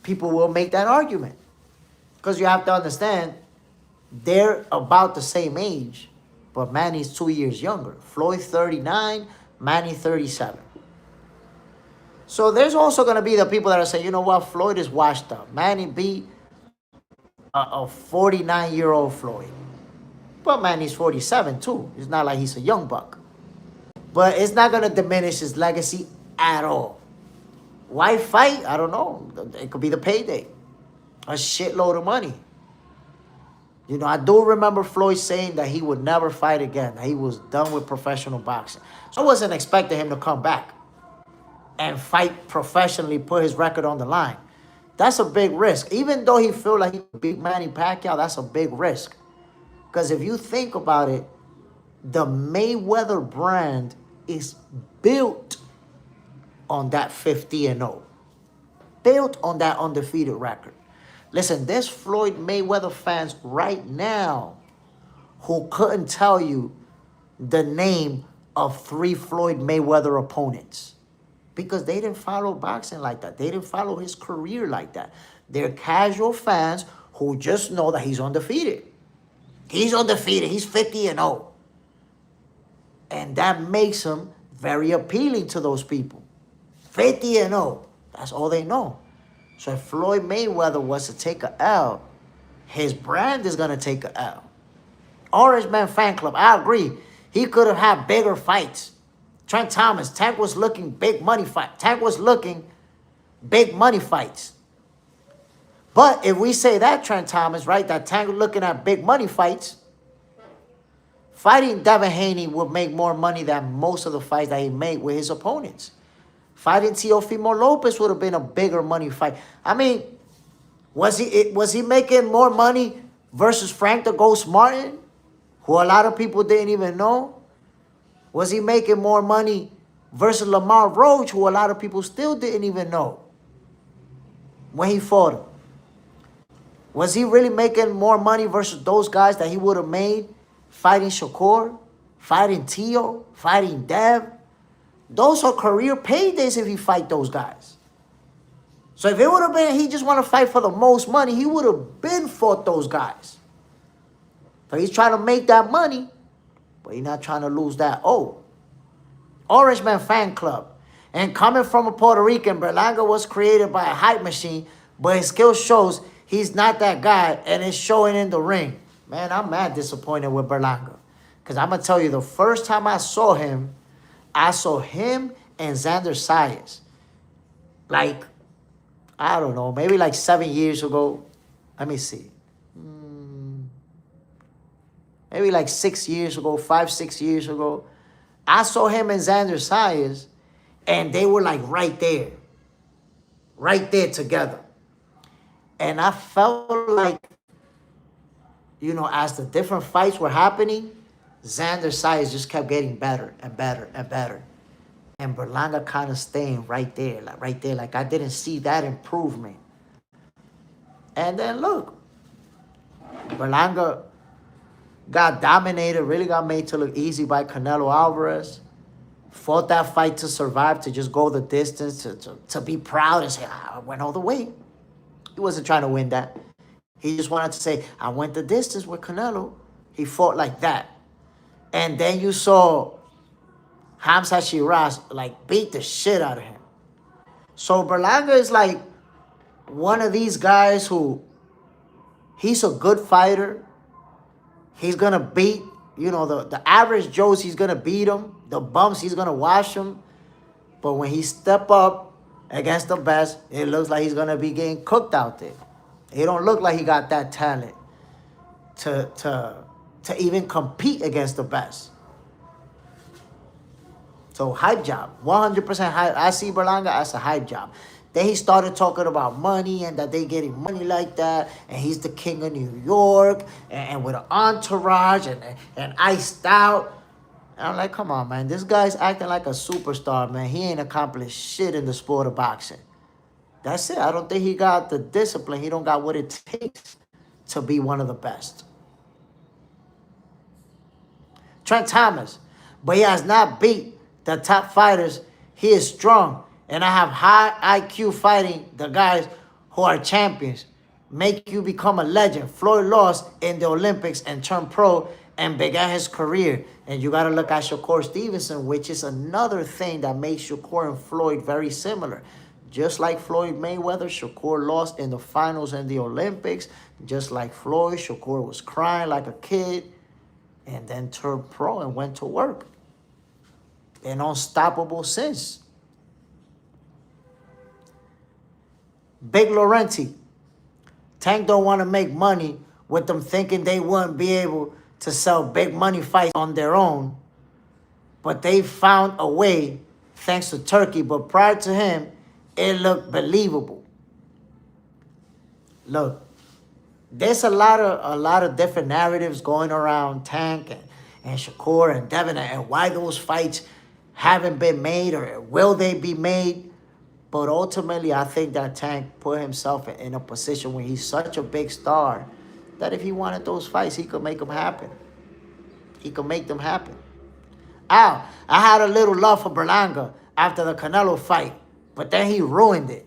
People will make that argument. Because you have to understand, they're about the same age, but Manny's 2 years younger. Floyd 39, Manny 37. So there's also going to be the people that are saying, you know what, Floyd is washed up. Manny beat a 49-year-old Floyd. But Manny's 47 too. It's not like he's a young buck. But it's not going to diminish his legacy at all. Why fight? I don't know. It could be the payday. A shitload of money. You know, I do remember Floyd saying that he would never fight again. That he was done with professional boxing. So I wasn't expecting him to come back and fight professionally, put his record on the line. That's a big risk. Even though he feel like he beat Manny Pacquiao, that's a big risk. Because if you think about it, the Mayweather brand is built on that 50-0. Built on that undefeated record. Listen, there's Floyd Mayweather fans right now who couldn't tell you the name of 3 Floyd Mayweather opponents because they didn't follow boxing like that. They didn't follow his career like that. They're casual fans who just know that he's undefeated. He's undefeated. He's 50-0. And that makes him very appealing to those people. 50-0. That's all they know. So if Floyd Mayweather was to take a L, his brand is going to take a L. Orange Man Fan Club, I agree. He could have had bigger fights. Trent Thomas, Tank was looking big money fight. Tank was looking big money fights. But if we say that, Trent Thomas, right, that Tank was looking at big money fights, fighting Devin Haney would make more money than most of the fights that he made with his opponents. Fighting Teofimo Lopez would have been a bigger money fight. I mean, was he making more money versus Frank the Ghost Martin, who a lot of people didn't even know? Was he making more money versus Lamont Roach, who a lot of people still didn't even know when he fought him? Was he really making more money versus those guys that he would have made fighting Shakur, fighting Teo, fighting Dev? Those are career paydays if he fight those guys. So if it would have been he just want to fight for the most money, he would have been fought those guys. So he's trying to make that money, but he's not trying to lose that. Oh, Orange Man Fan Club. And coming from a Puerto Rican, Berlanga was created by a hype machine, but his skill shows he's not that guy, and it's showing in the ring. Man, I'm mad disappointed with Berlanga. Because I'm going to tell you, the first time I saw him and Xander Sayas. Like, I don't know, maybe like 7 years ago. Let me see. maybe like 6 years ago, 5, 6 years ago. I saw him and Xander Sayas, and they were like right there together. And I felt like, as the different fights were happening, Xander Sayas just kept getting better and better and better. And Berlanga kind of staying right there. Like I didn't see that improvement. And then look, Berlanga got dominated, really got made to look easy by Canelo Alvarez. Fought that fight to survive, to just go the distance, to be proud and say, I went all the way. He wasn't trying to win that. He just wanted to say, I went the distance with Canelo. He fought like that. And then you saw Hamza Shiraz like beat the shit out of him. So Berlanga is like one of these guys who, he's a good fighter. He's going to beat, the average Joes, he's going to beat him. The bumps, he's going to wash him. But when he step up against the best, it looks like he's going to be getting cooked out there. He don't look like he got that talent to even compete against the best. So hype job, 100% hype. I see Berlanga as a hype job. Then he started talking about money and that they getting money like that. And he's the king of New York and with an entourage and iced out. And I'm like, come on, man. This guy's acting like a superstar, man. He ain't accomplished shit in the sport of boxing. That's it. I don't think he got the discipline. He don't got what it takes to be one of the best. Trent Thomas. But he has not beat the top fighters. He is strong. And I have high IQ fighting the guys who are champions. Make you become a legend. Floyd lost in the Olympics and turned pro and began his career. And you got to look at Shakur Stevenson, which is another thing that makes Shakur and Floyd very similar. Just like Floyd Mayweather, Shakur lost in the finals in the Olympics. Just like Floyd, Shakur was crying like a kid and then turned pro and went to work. And unstoppable since. Big Laurenti. Tank don't want to make money with them thinking they wouldn't be able to sell big money fights on their own. But they found a way thanks to Turkey. But prior to him, it looked believable. Look, there's a lot of different narratives going around Tank and Shakur and Devin and why those fights haven't been made or will they be made. But ultimately, I think that Tank put himself in a position where he's such a big star that if he wanted those fights, he could make them happen. He could make them happen. I had a little love for Berlanga after the Canelo fight, but then he ruined it.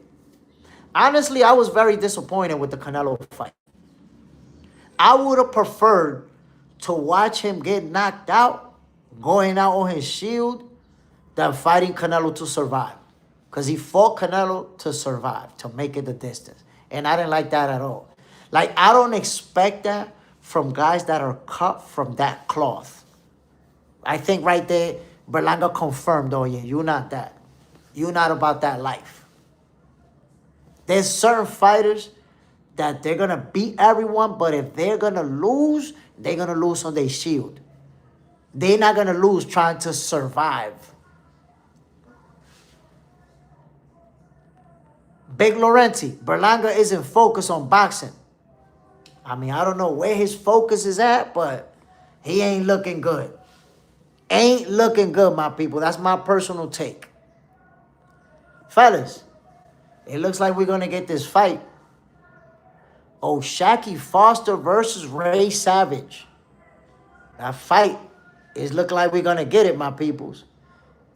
Honestly, I was very disappointed with the Canelo fight. I would have preferred to watch him get knocked out, going out on his shield, than fighting Canelo to survive. Because he fought Canelo to survive, to make it the distance. And I didn't like that at all. Like, I don't expect that from guys that are cut from that cloth. I think right there, Berlanga confirmed, oh yeah, you're not that. You're not about that life. There's certain fighters that they're going to beat everyone, but if they're going to lose, they're going to lose on their shield. They're not going to lose trying to survive. Big Laurenti, Berlanga isn't focused on boxing. I mean, I don't know where his focus is at, but he ain't looking good. Ain't looking good, my people. That's my personal take. Fellas, it looks like we're going to get this fight. O'Shaquie Foster versus Ray Savage. That fight is looking like we're going to get it, my peoples.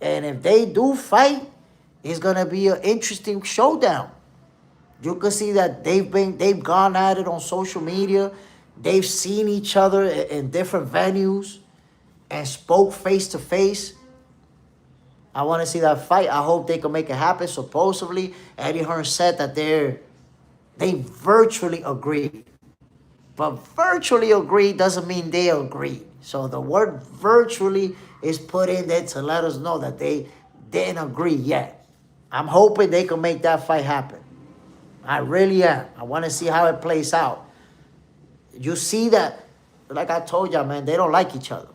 And if they do fight, it's going to be an interesting showdown. You can see that they've gone at it on social media. They've seen each other in different venues and spoke face to face. I want to see that fight. I hope they can make it happen. Supposedly, Eddie Hearn said that they virtually agreed. But virtually agreed doesn't mean they agree. So the word virtually is put in there to let us know that they didn't agree yet. I'm hoping they can make that fight happen. I really am. I want to see how it plays out. You see that like I told y'all, man, they don't like each other.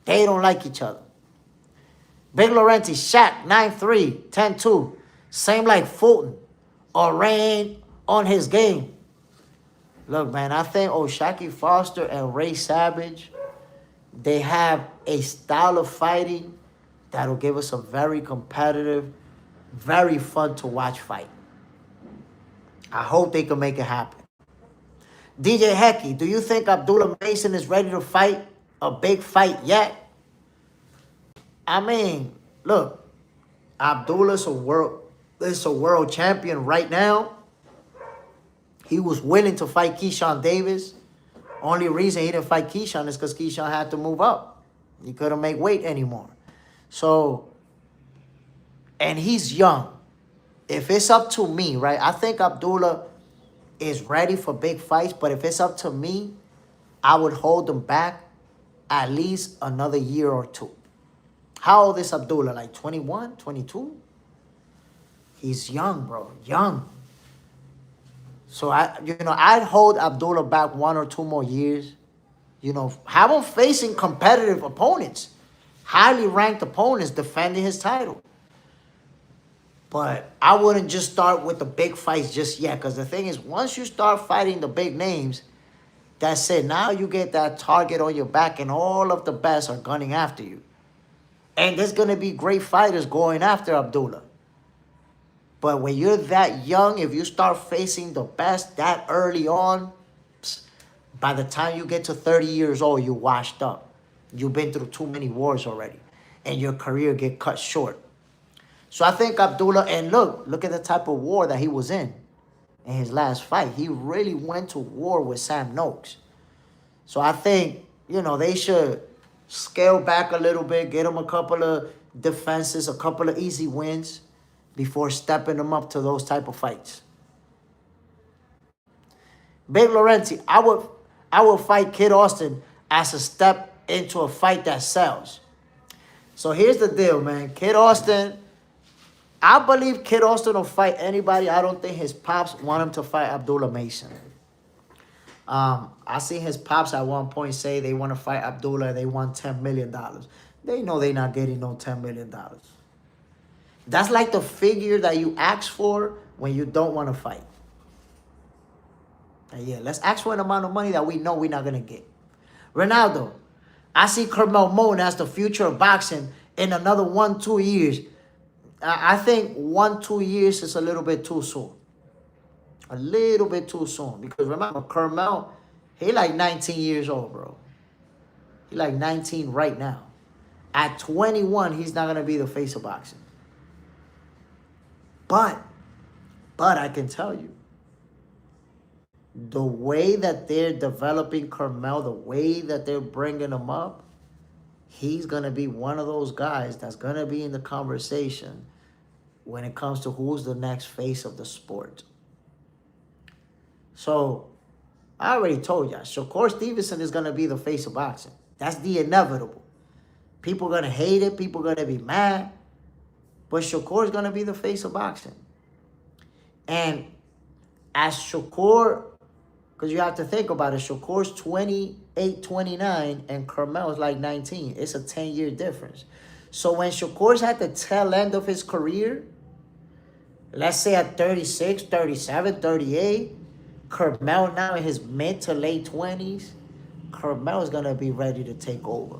They don't like each other. Big Laurenti, Shaq, 9'3", 10'2". Same like Fulton or Rain on his game. Look, man, I think O'Shaquie Foster and Ray Savage, they have a style of fighting that'll give us a very competitive, very fun to watch fight. I hope they can make it happen. DJ Hecky, do you think Abdullah Mason is ready to fight a big fight yet? I mean, look, Abdullah's a world champion right now. He was willing to fight Keyshawn Davis. Only reason he didn't fight Keyshawn is because Keyshawn had to move up. He couldn't make weight anymore. So, and he's young. If it's up to me, right, I think Abdullah is ready for big fights, but if it's up to me, I would hold him back at least another year or two. How old is Abdullah? Like 21, 22? He's young, bro. Young. So, I'd hold Abdullah back 1 or 2 more years. Have him facing competitive opponents. Highly ranked opponents defending his title. But I wouldn't just start with the big fights just yet. Because the thing is, once you start fighting the big names, that's it. Now you get that target on your back and all of the best are gunning after you. And there's going to be great fighters going after Abdullah. But when you're that young, if you start facing the best that early on, by the time you get to 30 years old, you're washed up. You've been through too many wars already. And your career get cut short. So I think Abdullah, and look at the type of war that he was in his last fight. He really went to war with Sam Noakes. So I think, they should scale back a little bit, get him a couple of defenses, a couple of easy wins before stepping him up to those type of fights. Big Laurenti, I would fight Kid Austin as a step into a fight that sells. So here's the deal, man. Kid Austin, I believe Kid Austin will fight anybody. I don't think his pops want him to fight Abdullah Mason. I seen his pops at one point say they want to fight Abdullah and they want $10 million. They know they're not getting no $10 million. That's like the figure that you ask for when you don't want to fight. And yeah, let's ask for an amount of money that we know we're not going to get. Ronaldo, I see Kermel Moon as the future of boxing in another 1-2 years. I think 1-2 years is a little bit too soon. A little bit too soon. Because remember, Kermel, he like 19 years old, bro. He like 19 right now. At 21, he's not going to be the face of boxing. But I can tell you, the way that they're developing Kermel, the way that they're bringing him up, he's going to be one of those guys that's going to be in the conversation when it comes to who's the next face of the sport. So, I already told y'all, Shakur Stevenson is going to be the face of boxing. That's the inevitable. People are going to hate it. People are going to be mad. But Shakur is going to be the face of boxing. And as Shakur, because you have to think about it, Shakur's 28, 29, and Kermel's like 19. It's a 10-year difference. So when Shakur's at the tail end of his career, let's say at 36, 37, 38, Kermel now in his mid to late 20s, Kermel is going to be ready to take over.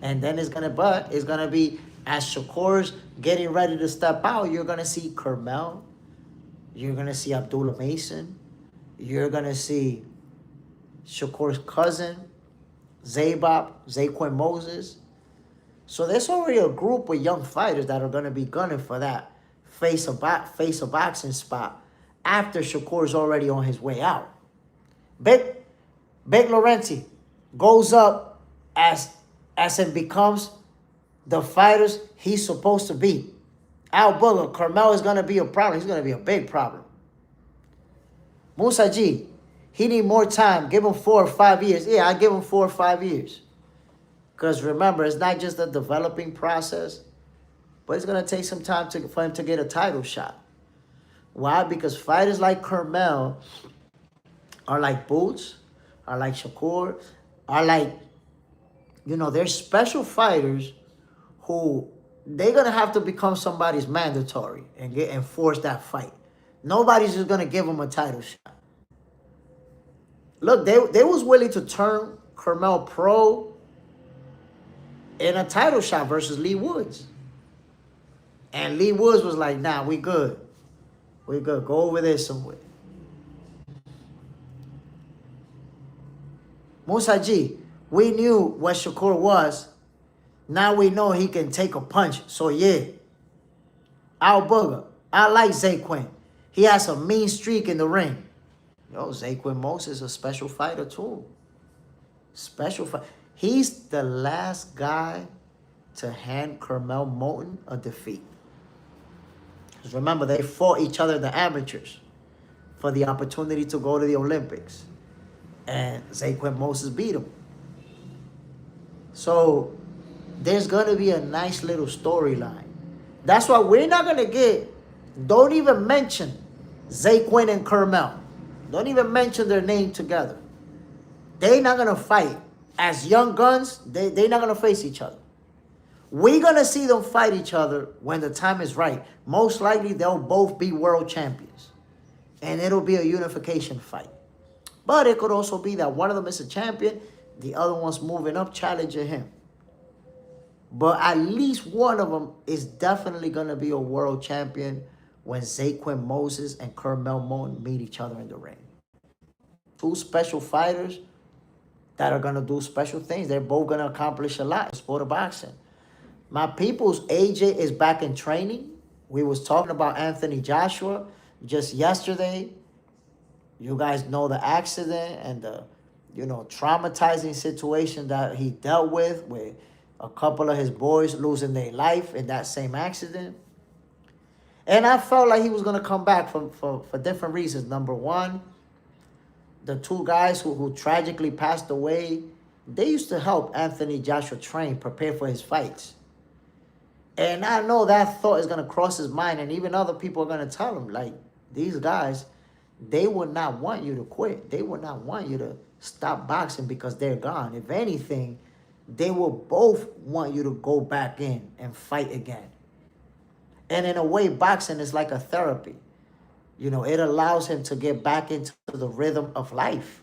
And then it's going to be, as Shakur's getting ready to step out, you're going to see Kermel, you're going to see Abdullah Mason, you're going to see Shakur's cousin, Zaquin Moses. So there's already a group of young fighters that are going to be gunning for that face of boxing spot after Shakur's already on his way out. Big Laurenti goes up as it becomes the fighters he's supposed to be. Al Booger, Kermel is going to be a problem. He's going to be a big problem. Musa G, he need more time. Give him 4 or 5 years. Yeah, I give him 4 or 5 years. Because remember, it's not just a developing process, but it's going to take some time for him to get a title shot. Why? Because fighters like Kermel are like Boots, are like Shakur, are like, they're special fighters who they're gonna have to become somebody's mandatory and force that fight. Nobody's just gonna give them a title shot. Look, they was willing to turn Carmel pro in a title shot versus Lee Woods. And Lee Woods was like, nah, we good. We good. Go over there somewhere. Musa G, we knew what Shakur was. Now we know he can take a punch. So yeah. Al Booger, I like Zaquin. He has a mean streak in the ring. Yo, Zaquin Moses is a special fighter too. Special fight. He's the last guy to hand Carmel Moulton a defeat. Because remember, they fought each other, the amateurs, for the opportunity to go to the Olympics. And Zaquin Moses beat him. So there's going to be a nice little storyline. That's why we're not going to get, don't even mention Zaquin and Carmel. Don't even mention their name together. They're not going to fight. As young guns, they're not going to face each other. We're going to see them fight each other when the time is right. Most likely, they'll both be world champions. And it'll be a unification fight. But it could also be that one of them is a champion, the other one's moving up, challenging him. But at least one of them is definitely going to be a world champion when Zaquin Moses and Carmel Moulton meet each other in the ring. Two special fighters that are going to do special things. They're both going to accomplish a lot in the sport of boxing. My people's AJ is back in training. We was talking about Anthony Joshua just yesterday. You guys know the accident and the, traumatizing situation that he dealt with a couple of his boys losing their life in that same accident. And I felt like he was going to come back for different reasons. Number one, the two guys who tragically passed away, they used to help Anthony Joshua train, prepare for his fights. And I know that thought is going to cross his mind, and even other people are going to tell him, like, these guys, they would not want you to quit. They would not want you to stop boxing because they're gone. If anything, they will both want you to go back in and fight again. And in a way, boxing is like a therapy. It allows him to get back into the rhythm of life.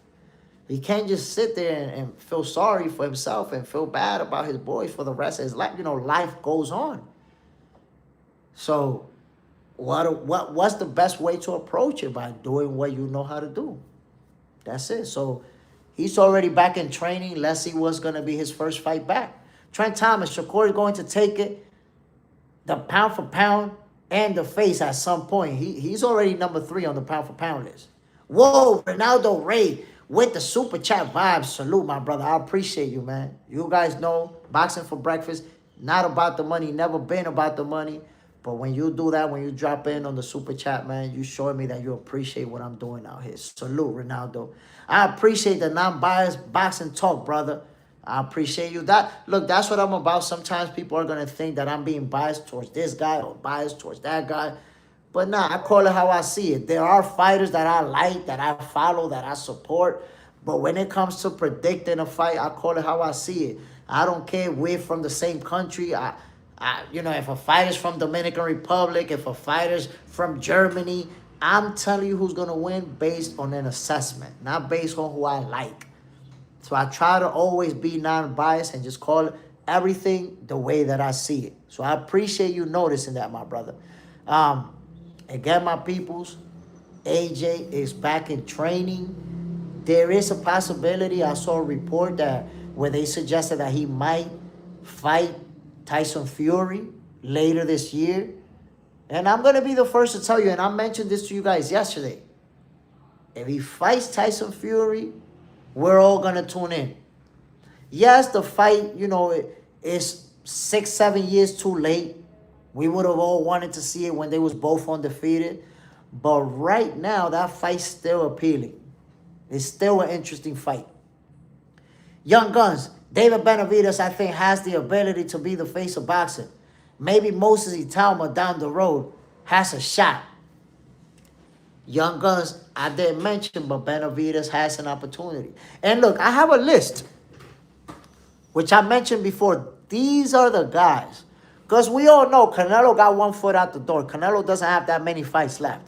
He can't just sit there and feel sorry for himself and feel bad about his boys for the rest of his life. Life goes on. So what's the best way to approach it? By doing what you know how to do. That's it. So he's already back in training. Let's see what's going to be his first fight back. Trent Thomas, Shakur is going to take it, the pound for pound and the face at some point. He's already number 3 on the pound for pound list. Whoa, Ronaldo Ray with the super chat vibes. Salute, my brother. I appreciate you, man. You guys know Boxing for Breakfast, not about the money, never been about the money. But when you do that, when you drop in on the super chat, man, you showing me that you appreciate what I'm doing out here. Salute, Ronaldo. I appreciate the non-biased boxing talk, brother. I appreciate you. Look, that's what I'm about. Sometimes people are going to think that I'm being biased towards this guy or biased towards that guy. But nah, I call it how I see it. There are fighters that I like, that I follow, that I support. But when it comes to predicting a fight, I call it how I see it. I don't care if we're from the same country. If a fighter's from Dominican Republic, if a fighter's from Germany, I'm telling you who's going to win based on an assessment, not based on who I like. So I try to always be non-biased and just call everything the way that I see it. So I appreciate you noticing that, my brother. Again, my peoples, AJ is back in training. There is a possibility. I saw a report where they suggested that he might fight Tyson Fury later this year. And I'm going to be the first to tell you, and I mentioned this to you guys yesterday. If he fights Tyson Fury, we're all going to tune in. Yes, the fight, is 6-7 years too late. We would have all wanted to see it when they was both undefeated. But right now, that fight's still appealing. It's still an interesting fight. Young Guns, David Benavidez, I think, has the ability to be the face of boxing. Maybe Moses Itauma down the road has a shot. Young Guns, I didn't mention, but Benavidez has an opportunity. And look, I have a list, which I mentioned before. These are the guys. Because we all know Canelo got one foot out the door. Canelo doesn't have that many fights left.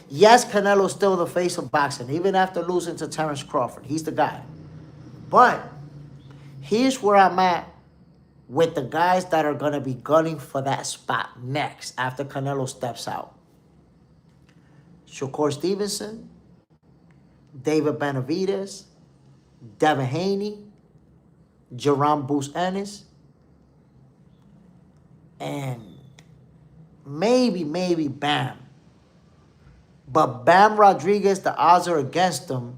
Yes, Canelo's still the face of boxing, even after losing to Terrence Crawford. He's the guy. But here's where I'm at with the guys that are going to be gunning for that spot next after Canelo steps out. Shakur Stevenson, David Benavidez, Devin Haney, Jaron Ennis, and maybe Bam. But Bam Rodriguez, the odds are against him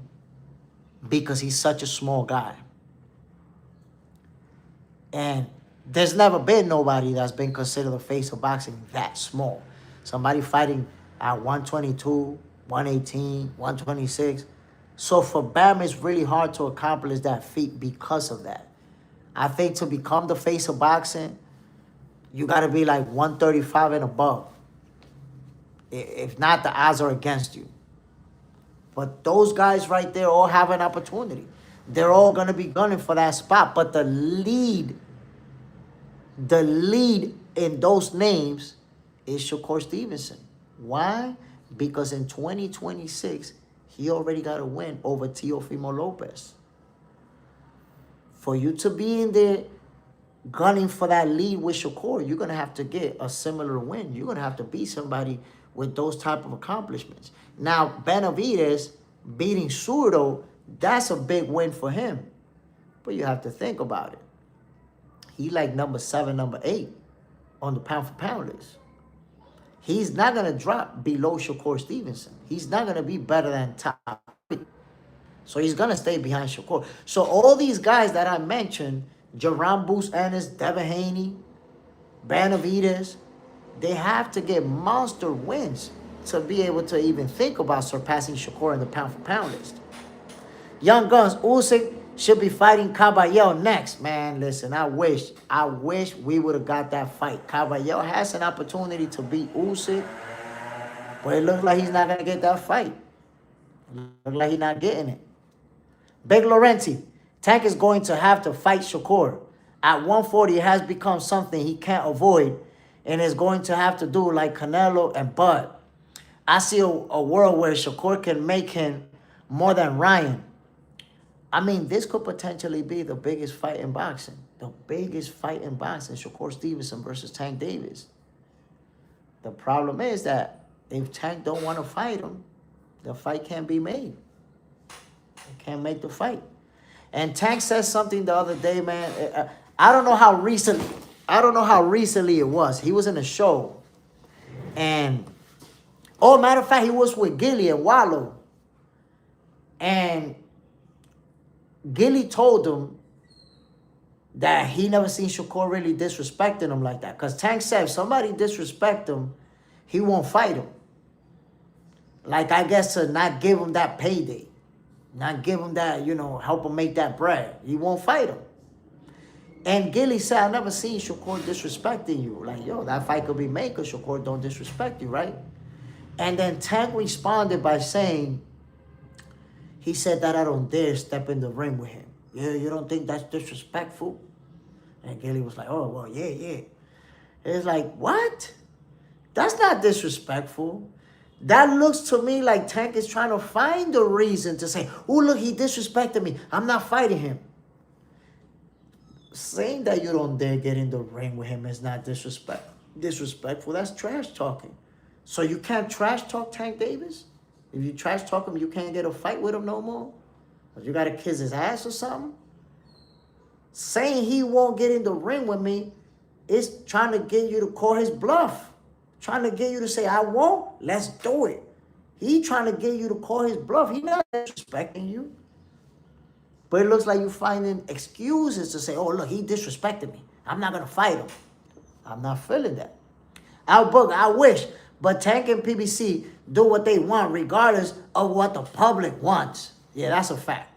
because he's such a small guy. And there's never been nobody that's been considered the face of boxing that small. Somebody fighting at 122, 118, 126. So for Bam, it's really hard to accomplish that feat because of that. I think to become the face of boxing, you got to be like 135 and above. If not, the odds are against you. But those guys right there all have an opportunity. They're all going to be gunning for that spot. But the lead in those names is Shakur Stevenson. Why? Because in 2026, he already got a win over Teofimo Lopez. For you to be in there gunning for that lead with Shakur, you're going to have to get a similar win. You're going to have to beat somebody with those type of accomplishments. Now, Benavidez beating Zurdo, that's a big win for him. But you have to think about it. He like number 7, number 8 on the pound-for-pound list. He's not going to drop below Shakur Stevenson. He's not going to be better than top 3. So he's going to stay behind Shakur. So all these guys that I mentioned, Jaron Ennis, Devin Haney, Benavidez, they have to get monster wins to be able to even think about surpassing Shakur in the pound-for-pound list. Young Guns, Usyk should be fighting Caballero next. Man, listen, I wish we would have got that fight. Caballero has an opportunity to beat Usyk, but it looks like he's not going to get that fight. It looks like he's not getting it. Big Laurenti, Tank is going to have to fight Shakur. At 140, it has become something he can't avoid, and is going to have to do like Canelo and Bud. I see a world where Shakur can make him more than Ryan. I mean, this could potentially be the biggest fight in boxing. The biggest fight in boxing, Shakur Stevenson versus Tank Davis. The problem is that if Tank don't want to fight him, the fight can't be made. They can't make the fight. And Tank said something the other day, man. I don't know how recently it was. He was in a show. And, oh, matter of fact, he was with Gilly and Wallow. And Gilly told him that he never seen Shakur really disrespecting him like that. Because Tank said if somebody disrespect him, he won't fight him. Like, I guess to not give him that payday. Not give him that, help him make that bread. He won't fight him. And Gilly said, I never seen Shakur disrespecting you. Like, yo, that fight could be made because Shakur don't disrespect you, right? And then Tank responded by saying, he said that I don't dare step in the ring with him. Yeah, you don't think that's disrespectful? And Gilly was like, oh, well, yeah. It's like, what? That's not disrespectful. That looks to me like Tank is trying to find a reason to say, oh, look, he disrespected me. I'm not fighting him. Saying that you don't dare get in the ring with him is not disrespectful. That's trash talking. So you can't trash talk Tank Davis? If you trash talk him, you can't get a fight with him no more? Or you got to kiss his ass or something? Saying he won't get in the ring with me is trying to get you to call his bluff. Trying to get you to say, I won't, let's do it. He trying to get you to call his bluff. He not disrespecting you. But it looks like you're finding excuses to say, oh, look, he disrespected me. I'm not going to fight him. I'm not feeling that. I wish. But Tank and PBC do what they want regardless of what the public wants. Yeah, that's a fact.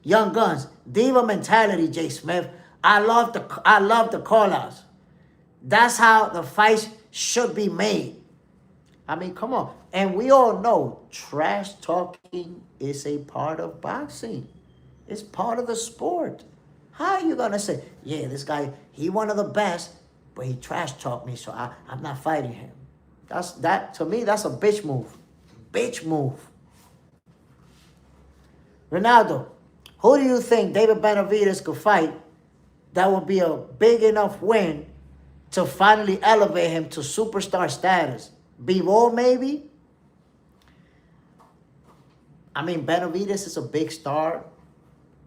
Young Guns, diva mentality, Jay Smith. I love the call-outs. That's how the fights should be made. I mean, come on. And we all know trash talking is a part of boxing. It's part of the sport. How are you gonna say, yeah, this guy, he one of the best, but he trash talked me, so I'm not fighting him. That to me, that's a bitch move. Bitch move. Ronaldo, who do you think David Benavidez could fight that would be a big enough win to finally elevate him to superstar status? Bivol, maybe? I mean, Benavidez is a big star.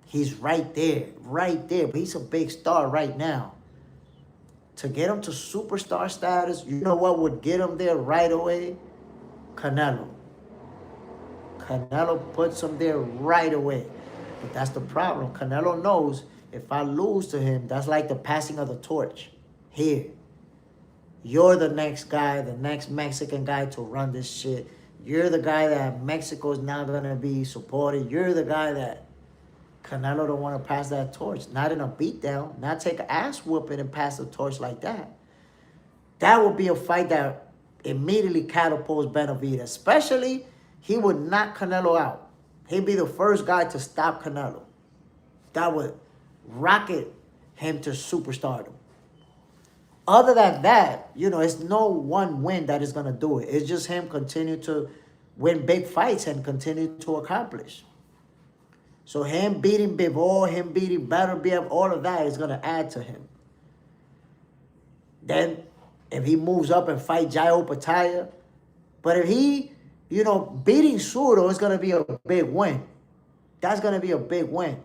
He's right there. But he's a big star right now. To get him to superstar status, you know what would get him there right away? Canelo. Canelo puts him there right away. But that's the problem. Canelo knows if I lose to him, that's like the passing of the torch. Here. You're the next guy, the next Mexican guy to run this shit. You're the guy that Mexico is now going to be supported. You're the guy that Canelo don't want to pass that torch. Not in a beatdown. Not take an ass whooping and pass the torch like that. That would be a fight that immediately catapults Benavidez. Especially, he would knock Canelo out. He'd be the first guy to stop Canelo. That would rocket him to superstardom. Other than that, you know, it's no one win that is going to do it. It's just him continue to win big fights and continue to accomplish. So him beating Bivol, him beating Beterbiev, all of that is going to add to him. Then, if he moves up and fight Jairo Pataya, but if he, you know, beating Suro is going to be a big win. That's going to be a big win.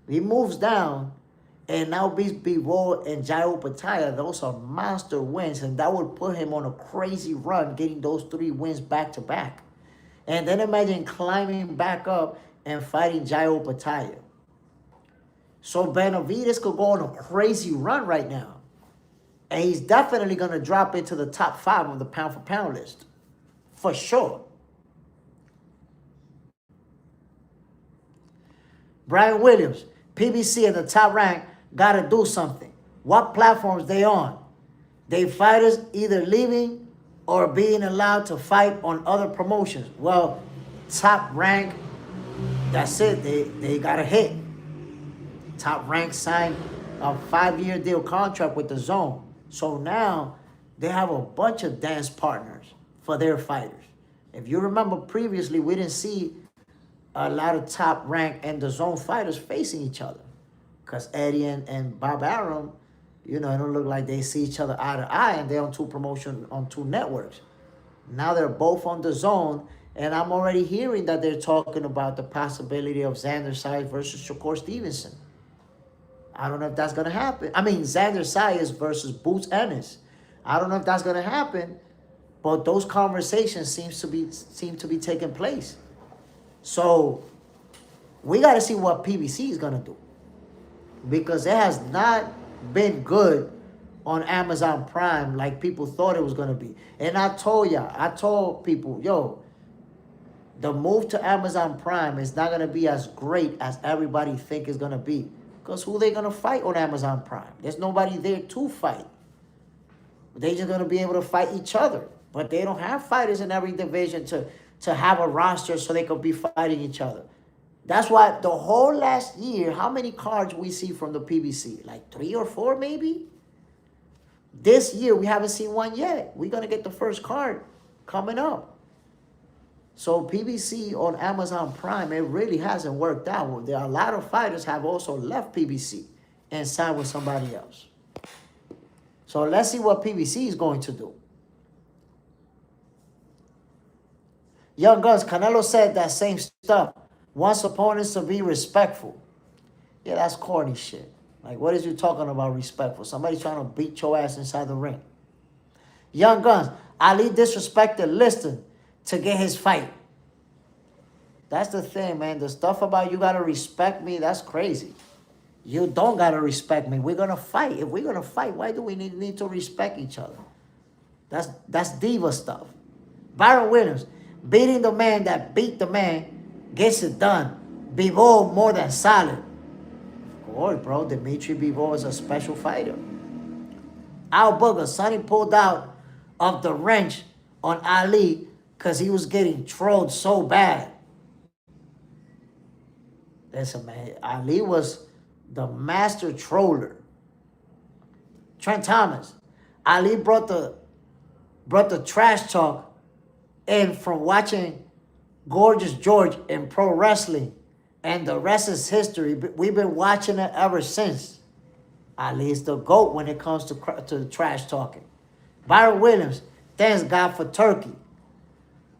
If he moves down and now beats Bivol and Jairo Pataya, those are monster wins, and that would put him on a crazy run, getting those 3 wins back to back. And then imagine climbing back up and fighting Jairo Pataya. So Benavidez could go on a crazy run right now. And he's definitely going to drop into the top 5 of the pound-for-pound list. For sure. Brian Williams, PBC in the top rank, got to do something. What platforms they on? They fighters either leaving or being allowed to fight on other promotions. Well, top rank, that's it. They got a hit. Top rank signed a 5-year deal contract with the Zone. So now they have a bunch of dance partners for their fighters. If you remember previously, we didn't see a lot of top rank and the Zone fighters facing each other. Because Eddie and Bob Arum, you know, it don't look like they see each other eye to eye, and they're on 2 promotions on 2 networks. Now they're both on the Zone, and I'm already hearing that they're talking about the possibility of Xander Sayes versus Shakur Stevenson. I don't know if that's going to happen. I mean, Xander Sayes versus Boots Ennis. I don't know if that's going to happen, but those conversations seem to be taking place. So we got to see what PBC is going to do, because it has not been good on Amazon Prime like people thought it was going to be. And I told people, yo, the move to Amazon Prime is not going to be as great as everybody think it's going to be. Because who they going to fight on Amazon Prime? There's nobody there to fight. They just going to be able to fight each other. But they don't have fighters in every division to have a roster so they could be fighting each other. That's why the whole last year, how many cards we see from the PBC? Like 3 or 4 maybe? This year, we haven't seen one yet. We're going to get the first card coming up. So PBC on Amazon Prime, it really hasn't worked out. There are a lot of fighters have also left PBC and signed with somebody else. So let's see what PBC is going to do. Young Guns, Canelo said that same stuff. Wants opponents to be respectful. Yeah, that's corny shit. Like, what is you talking about respectful? Somebody trying to beat your ass inside the ring. Young Guns, Ali disrespected Liston to get his fight. That's the thing, man. The stuff about you got to respect me, that's crazy. You don't got to respect me. We're going to fight. If we're going to fight, why do we need to respect each other? That's diva stuff. Byron Williams, beating the man that beat the man gets it done. Bivol more than solid. Of course, bro. Dimitri Bivol is a special fighter. Al Booger, Sonny pulled out of the wrench on Ali because he was getting trolled so bad. Listen, man, Ali was the master troller. Trent Thomas. Ali brought the trash talk in from watching Gorgeous George in pro wrestling. And the rest is history. We've been watching it ever since. Ali's the GOAT when it comes to trash talking. Byron Williams, thanks God for Turkey.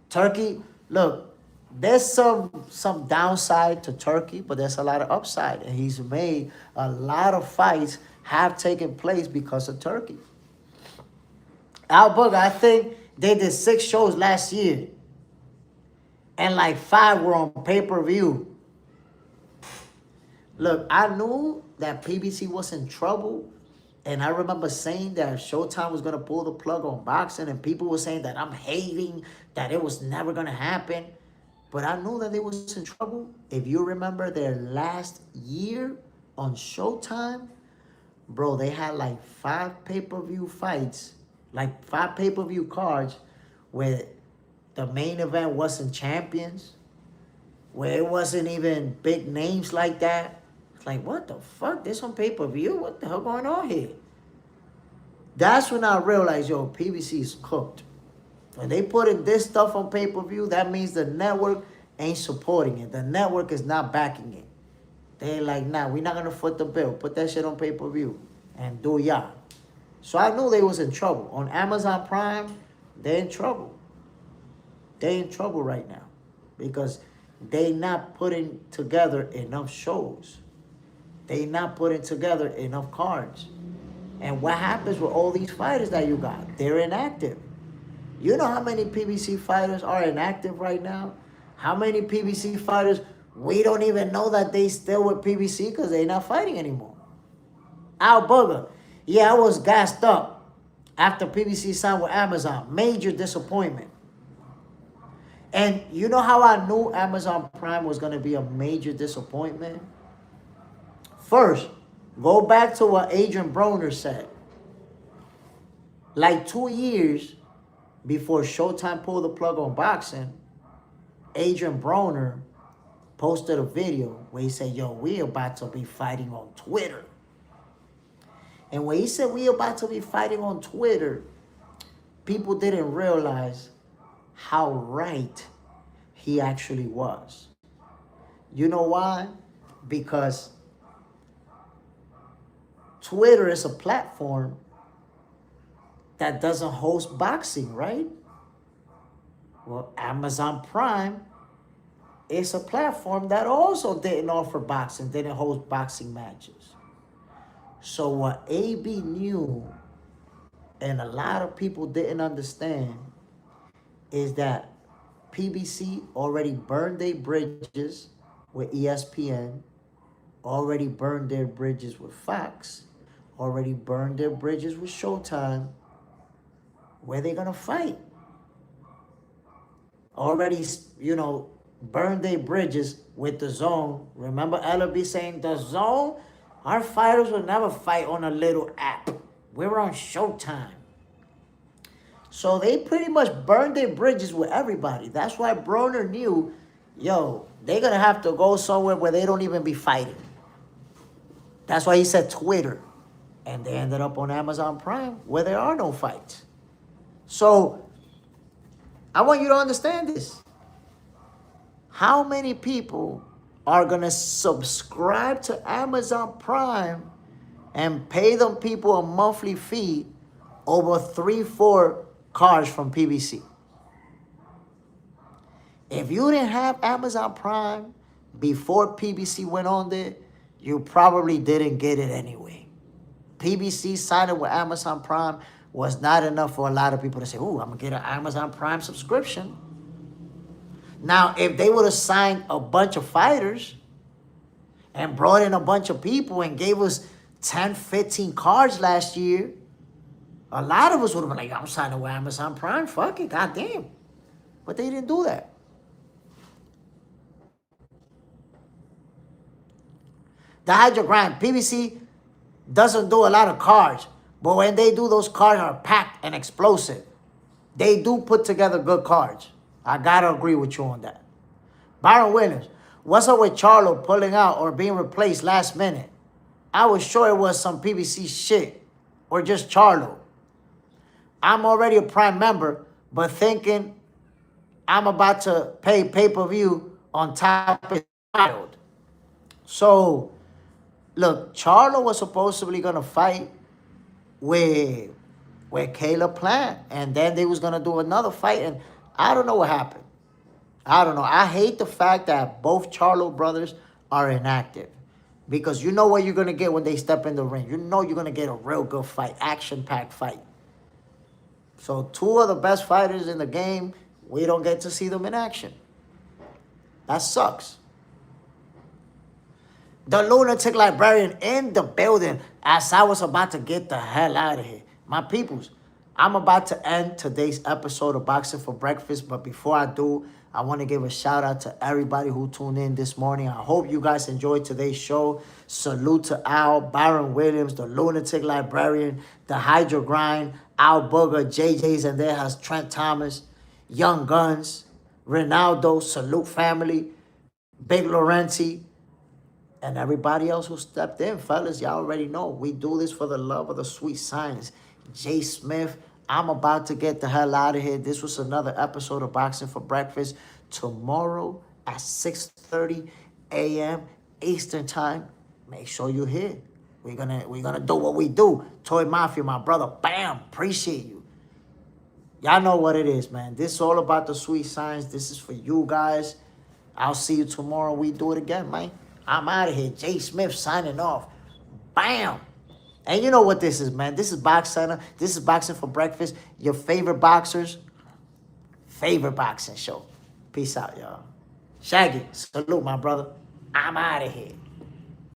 Turkey, look, there's some downside to Turkey, but there's a lot of upside. And he's made a lot of fights have taken place because of Turkey. Al Booger, I think they did 6 shows last year. And like 5 were on pay-per-view. Look, I knew that PBC was in trouble. And I remember saying that Showtime was going to pull the plug on boxing. And people were saying that I'm hating, that it was never going to happen. But I knew that they was in trouble. If you remember their last year on Showtime, bro, they had like 5 pay-per-view fights. Like 5 pay-per-view cards where the main event wasn't champions. Where it wasn't even big names like that. Like, what the fuck? This on pay-per-view? What the hell going on here? That's when I realized, yo, PBC is cooked. When they put in this stuff on pay-per-view, that means the network ain't supporting it. The network is not backing it. They like, nah, we're not going to foot the bill. Put that shit on pay-per-view and do y'all. So I knew they was in trouble. On Amazon Prime, they're in trouble. They're in trouble right now because they not putting together enough shows. They not putting together enough cards. And what happens with all these fighters that you got? They're inactive. You know how many PBC fighters are inactive right now? How many PBC fighters, we don't even know that they still with PBC because they're not fighting anymore. Al Booger, yeah, I was gassed up after PBC signed with Amazon. Major disappointment. And you know how I knew Amazon Prime was going to be a major disappointment? First, go back to what Adrian Broner said. Like 2 years before Showtime pulled the plug on boxing, Adrian Broner posted a video where he said, yo, we about to be fighting on Twitter. And when he said we about to be fighting on Twitter, people didn't realize how right he actually was. You know why? Because Twitter is a platform that doesn't host boxing, right? Well, Amazon Prime is a platform that also didn't offer boxing, didn't host boxing matches. So what AB knew, and a lot of people didn't understand, is that PBC already burned their bridges with ESPN, already burned their bridges with Fox, already burned their bridges with Showtime. Where they gonna fight? Already, burned their bridges with the Zone. Remember LB saying, the Zone? Our fighters will never fight on a little app. We're on Showtime. So they pretty much burned their bridges with everybody. That's why Broner knew, yo, they're gonna have to go somewhere where they don't even be fighting. That's why he said Twitter. And they ended up on Amazon Prime where there are no fights. So I want you to understand this. How many people are going to subscribe to Amazon Prime and pay them people a monthly fee over 3-4 cards from PBC? If you didn't have Amazon Prime before PBC went on there, you probably didn't get it anyway. PBC signing with Amazon Prime was not enough for a lot of people to say, ooh, I'm going to get an Amazon Prime subscription. Now, if they would have signed a bunch of fighters and brought in a bunch of people and gave us 10, 15 cards last year, a lot of us would have been like, I'm signing with Amazon Prime. Fuck it, goddamn. But they didn't do that. The Hydrogram, PBC doesn't do a lot of cards, but when they do, those cards are packed and explosive. They do put together good cards. I gotta agree with you on that. Byron Williams, what's up with Charlo pulling out or being replaced last minute? I was sure it was some PBC shit or just Charlo. I'm already a Prime member, but thinking I'm about to pay pay-per-view on top is wild. So, look, Charlo was supposedly gonna fight with Caleb Plant, and then they was gonna do another fight, and I don't know what happened. I don't know. I hate the fact that both Charlo brothers are inactive, because you know what you're gonna get when they step in the ring. You know you're gonna get a real good fight, action-packed fight. So two of the best fighters in the game, we don't get to see them in action. That sucks. The lunatic librarian in the building as I was about to get the hell out of here. My peoples, I'm about to end today's episode of Boxing for Breakfast, but before I do, I want to give a shout out to everybody who tuned in this morning. I hope you guys enjoyed today's show. Salute to Al, Byron Williams, the lunatic librarian, the Hydro Grind, Al Booger, JJ's, and there has Trent Thomas, Young Guns, Ronaldo, Salute Family, Big Laurenti, and everybody else who stepped in. Fellas, y'all already know we do this for the love of the sweet science. Jay Smith, I'm about to get the hell out of here. This was another episode of Boxing for Breakfast. Tomorrow at 6:30 a.m. Eastern Time. Make sure you're here. We're gonna do what we do. Toy Mafia, my brother. Bam! Appreciate you. Y'all know what it is, man. This is all about the sweet science. This is for you guys. I'll see you tomorrow. We do it again, man. I'm out of here. Jay Smith signing off. Bam! And you know what this is, man. This is Box Center. This is Boxing for Breakfast. Your favorite boxers' favorite boxing show. Peace out, y'all. Shaggy, salute, my brother. I'm out of here.